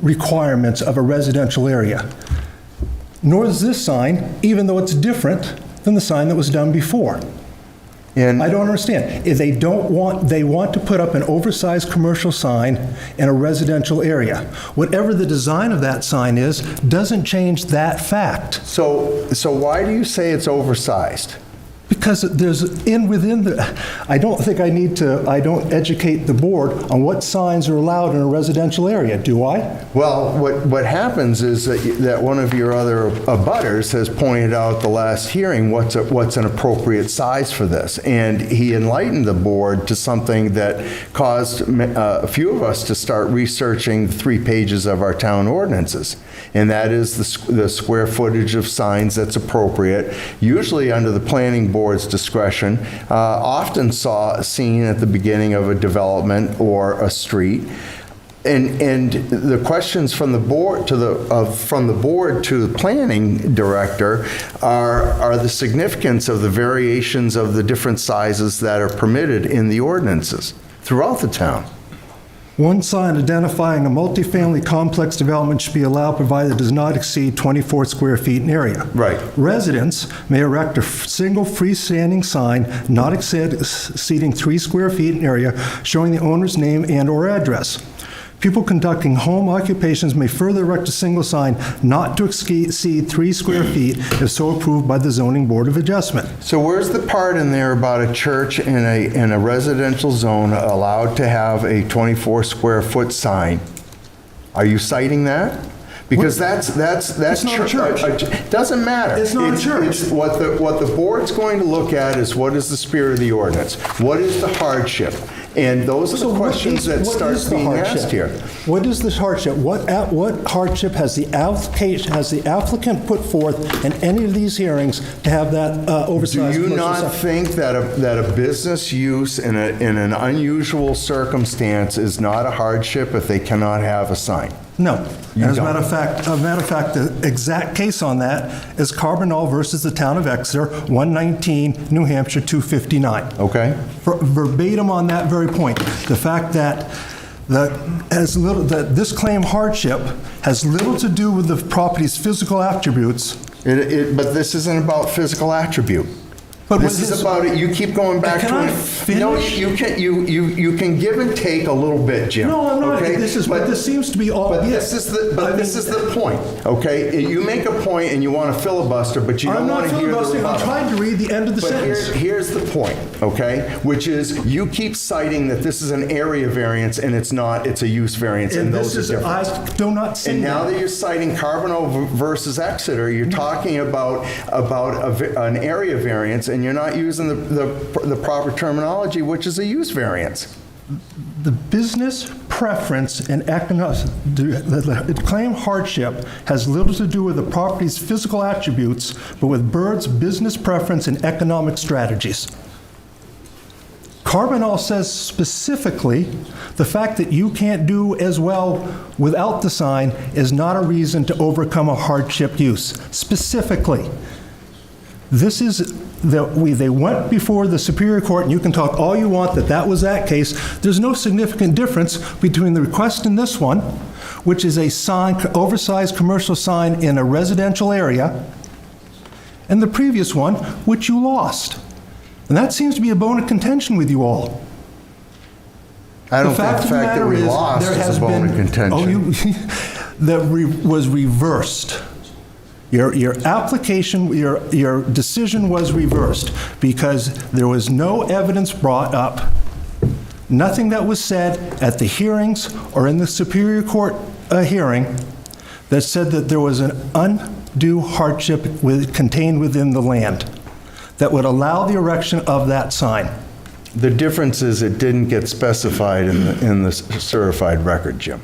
requirements of a residential area. Nor does this sign, even though it's different than the sign that was done before. And I don't understand. If they want to put up an oversized commercial sign in a residential area. Whatever the design of that sign is, doesn't change that fact. So why do you say it's oversized? Because I don't think I don't educate the board on what signs are allowed in a residential area, do I? Well, what happens is that one of your other abutters has pointed out at the last hearing what's an appropriate size for this. And he enlightened the board to something that caused a few of us to start researching the 3 pages of our town ordinances. And that is the square footage of signs that's appropriate, usually under the planning board's discretion, often seen at the beginning of a development or a street. And the questions from the board to the planning director are the significance of the variations of the different sizes that are permitted in the ordinances throughout the town. One sign identifying a multifamily complex development should be allowed provided it does not exceed 24 square feet in area. Right. Residents may erect a single freestanding sign not exceeding 3 square feet in area showing the owner's name and/or address. People conducting home occupations may further erect a single sign not to exceed 3 square feet if so approved by the Zoning Board of Adjustment. So where's the part in there about a church in a residential zone allowed to have a 24 square foot sign? Are you citing that? Because that's It's not a church. Doesn't matter. It's not a church. What the board's going to look at is what is the spirit of the ordinance? What is the hardship? And those are the questions that start being asked here. What is this hardship? What hardship has the applicant put forth in any of these hearings to have that oversized? Do you commercial not sign? think that a business use in an unusual circumstance is not a hardship if they cannot have a sign? No. And as a don't. matter of fact, the exact case on that is Carbonell versus the Town of Exeter, 119, New Hampshire, 259. Okay. Verbatim on that very point. The fact that this claim hardship has little to do with the property's physical attributes. But this isn't about physical attribute. But this is about it. You keep going back Can to I it. finish? No, you can give and take a little bit, Jim. No, I'm not. Okay? But this seems to be all. But this is the point. Okay, you make a point and you want to filibuster, but you don't want to hear the rebuttal. I'm trying to read the end of the But sentence. here's the point, okay? Which is you keep citing that this is an area variance and it's not. It's a use variance, and those are different. I do not say And that. now that you're citing Carbonell versus Exeter, you're talking about an area variance, and you're not using the proper terminology, which is a use variance. The business preference and economic, the claim hardship has little to do with the property's physical attributes, but with Bird's business preference and economic strategies. Carbonell says specifically, the fact that you can't do as well without the sign is not a reason to overcome a hardship use. Specifically. This is they went before the Superior Court, and you can talk all you want that was that case. There's no significant difference between the request in this one, which is a sign, oversized commercial sign in a residential area, and the previous one, which you lost. And that seems to be a bone of contention with you all. I don't think the fact that we lost is a bone of contention. Was reversed. Your application, your decision was reversed because there was no evidence brought up, nothing that was said at the hearings or in the Superior Court hearing that said that there was an undue hardship contained within the land that would allow the erection of that sign. The difference is it didn't get specified in the certified record, Jim.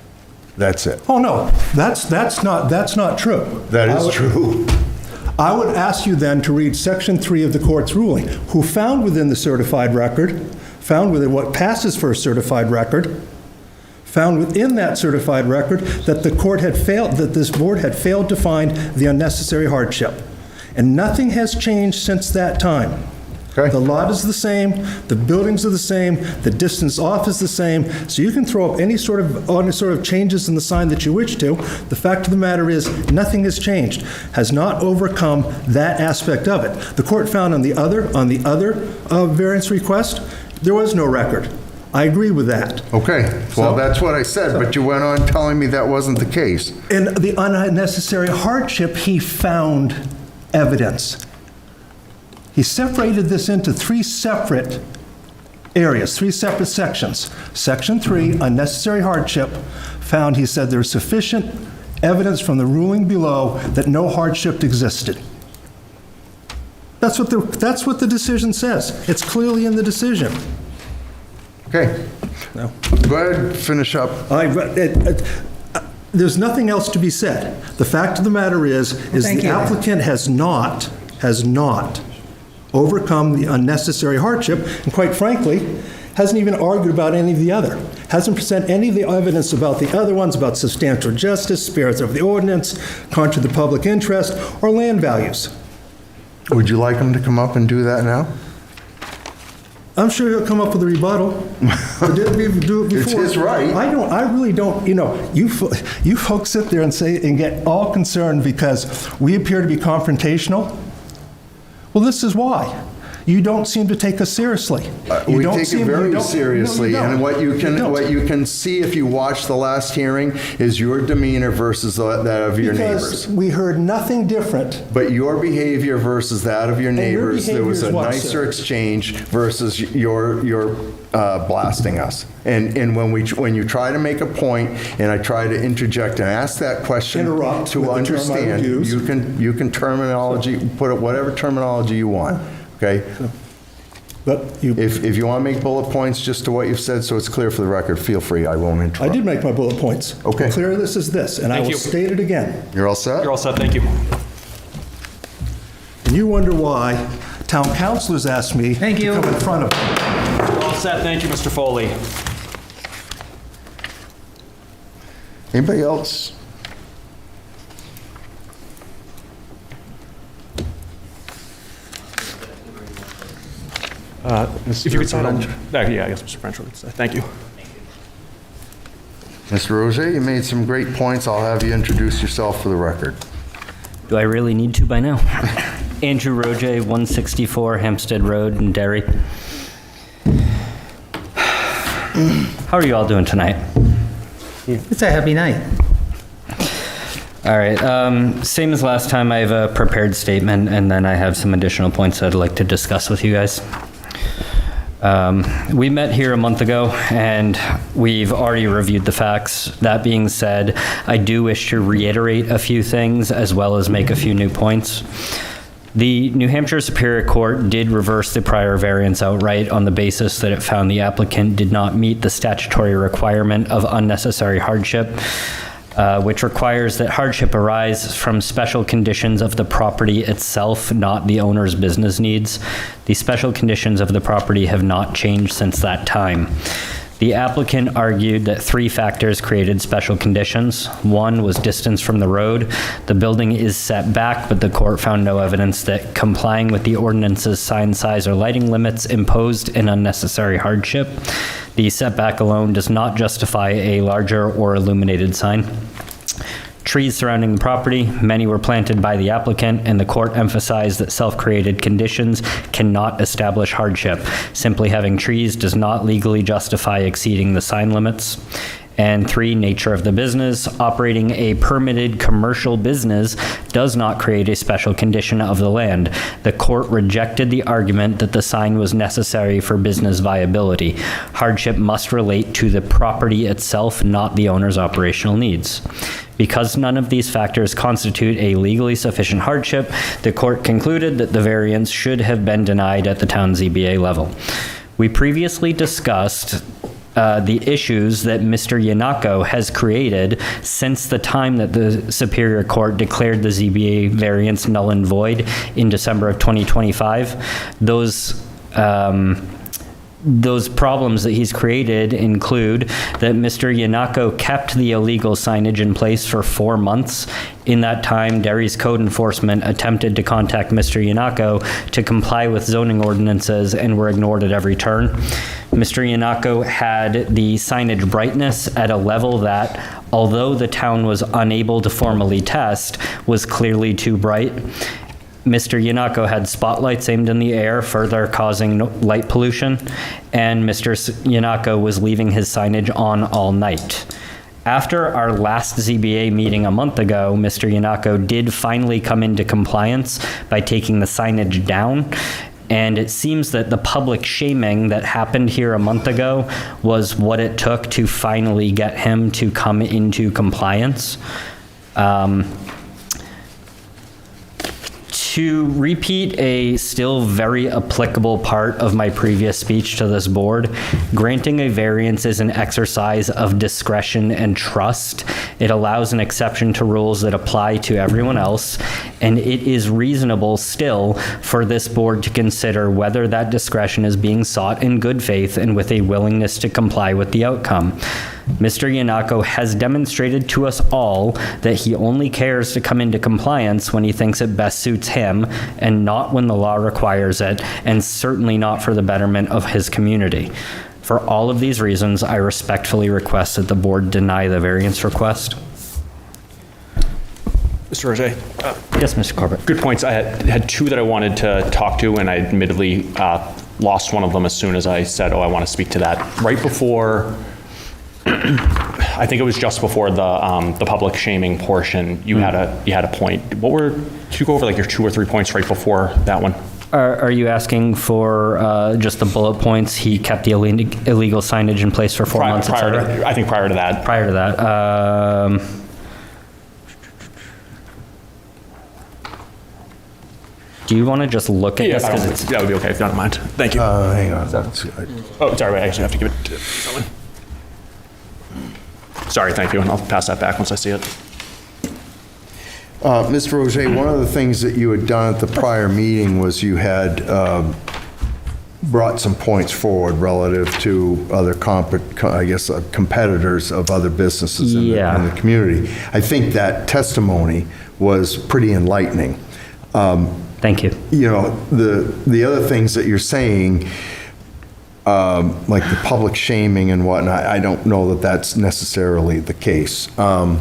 That's it. Oh, no, that's not true. That is true. I would ask you then to read Section 3 of the court's ruling, who found within the certified record, found within what passes for a certified record, found within that certified record that the court had failed, that this board had failed to find the unnecessary hardship. And nothing has changed since that time. Okay. The lot is the same, the buildings are the same, the distance off is the same, so you can throw up any sort of changes in the sign that you wish to. The fact of the matter is, nothing has changed, has not overcome that aspect of it. The court found on the other variance request, there was no record. I agree with that. Okay, well, that's what I said, but you went on telling me that wasn't the case. In the unnecessary hardship, he found evidence. He separated this into 3 separate areas, 3 separate sections. Section 3, unnecessary hardship, found, he said, there's sufficient evidence from the ruling below that no hardship existed. That's what the decision says. It's clearly in the decision. Okay. No. Go ahead, finish up. There's nothing else to be said. The fact of the matter is the applicant has not overcome the unnecessary hardship, and quite frankly, hasn't even argued about any of the other. Hasn't presented any of the evidence about the other ones, about substantial justice, spirits of the ordinance, contrary to the public interest, or land values. Would you like him to come up and do that now? I'm sure he'll come up with a rebuttal. I did do it before. It's his right. I really don't, you folks sit there and say, and get all concerned because we appear to be confrontational. Well, this is why. You don't seem to take us seriously. We take it very seriously, and what you can see if you watch the last hearing is your demeanor versus that of your neighbors. Because we heard nothing different. But your behavior versus that of your neighbors, there was a behavior is what, nicer sir? exchange versus your blasting us. And when you try to make a point, and I try to interject and ask that question Interrupt to with the term I would understand, use. you can terminology, put it whatever terminology you want. Okay? But if you want to make bullet points just to what you've said so it's clear for the record, feel free. I won't interrupt. I did make my bullet points. Okay. Clear this is this, and I will state it again. You're all set? You're all set, thank you. And you wonder why town councilors asked me to come in front of them. You're all set, thank you, Mr. Foley. Anybody else? If you could sign on. Yeah, I guess Mr. French would say. Thank you. Mr. Roger, you made some great points. I'll have you introduce yourself for the record. Do I really need to by now? Andrew Roje, 164 Hampstead Road in Derry. How are you all doing tonight? It's a happy night. All right, same as last time, I have a prepared statement, and then I have some additional points I'd like to discuss with you guys. We met here a month ago, and we've already reviewed the facts. That being said, I do wish to reiterate a few things as well as make a few new points. The New Hampshire Superior Court did reverse the prior variance outright on the basis that it found the applicant did not meet the statutory requirement of unnecessary hardship, which requires that hardship arise from special conditions of the property itself, not the owner's business needs. The special conditions of the property have not changed since that time. The applicant argued that 3 factors created special conditions. 1 was distance from the road. The building is set back, but the court found no evidence that complying with the ordinance's sign size or lighting limits imposed an unnecessary hardship. The setback alone does not justify a larger or illuminated sign. Trees surrounding the property, many were planted by the applicant, and the court emphasized that self-created conditions cannot establish hardship. Simply having trees does not legally justify exceeding the sign limits. And 3, nature of the business. Operating a permitted commercial business does not create a special condition of the land. The court rejected the argument that the sign was necessary for business viability. Hardship must relate to the property itself, not the owner's operational needs. Because none of these factors constitute a legally sufficient hardship, the court concluded that the variance should have been denied at the town ZBA level. We previously discussed the issues that Mr. Yenaco has created since the time that the Superior Court declared the ZBA variance null and void in December of 2025. Those problems that he's created include that Mr. Yenaco kept the illegal signage in place for 4 months. In that time, Derry's code enforcement attempted to contact Mr. Yenaco to comply with zoning ordinances and were ignored at every turn. Mr. Yenaco had the signage brightness at a level that, although the town was unable to formally test, was clearly too bright. Mr. Yenaco had spotlights aimed in the air, further causing light pollution, and Mr. Yenaco was leaving his signage on all night. After our last ZBA meeting a month ago, Mr. Yenaco did finally come into compliance by taking the signage down, and it seems that the public shaming that happened here a month ago was what it took to finally get him to come into compliance. To repeat a still very applicable part of my previous speech to this board, granting a variance is an exercise of discretion and trust. It allows an exception to rules that apply to everyone else, and it is reasonable still for this board to consider whether that discretion is being sought in good faith and with a willingness to comply with the outcome. Mr. Yenaco has demonstrated to us all that he only cares to come into compliance when he thinks it best suits him and not when the law requires it, and certainly not for the betterment of his community. For all of these reasons, I respectfully request that the board deny the variance request. Mr. Roger? Yes, Mr. Corbett. Good points. I had two that I wanted to talk to, and I admittedly lost one of them as soon as I said, I want to speak to that. Right before, I think it was just before the public shaming portion, you had a point. Could you go over like your 2 or 3 points right before that one? Are you asking for just the bullet points? He kept the illegal signage in place for 4 months, et cetera? I think prior to that. Prior to that. Do you want to just look at this? That would be okay if you don't mind. Thank you. Hang on. Oh, sorry, wait, I actually have to give it to someone. Sorry, thank you, and I'll pass that back once I see it. Mr. Roger, one of the things that you had done at the prior meeting was you had brought some points forward relative to other competitors of other businesses in the community. I think that testimony was pretty enlightening. Thank you. You know, the other things that you're saying, like the public shaming and whatnot, I don't know that that's necessarily the case. But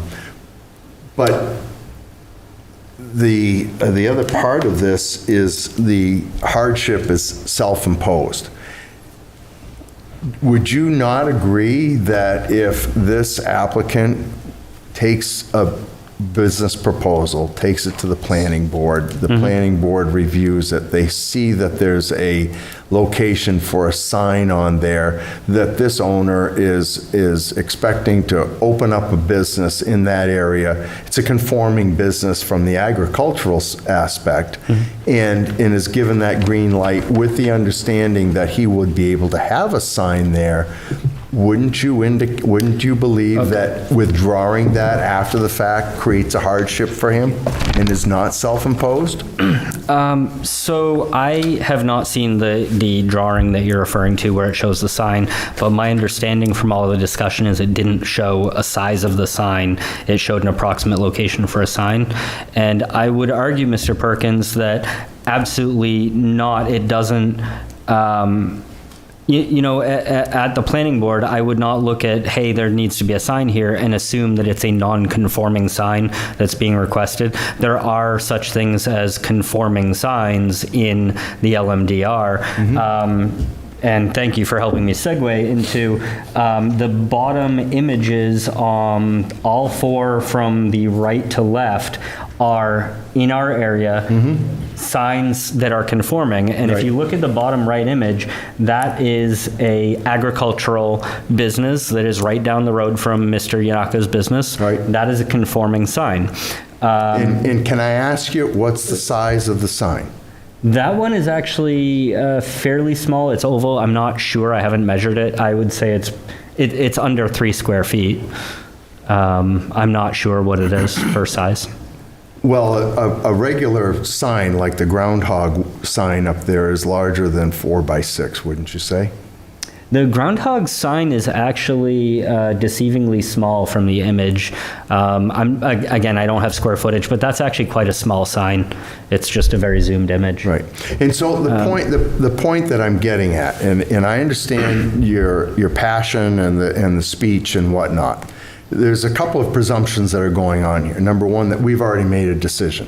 the other part of this is the hardship is self-imposed. Would you not agree that if this applicant takes a business proposal, takes it to the planning board, the planning board reviews it, they see that there's a location for a sign on there, that this owner is expecting to open up a business in that area, it's a conforming business from the agricultural aspect, and is given that green light with the understanding that he would be able to have a sign there, wouldn't you believe that withdrawing that after the fact creates a hardship for him and is not self-imposed? So I have not seen the drawing that you're referring to where it shows the sign, but my understanding from all of the discussion is it didn't show a size of the sign. It showed an approximate location for a sign. And I would argue, Mr. Perkins, that absolutely not. It doesn't, you know, at the planning board, I would not look at, hey, there needs to be a sign here and assume that it's a non-conforming sign that's being requested. There are such things as conforming signs in the LMDR. And thank you for helping me segue into the bottom images, all 4 from the right to left are in our area, signs that are conforming. And if you look at the bottom right image, that is a agricultural business that is right down the road from Mr. Yenaco's business. That is a conforming sign. And can I ask you, what's the size of the sign? That one is actually fairly small. It's oval. I'm not sure. I haven't measured it. I would say it's under 3 square feet. I'm not sure what it is for size. Well, a regular sign like the groundhog sign up there is larger than 4 by 6, wouldn't you say? The groundhog sign is actually deceivingly small from the image. Again, I don't have square footage, but that's actually quite a small sign. It's just a very zoomed image. Right. And so the point that I'm getting at, and I understand your passion and the speech and whatnot. There's a couple of presumptions that are going on here. Number one, that we've already made a decision.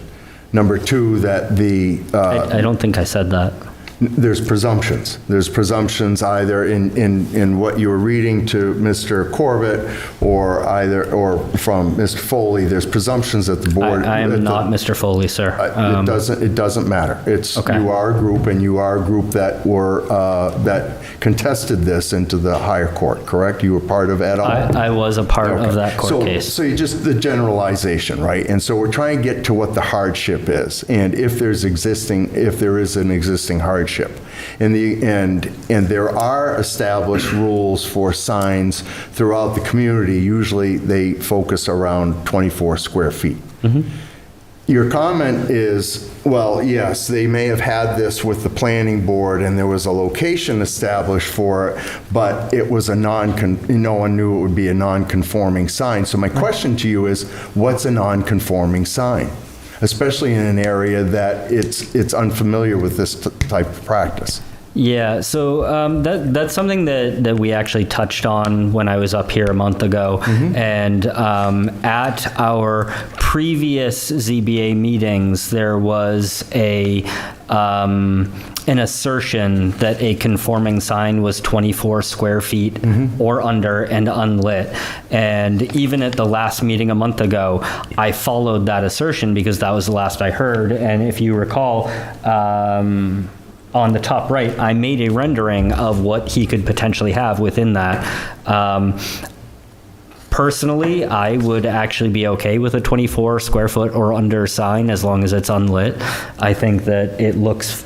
Number two, that the... I don't think I said that. There's presumptions. There's presumptions either in what you were reading to Mr. Corbett or from Mr. Foley. There's presumptions that the board... I am not Mr. Foley, sir. It doesn't matter. It's okay. You are a group, and you are a group that were that contested this into the higher court, correct? You were part of et al.? I was a part of that court case. So you just the generalization, right? And so we're trying to get to what the hardship is, and if there is an existing hardship. And there are established rules for signs throughout the community. Usually they focus around 24 square feet. Your comment is, well, yes, they may have had this with the planning board and there was a location established for it, but it was no one knew it would be a non-conforming sign. So my question to you is, what's a non-conforming sign? Especially in an area that it's unfamiliar with this type of practice. Yeah, so that's something that we actually touched on when I was up here a month ago. And at our previous ZBA meetings, there was an assertion that a conforming sign was 24 square feet or under and unlit. And even at the last meeting a month ago, I followed that assertion because that was the last I heard. And if you recall, on the top right, I made a rendering of what he could potentially have within that. Personally, I would actually be okay with a 24 square foot or under sign as long as it's unlit. I think that it looks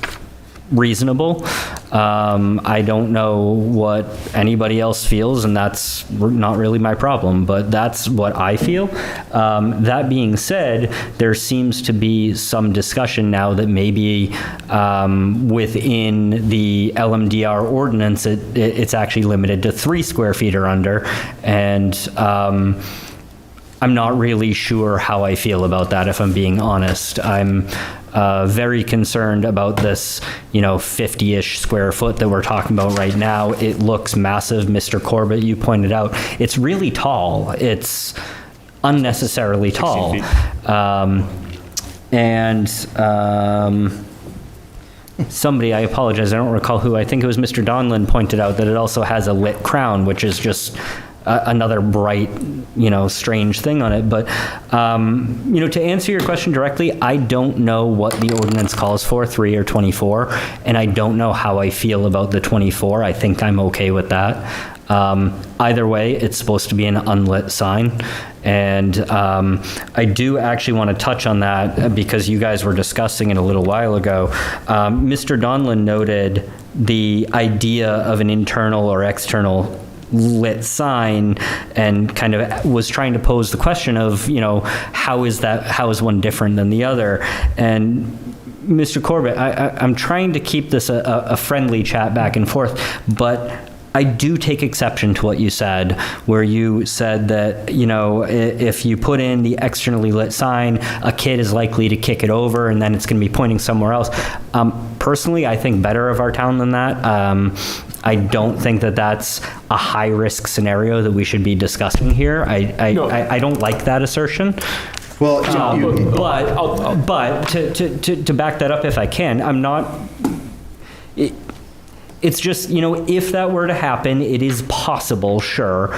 reasonable. I don't know what anybody else feels, and that's not really my problem, but that's what I feel. That being said, there seems to be some discussion now that maybe within the LMDR ordinance, it's actually limited to 3 square feet or under, and I'm not really sure how I feel about that, if I'm being honest. I'm very concerned about this, 50-ish square foot that we're talking about right now. It looks massive. Mr. Corbett, you pointed out, it's really tall. It's unnecessarily tall. Somebody, I apologize, I don't recall who, I think it was Mr. Donlin, pointed out that it also has a lit crown, which is just another bright, strange thing on it. But, to answer your question directly, I don't know what the ordinance calls for, 3 or 24, and I don't know how I feel about the 24. I think I'm okay with that. Either way, it's supposed to be an unlit sign. And I do actually want to touch on that because you guys were discussing it a little while ago. Mr. Donlin noted the idea of an internal or external lit sign and kind of was trying to pose the question of, how is one different than the other? And Mr. Corbett, I'm trying to keep this a friendly chat back and forth, but I do take exception to what you said, where you said that, if you put in the externally lit sign, a kid is likely to kick it over and then it's going to be pointing somewhere else. Personally, I think better of our town than that. I don't think that that's a high-risk scenario that we should be discussing here. I don't like that assertion. Well, but to back that up, if I can, I'm not. It's just, if that were to happen, it is possible, sure.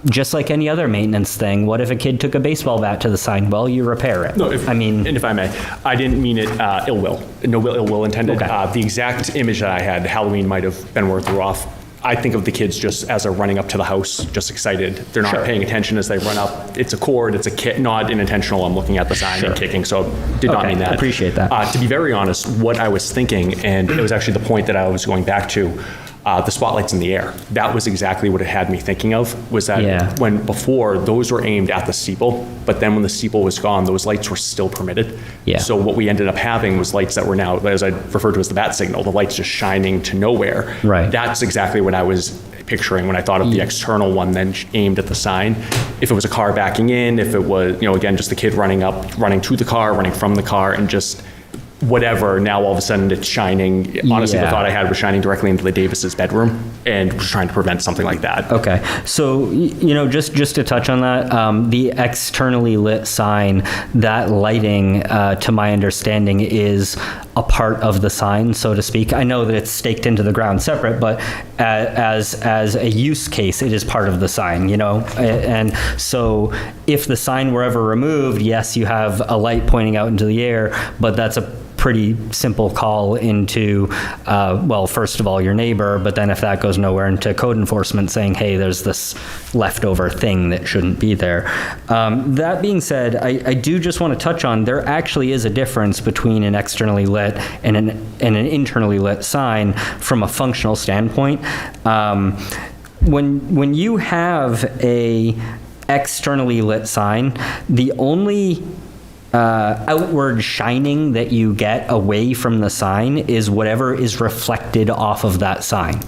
Just like any other maintenance thing, what if a kid took a baseball bat to the sign? Well, you repair it. No, and if I may, I didn't mean it ill will. No ill will intended. Okay. The exact image that I had, Halloween might have been where it threw off. I think of the kids just as they're running up to the house, just excited. They're not paying attention as they run up. It's a cord, it's a kid, not intentional. I'm looking at the sign and kicking, so did not mean that. Appreciate that. To be very honest, what I was thinking, and it was actually the point that I was going back to, the spotlights in the air. That was exactly what it had me thinking of, was that when before, those were aimed at the steeple, but then when the steeple was gone, those lights were still permitted. Yeah. So what we ended up having was lights that were now, as I referred to as the bat signal, the lights just shining to nowhere. Right. That's exactly what I was picturing when I thought of the external one then aimed at the sign. If it was a car backing in, if it was, again, just the kid running up, running to the car, running from the car, and just whatever, now all of a sudden it's shining. Honestly, the thought I had was shining directly into the Davis's bedroom and was trying to prevent something like that. Okay, so, just to touch on that, the externally lit sign, that lighting, to my understanding, is a part of the sign, so to speak. I know that it's staked into the ground separate, but as a use case, it is part of the sign, And so if the sign were ever removed, yes, you have a light pointing out into the air, but that's a pretty simple call into, first of all, your neighbor, but then if that goes nowhere, into code enforcement saying, hey, there's this leftover thing that shouldn't be there. That being said, I do just want to touch on, there actually is a difference between an externally lit and an internally lit sign from a functional standpoint. When you have a externally lit sign, the only outward shining that you get away from the sign is whatever is reflected off of that sign.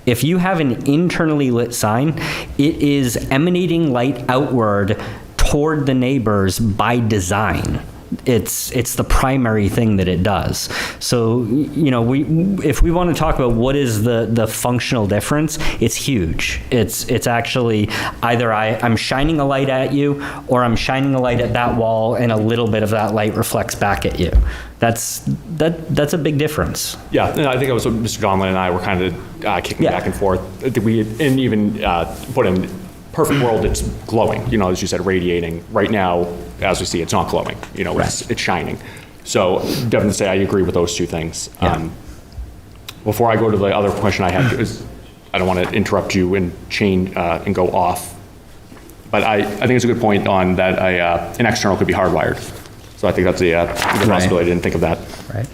If you have an internally lit sign, it is emanating light outward toward the neighbors by design. It's the primary thing that it does. So, you know, if we want to talk about what is the functional difference, it's huge. It's actually either I'm shining a light at you, or I'm shining a light at that wall and a little bit of that light reflects back at you. That's a big difference. Yeah, and I think it was what Mr. Donlin and I were kind of kicking back and forth. We and even put in perfect world, it's glowing, you know, as you said, radiating. Right now, as we see, it's not glowing, you know, it's shining. So definitely say I agree with those two things. Yeah. Before I go to the other question I had, I don't want to interrupt you and change and go off, but I think it's a good point on that an external could be hardwired. So I think that's a good possibility. I didn't think of that. Right.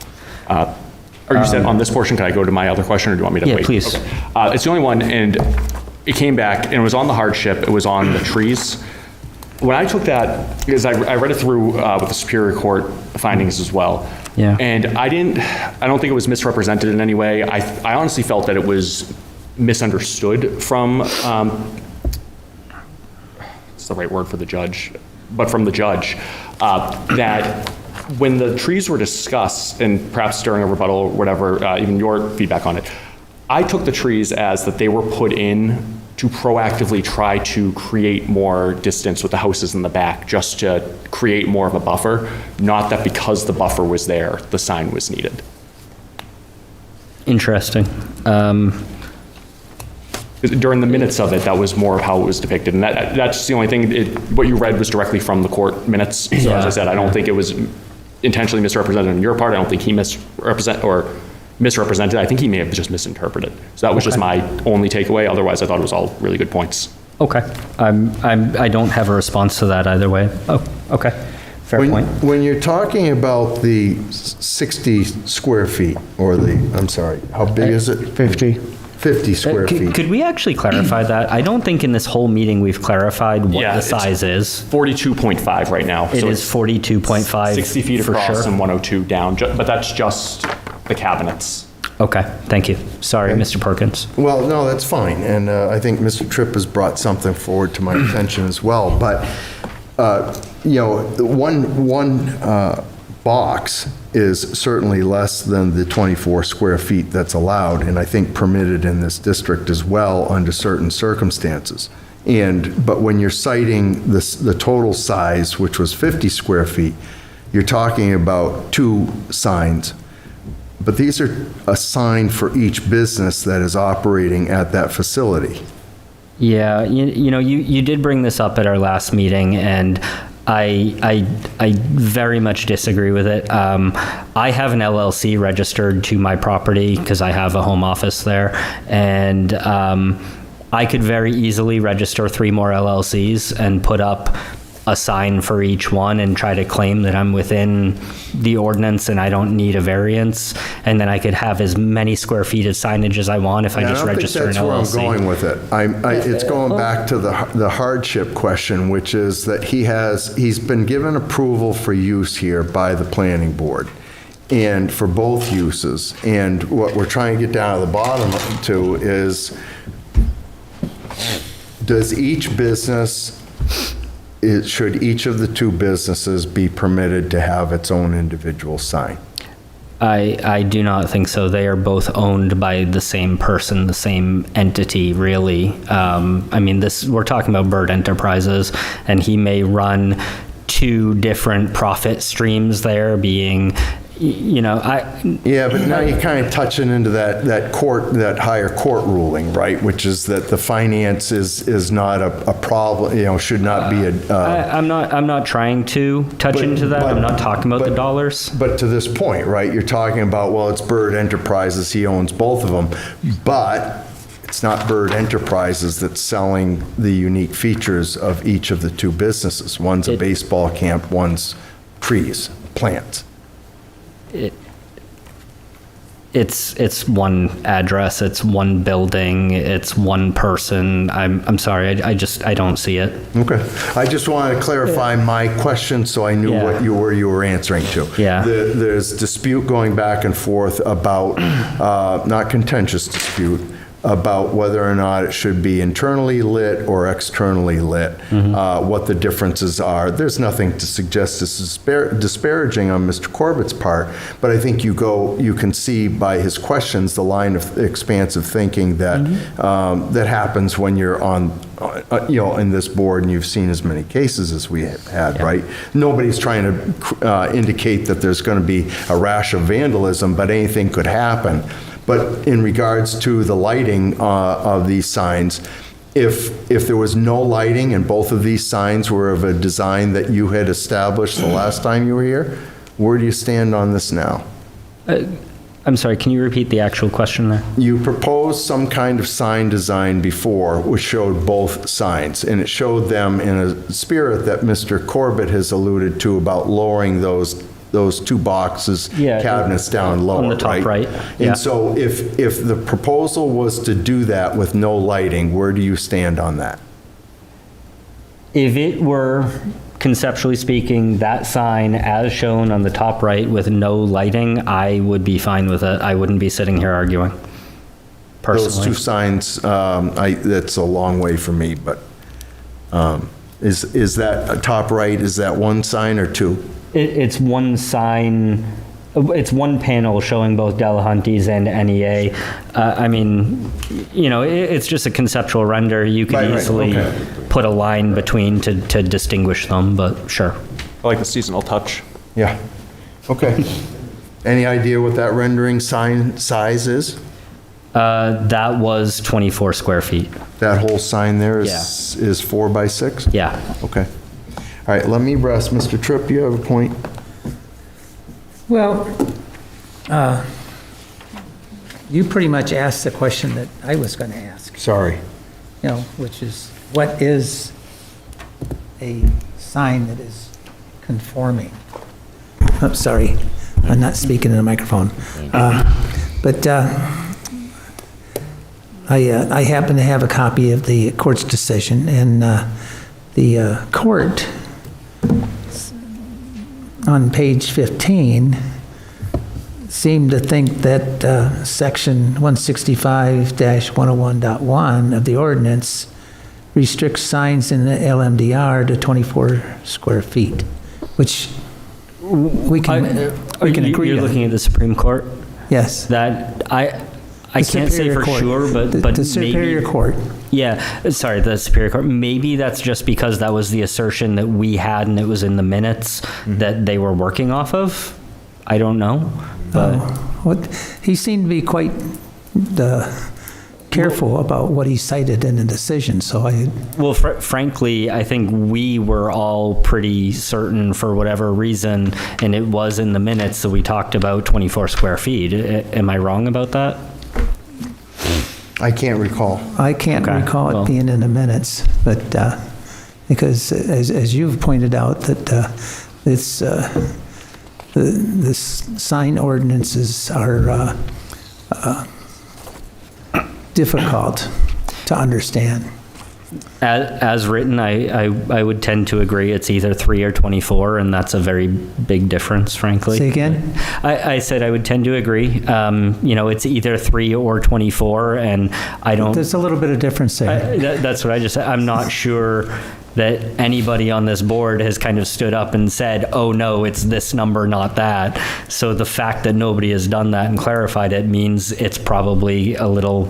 Or you said on this portion, can I go to my other question, or do you want me to wait? Yeah, please. Okay. It's the only one, and it came back, and it was on the hardship, it was on the trees. When I took that, because I read it through with the Superior Court findings as well. Yeah. And I don't think it was misrepresented in any way. I honestly felt that it was misunderstood from, what's the right word for the judge? But from the judge, that when the trees were discussed, and perhaps during a rebuttal or whatever, even your feedback on it, I took the trees as that they were put in to proactively try to create more distance with the houses in the back, just to create more of a buffer, not that because the buffer was there, the sign was needed. Interesting. During the minutes of it, that was more of how it was depicted, and that's the only thing, what you read was directly from the court minutes, so as I said, I don't think it was intentionally misrepresented on your part, I don't think he misrepresented, I think he may have just misinterpreted. So that was just my only takeaway, otherwise I thought it was all really good points. Okay. I don't have a response to that either way. Oh, okay. Fair point. When you're talking about the 60 square feet, or I'm sorry, how big is it? 50 square feet. Could we actually clarify that? I don't think in this whole meeting we've clarified what the size is. 42.5 right now. It is 42.5 60 feet for across sure. and 102 down, but that's just the cabinets. Okay, thank you. Sorry, Mr. Perkins. Well, no, that's fine, and I think Mr. Tripp has brought something forward to my attention as well, but, you know, one box is certainly less than the 24 square feet that's allowed, and I think permitted in this district as well under certain circumstances. But when you're citing the total size, which was 50 square feet, you're talking about 2 signs. But these are a sign for each business that is operating at that facility. Yeah, you know, you did bring this up at our last meeting, and I very much disagree with it. I have an LLC registered to my property because I have a home office there, and I could very easily register 3 more LLCs and put up a sign for each one and try to claim that I'm within the ordinance and I don't need a variance, and then I could have as many square feet of signage as I want if I just register an LLC. I don't think that's where I'm going with it. It's going back to the hardship question, which is that he's been given approval for use here by the planning board, and for both uses. And what we're trying to get down to the bottom to is, does each business, should each of the 2 businesses be permitted to have its own individual sign? I do not think so. They are both owned by the same person, the same entity, really. I mean, we're talking about Bird Enterprises, and he may run 2 different profit streams there, being, you know, Yeah, but now you're kind of touching into that higher court ruling, right? Which is that the finance is not a problem, you know, should not be I'm not trying to touch into that. I'm not talking about the dollars. But to this point, right, you're talking about, well, it's Bird Enterprises, he owns both of them, but it's not Bird Enterprises that's selling the unique features of each of the 2 businesses. One's a baseball camp, one's trees, plants. it's one address, it's one building, it's one person. I'm sorry, I don't see it. Okay. I just wanted to clarify my question so I knew what you were answering to. Yeah. There's dispute going back and forth about, not contentious dispute, about whether or not it should be internally lit or externally lit, what the differences are. There's nothing to suggest this is disparaging on Mr. Corbett's part, but I think you can see by his questions the line of expansive thinking that that happens when you're on, in this board and you've seen as many cases as we have had, right? Nobody's trying to indicate that there's going to be a rash of vandalism, but anything could happen. But in regards to the lighting of these signs, if there was no lighting and both of these signs were of a design that you had established the last time you were here, where do you stand on this now? I'm sorry, can you repeat the actual question there? You proposed some kind of sign design before, which showed both signs, and it showed them in a spirit that Mr. Corbett has alluded to about lowering those two boxes, cabinets down lower, on the top right. And so if the proposal was to do that with no lighting, where do you stand on that? If it were, conceptually speaking, that sign as shown on the top right with no lighting, I would be fine with it. I wouldn't be sitting here arguing, personally. Those two signs, that's a long way for me, but is that top right, is that one sign or two? It's one sign, it's one panel showing both Delahunty's and NEA. I mean, it's just a conceptual render. You could easily put a line between to distinguish them, but sure. I like the seasonal touch. Yeah. Okay. Any idea what that rendering sign size is? That was 24 square feet. That whole sign there is 4 by 6? Yeah. Okay. All right, let me rest. Mr. Tripp, you have a point? Well, you pretty much asked the question that I was going to ask. Sorry. Which is, what is a sign that is conforming? I'm sorry, I'm not speaking in a microphone. But I happen to have a copy of the court's decision, and the court on page 15 seemed to think that section 165-101.1 of the ordinance restricts signs in the LMDR to 24 square feet, which we can agree You're on. looking at the Supreme Court? Yes. That I can't say for sure, but the Superior Court. Yeah, sorry, the Superior Court. Maybe that's just because that was the assertion that we had and it was in the minutes that they were working off of. I don't know. But He seemed to be quite careful about what he cited in the decision, so I... Well, frankly, I think we were all pretty certain for whatever reason, and it was in the minutes that we talked about 24 square feet. Am I wrong about that? I can't recall. I can't recall it being in the minutes, but because as you've pointed out, that the sign ordinances are difficult to understand. As written, I would tend to agree it's either 3 or 24, and that's a very big difference, frankly. Say again? I said I would tend to agree. It's either 3 or 24, and I don't... There's a little bit of difference there. That's what I just said. I'm not sure that anybody on this board has kind of stood up and said, oh no, it's this number, not that. So the fact that nobody has done that and clarified it means it's probably a little...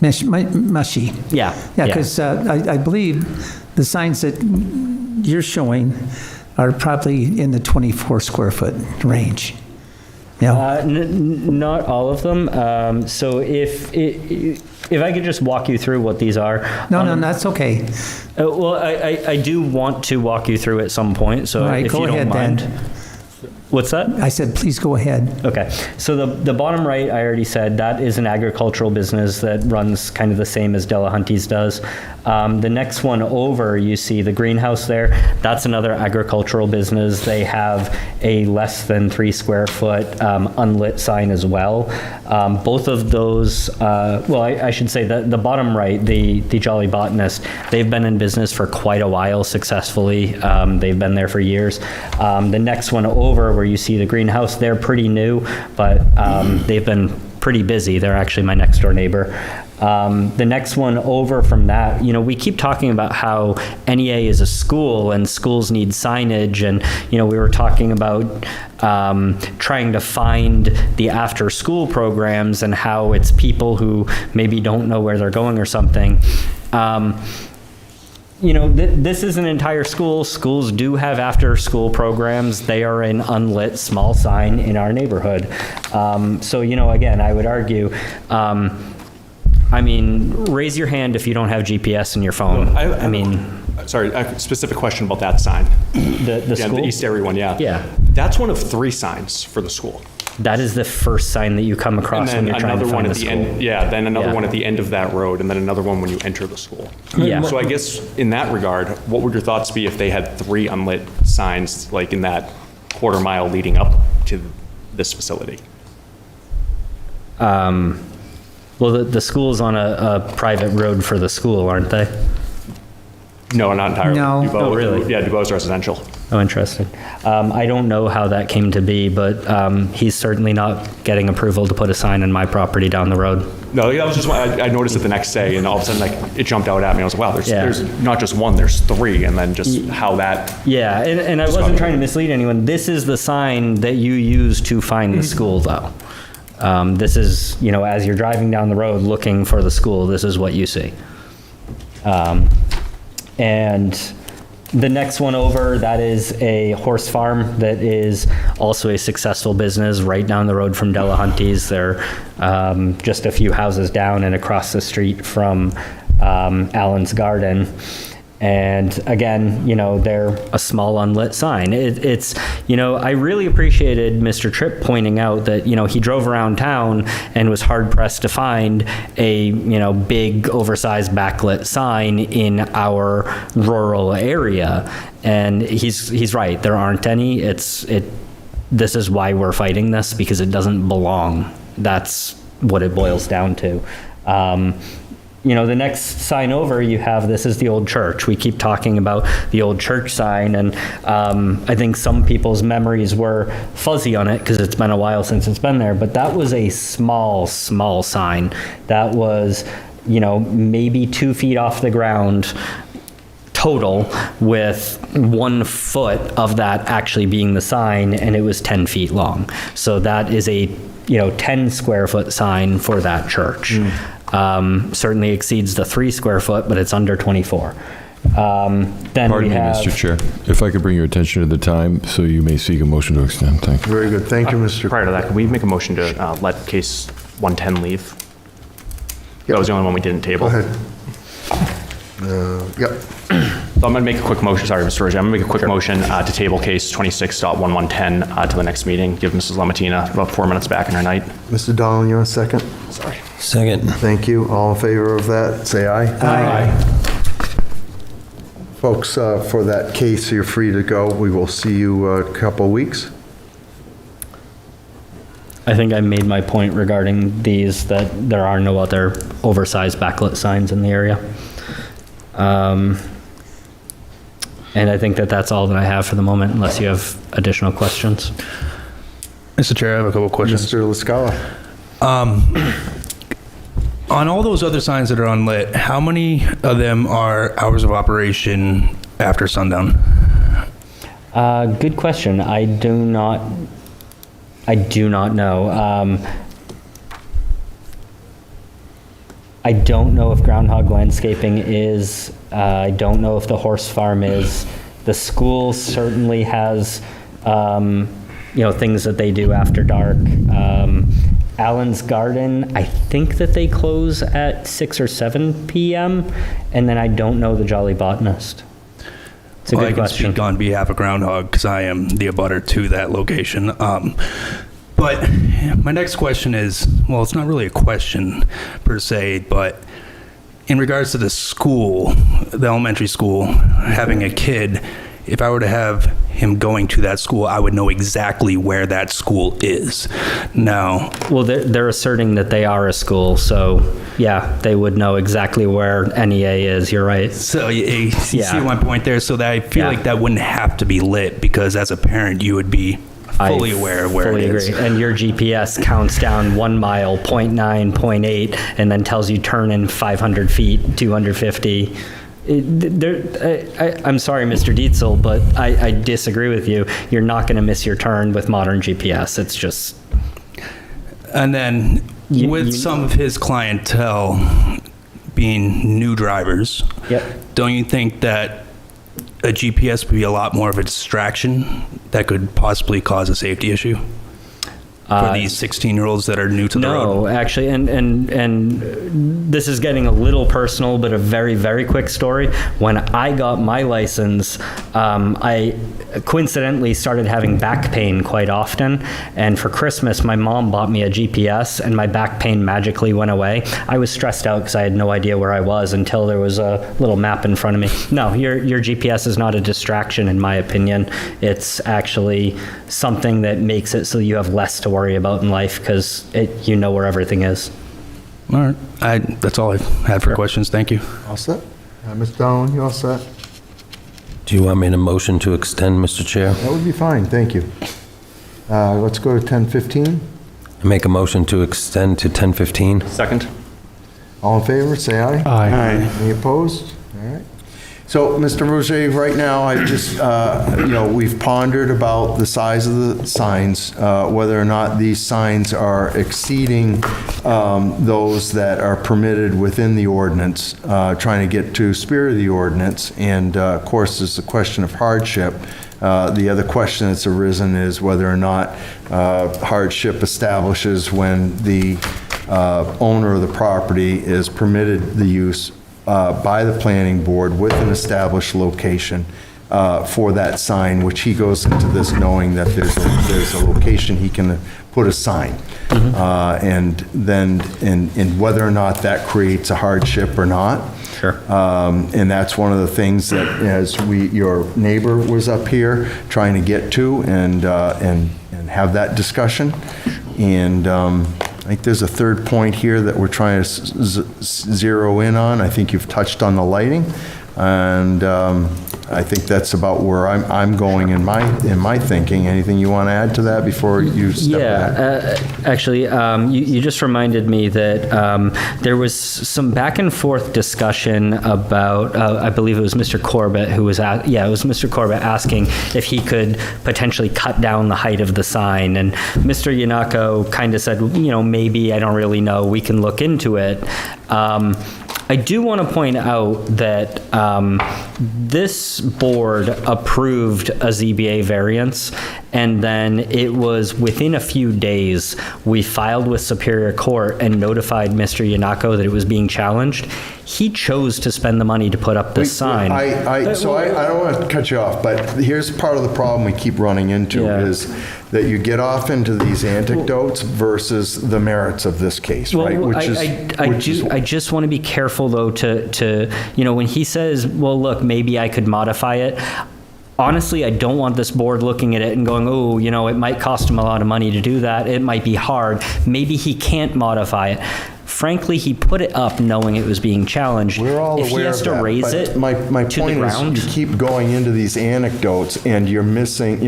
mushy. Yeah. Yeah, because I believe the signs that you're showing are probably in the 24 square foot range. Not all of them. So if I could just walk you through what these are. No, that's okay. Well, I do want to walk you through at some point, so all right, if go you don't ahead, mind. then. What's that? I said, please go ahead. Okay, so the bottom right, I already said, that is an agricultural business that runs kind of the same as Delahunty's does. The next one over, you see the greenhouse there, that's another agricultural business. They have a less than 3 square foot unlit sign as well. Both of those, well, I should say that the bottom right, the Jolly Botanist, they've been in business for quite a while successfully. They've been there for years. The next one over, where you see the greenhouse, they're pretty new, but they've been pretty busy. They're actually my next door neighbor. The next one over from that, you know, we keep talking about how NEA is a school and schools need signage, and, you know, we were talking about trying to find the after school programs and how it's people who maybe don't know where they're going or something. You know, this is an entire school. Schools do have after-school programs. They are an unlit small sign in our neighborhood. So, you know, again, I would argue, I mean, raise your hand if you don't have GPS in your phone. Well, I mean... Sorry, a specific question about that sign. The school? The East Area one, yeah. Yeah. That's one of 3 signs for the school. That is the first sign that you come across when you're trying to find the school. Then another one at the end of that road, and then another one when you enter the school. Yeah. So I guess in that regard, what would your thoughts be if they had 3 unlit signs, like in that quarter mile leading up to this facility? Well, the school's on a private road for the school, aren't they? No, not entirely. No. Oh, really? Yeah, Dubois residential. Oh, interesting. I don't know how that came to be, but he's certainly not getting approval to put a sign on my property down the road. No, that was just, I noticed it the next day, and all of a sudden, like, it jumped out at me. I was like, wow, there's not just one, there's 3, and then just how that... Yeah, and I wasn't trying to mislead anyone. This is the sign that you use to find the school, though. This is, you know, as you're driving down the road looking for the school, this is what you see. And the next one over, that is a horse farm that is also a successful business right down the road from Delahunty's. They're just a few houses down and across the street from Allen's Garden. And again, you know, they're a small unlit sign. It's, you know, I really appreciated Mr. Tripp pointing out that, you know, he drove around town and was hard pressed to find a, you know, big oversized backlit sign in our rural area. And he's right, there aren't any. This is why we're fighting this, because it doesn't belong. That's what it boils down to. You know, the next sign over you have, this is the old church. We keep talking about the old church sign, and I think some people's memories were fuzzy on it because it's been a while since it's been there, but that was a small sign. That was, you know, maybe 2 feet off the ground total, with 1 foot of that actually being the sign, and it was 10 feet long. So that is a, you know, 10 square foot sign for that church. Certainly exceeds the 3 square foot, but it's under 24. Then Pardon me, Mr. Chair. If I could bring your attention to the time, so you may seek a motion to extend. Thank you. Very good. Thank you, Mr. Prior to that, can we make a motion to let case 110 leave? That was the only one we didn't table. Go ahead. Yep. So I'm going to make a quick motion, sorry, Mr. Ridge, I'm going to make a quick motion to table case 26.1110 to the next meeting. Give Mrs. Lamatina about 4 minutes back in her night. Mr. Donald, you want a second? Sorry. Second. Thank you. All in favor of that, say aye. Aye. Folks, for that case, you're free to go. We will see you a couple of weeks. I think I made my point regarding these, that there are no other oversized backlit signs in the area. And I think that that's all that I have for the moment, unless you have additional questions. Mr. Chair, I have a couple questions. Mr. Lascala. On all those other signs that are unlit, how many of them are hours of operation after sundown? Good question. I do not know. I don't know if Groundhog Landscaping is. I don't know if the horse farm is. The school certainly has, you know, things that they do after dark. Allen's Garden, I think that they close at 6 or 7 p.m. And then I don't know the Jolly Botanist. It's a good question. I can speak on behalf of Groundhog because I am the abutter to that location. But my next question is, well, it's not really a question per se, but in regards to the school, the elementary school, having a kid, if I were to have him going to that school, I would know exactly where that school is. Now, well, they're asserting that they are a school, so yeah, they would know exactly where NEA is. You're right. So you see my point there? So that I feel like that wouldn't have to be lit because as a parent, you would be fully aware of where it is. Fully agree. And your GPS counts down 1 mile, 0.9, 0.8, and then tells you turn in 500 feet, 250. I'm sorry, Mr. Dietzel, but I disagree with you. You're not going to miss your turn with modern GPS. It's just... And then with some of his clientele being new drivers, don't you think that a GPS would be a lot more of a distraction that could possibly cause a safety issue for these 16-year-olds that are new to the road? No, actually, and this is getting a little personal, but a very, very quick story. When I got my license, I coincidentally started having back pain quite often, and for Christmas, my mom bought me a GPS, and my back pain magically went away. I was stressed out because I had no idea where I was until there was a little map in front of me. No, your GPS is not a distraction, in my opinion. It's actually something that makes it so you have less to worry about in life because you know where everything is. All right. That's all I've had for questions. Thank you. All set? Ms. Donnelly, you all set? Do you want me to motion to extend, Mr. Chair? That would be fine, thank you. Let's go to 10:15. I make a motion to extend to 10:15. Second. All in favor, say aye. Aye. Any opposed? All right. So, Mr. Roger, right now, I just, we've pondered about the size of the signs, whether or not these signs are exceeding those that are permitted within the ordinance, trying to get to spirit of the ordinance. And, of course, there's the question of hardship. The other question that's arisen is whether or not hardship establishes when the owner of the property is permitted the use by the planning board with an established location for that sign, which he goes into this knowing that there's a location he can put a sign. And then in whether or not that creates a hardship or not. Sure. And that's one of the things that as your neighbor was up here trying to get to and have that discussion. And I think there's a third point here that we're trying to zero in on. I think you've touched on the lighting, and I think that's about where I'm going in my thinking. Anything you want to add to that before you step back? Actually, you just reminded me that there was some back and forth discussion about, I believe it was Mr. Corbett who was it was Mr. Corbett asking if he could potentially cut down the height of the sign, and Mr. Yenaco kind of said, maybe, I don't really know, we can look into it. I do want to point out that this board approved a ZBA variance, and then it was within a few days, we filed with Superior Court and notified Mr. Yenaco that it was being challenged. He chose to spend the money to put up this sign. I don't want to cut you off, but here's part of the problem we keep running into is that you get off into these anecdotes versus the merits of this case, right? I just want to be careful, though, to when he says, well, look, maybe I could modify it. Honestly, I don't want this board looking at it and going, oh, it might cost him a lot of money to do that. It might be hard. Maybe he can't modify it. Frankly, he put it up knowing it was being challenged. We're all if aware he has of to that, raise but it my to point the ground, is you keep going into these anecdotes and you're missing,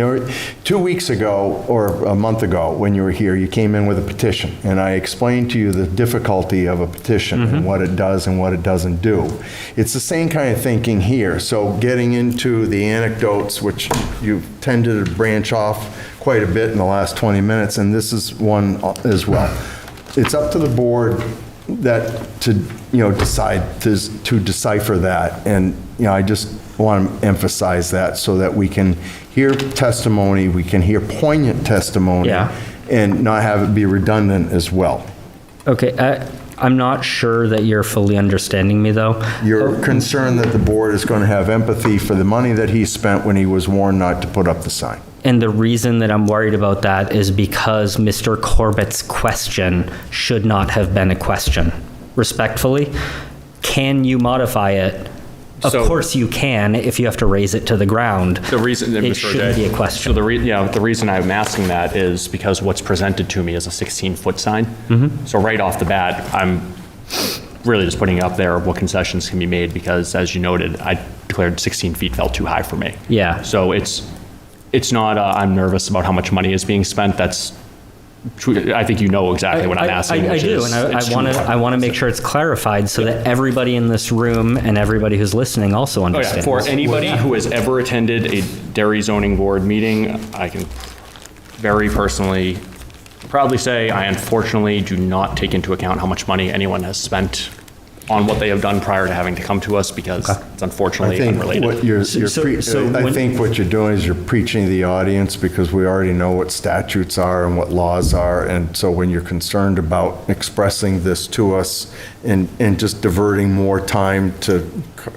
2 weeks ago or a month ago when you were here, you came in with a petition and I explained to you the difficulty of a petition and what it does and what it doesn't do. It's the same kind of thinking here. So getting into the anecdotes, which you tended to branch off quite a bit in the last 20 minutes, and this is one as well. It's up to the board to decide to decipher that, and I just want to emphasize that so that we can hear testimony, we can hear poignant testimony, and not have it be redundant as well. Okay, I'm not sure that you're fully understanding me, though. You're concerned that the board is going to have empathy for the money that he spent when he was warned not to put up the sign. And the reason that I'm worried about that is because Mr. Corbett's question should not have been a question. Respectfully, can you modify it? Of course you can, if you have to raise it to the ground. The reason, it shouldn't be a question. So the reason I'm asking that is because what's presented to me is a 16-foot sign. So right off the bat, I'm really just putting up there what concessions can be made because, as you noted, I declared 16 feet felt too high for me. Yeah. So it's not I'm nervous about how much money is being spent. That's true. I think you know exactly what I'm asking. I do, and I want to make sure it's clarified so that everybody in this room and everybody who's listening also understands. For anybody who has ever attended a Derry zoning board meeting, I can very personally proudly say I unfortunately do not take into account how much money anyone has spent on what they have done prior to having to come to us because it's unfortunately unrelated. I think what you're doing is you're preaching to the audience because we already know what statutes are and what laws are. And so when you're concerned about expressing this to us and just diverting more time to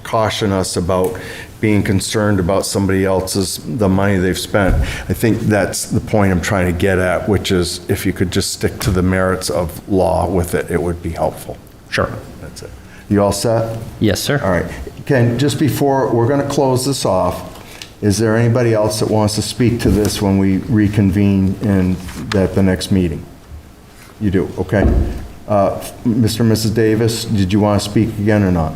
caution us about being concerned about somebody else's, the money they've spent, I think that's the point I'm trying to get at, which is if you could just stick to the merits of law with it, it would be helpful. Sure. That's it. You all set? Yes, sir. All right. Ken, just before, we're going to close this off. Is there anybody else that wants to speak to this when we reconvene at the next meeting? You do, okay. Mr. and Mrs. Davis, did you want to speak again or not?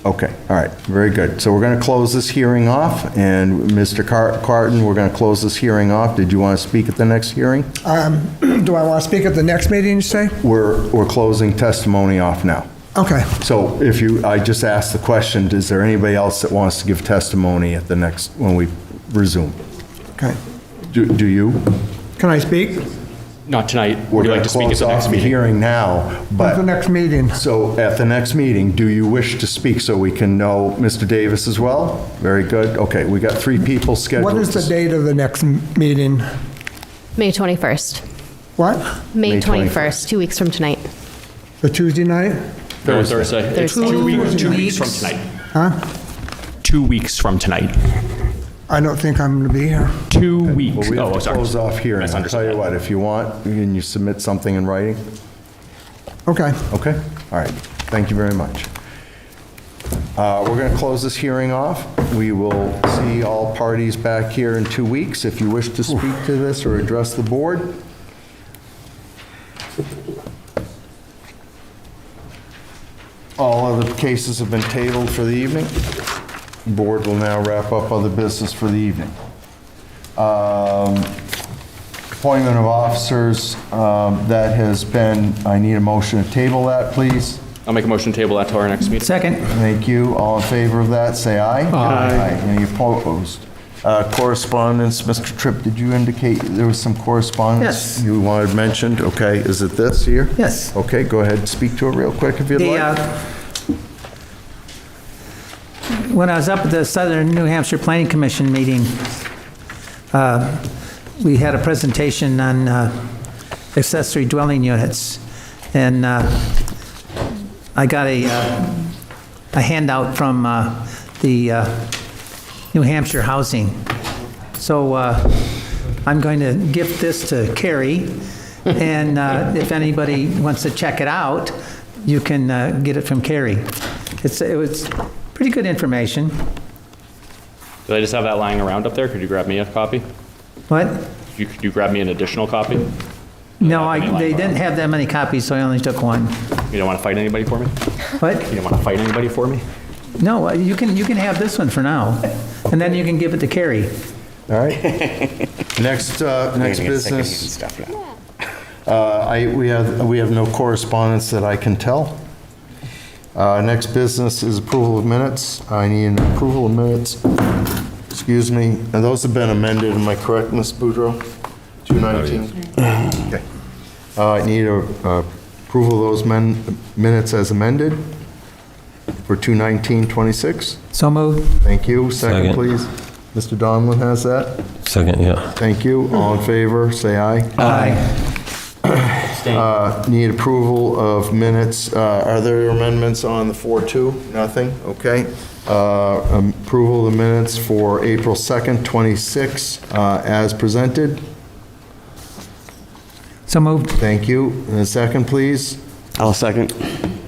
Okay, all right, very good. So we're going to close this hearing off, and Mr. Carton, we're going to close this hearing off. Did you want to speak at the next hearing? Do I want to speak at the next meeting, you say? We're closing testimony off now. Okay. So I just asked the question, is there anybody else that wants to give testimony at the next, when we resume? Okay. Do you? Can I speak? Not tonight. We're Would you going like to to speak at close the off next the meeting? hearing now, but... At the next meeting. So at the next meeting, do you wish to speak so we can know Mr. Davis as well? Very good. Okay, we got 3 people scheduled. What is the date of the next meeting? May 21st. What? May 21st, 2 weeks from tonight. The Tuesday night? Thursday. It's Thursday. 2 weeks from tonight. Huh? 2 weeks from tonight. I don't think I'm going to be here. 2 weeks. Well, we have to sorry. close off hearing. I'll tell you what, if you want, can you submit something in writing? Okay. Okay, all right. Thank you very much. We're going to close this hearing off. We will see all parties back here in 2 weeks. If you wish to speak to this or address the board. All other cases have been tabled for the evening. Board will now wrap up other business for the evening. Appointment of officers, that has been, I need a motion to table that, please. I'll make a motion to table that to our next meeting. Second. Thank you. All in favor of that, say aye. Aye. Any opposed? Correspondence, Mr. Tripp, did you indicate there was some correspondence? Yes. You wanted mentioned? Okay, is it this here? Yes. Okay, go ahead, speak to it real quick if you'd like. When I was up at the Southern New Hampshire Planning Commission meeting, we had a presentation on accessory dwelling units, and I got a handout from the New Hampshire Housing. So I'm going to gift this to Carrie, and if anybody wants to check it out, you can get it from Carrie. It was pretty good information. Do I just have that lying around up there? Could you grab me a copy? What? Could you grab me an additional copy? No, they didn't have that many copies, so I only took one. You don't want to fight anybody for me? What? You don't want to fight anybody for me? No, you can have this one for now, and then you can give it to Carrie. All right. Next business. We have no correspondence that I can tell. Next business is approval of minutes. I need an approval of minutes. Excuse me. And those have been amended. Am I correct, Ms. Boudreau? 219? Okay. I need approval of those minutes as amended for 219-26. So moved. Thank you. Second, Second. please. Mr. Donlin has that. Second, yeah. Thank you. All in favor, say aye. Aye. Need approval of minutes. Are there amendments on the 4-2? Nothing? Okay. Approval of the minutes for April 2nd, 26, as presented. So moved. Thank you. And a second, please. I'll second.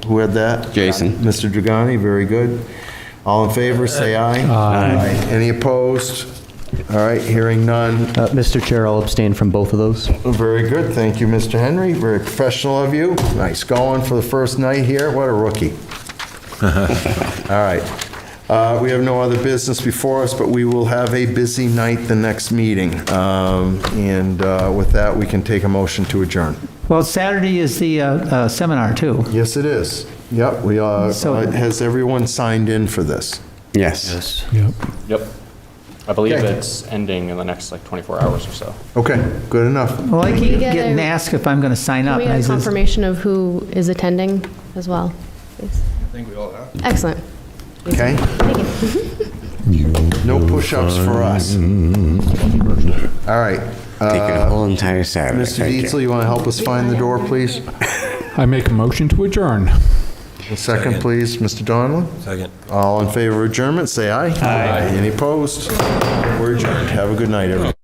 Who had that? Jason. Mr. Dragani, very good. All in favor, say aye. Aye. Any opposed? All right, hearing none. Mr. Chair, I'll abstain from both of those. Very good, thank you, Mr. Henry. Very professional of you. Nice going for the first night here. What a rookie. All right. We have no other business before us, but we will have a busy night the next meeting. And with that, we can take a motion to adjourn. Well, Saturday is the seminar, too. Yes, it is. Yep, we are. Has everyone signed in for this? Yes. Yep. I believe Okay. it's ending in the next like 24 hours or so. Okay, good enough. Well, I Can we keep get getting a- asked if I'm going to sign Can up. we and I get a says, confirmation of who is attending as well, please? I think we all have. Excellent. Okay. Thank you. No push-ups for us. All right. Taking a whole entire Saturday. Mr. Thank you. Dietzel, you want to help us find the door, please? I make a motion to adjourn. A second, please, Mr. Donlin. Second. All in favor of adjournment, say aye. Aye. Any opposed? We're adjourned. Have a good night, everyone.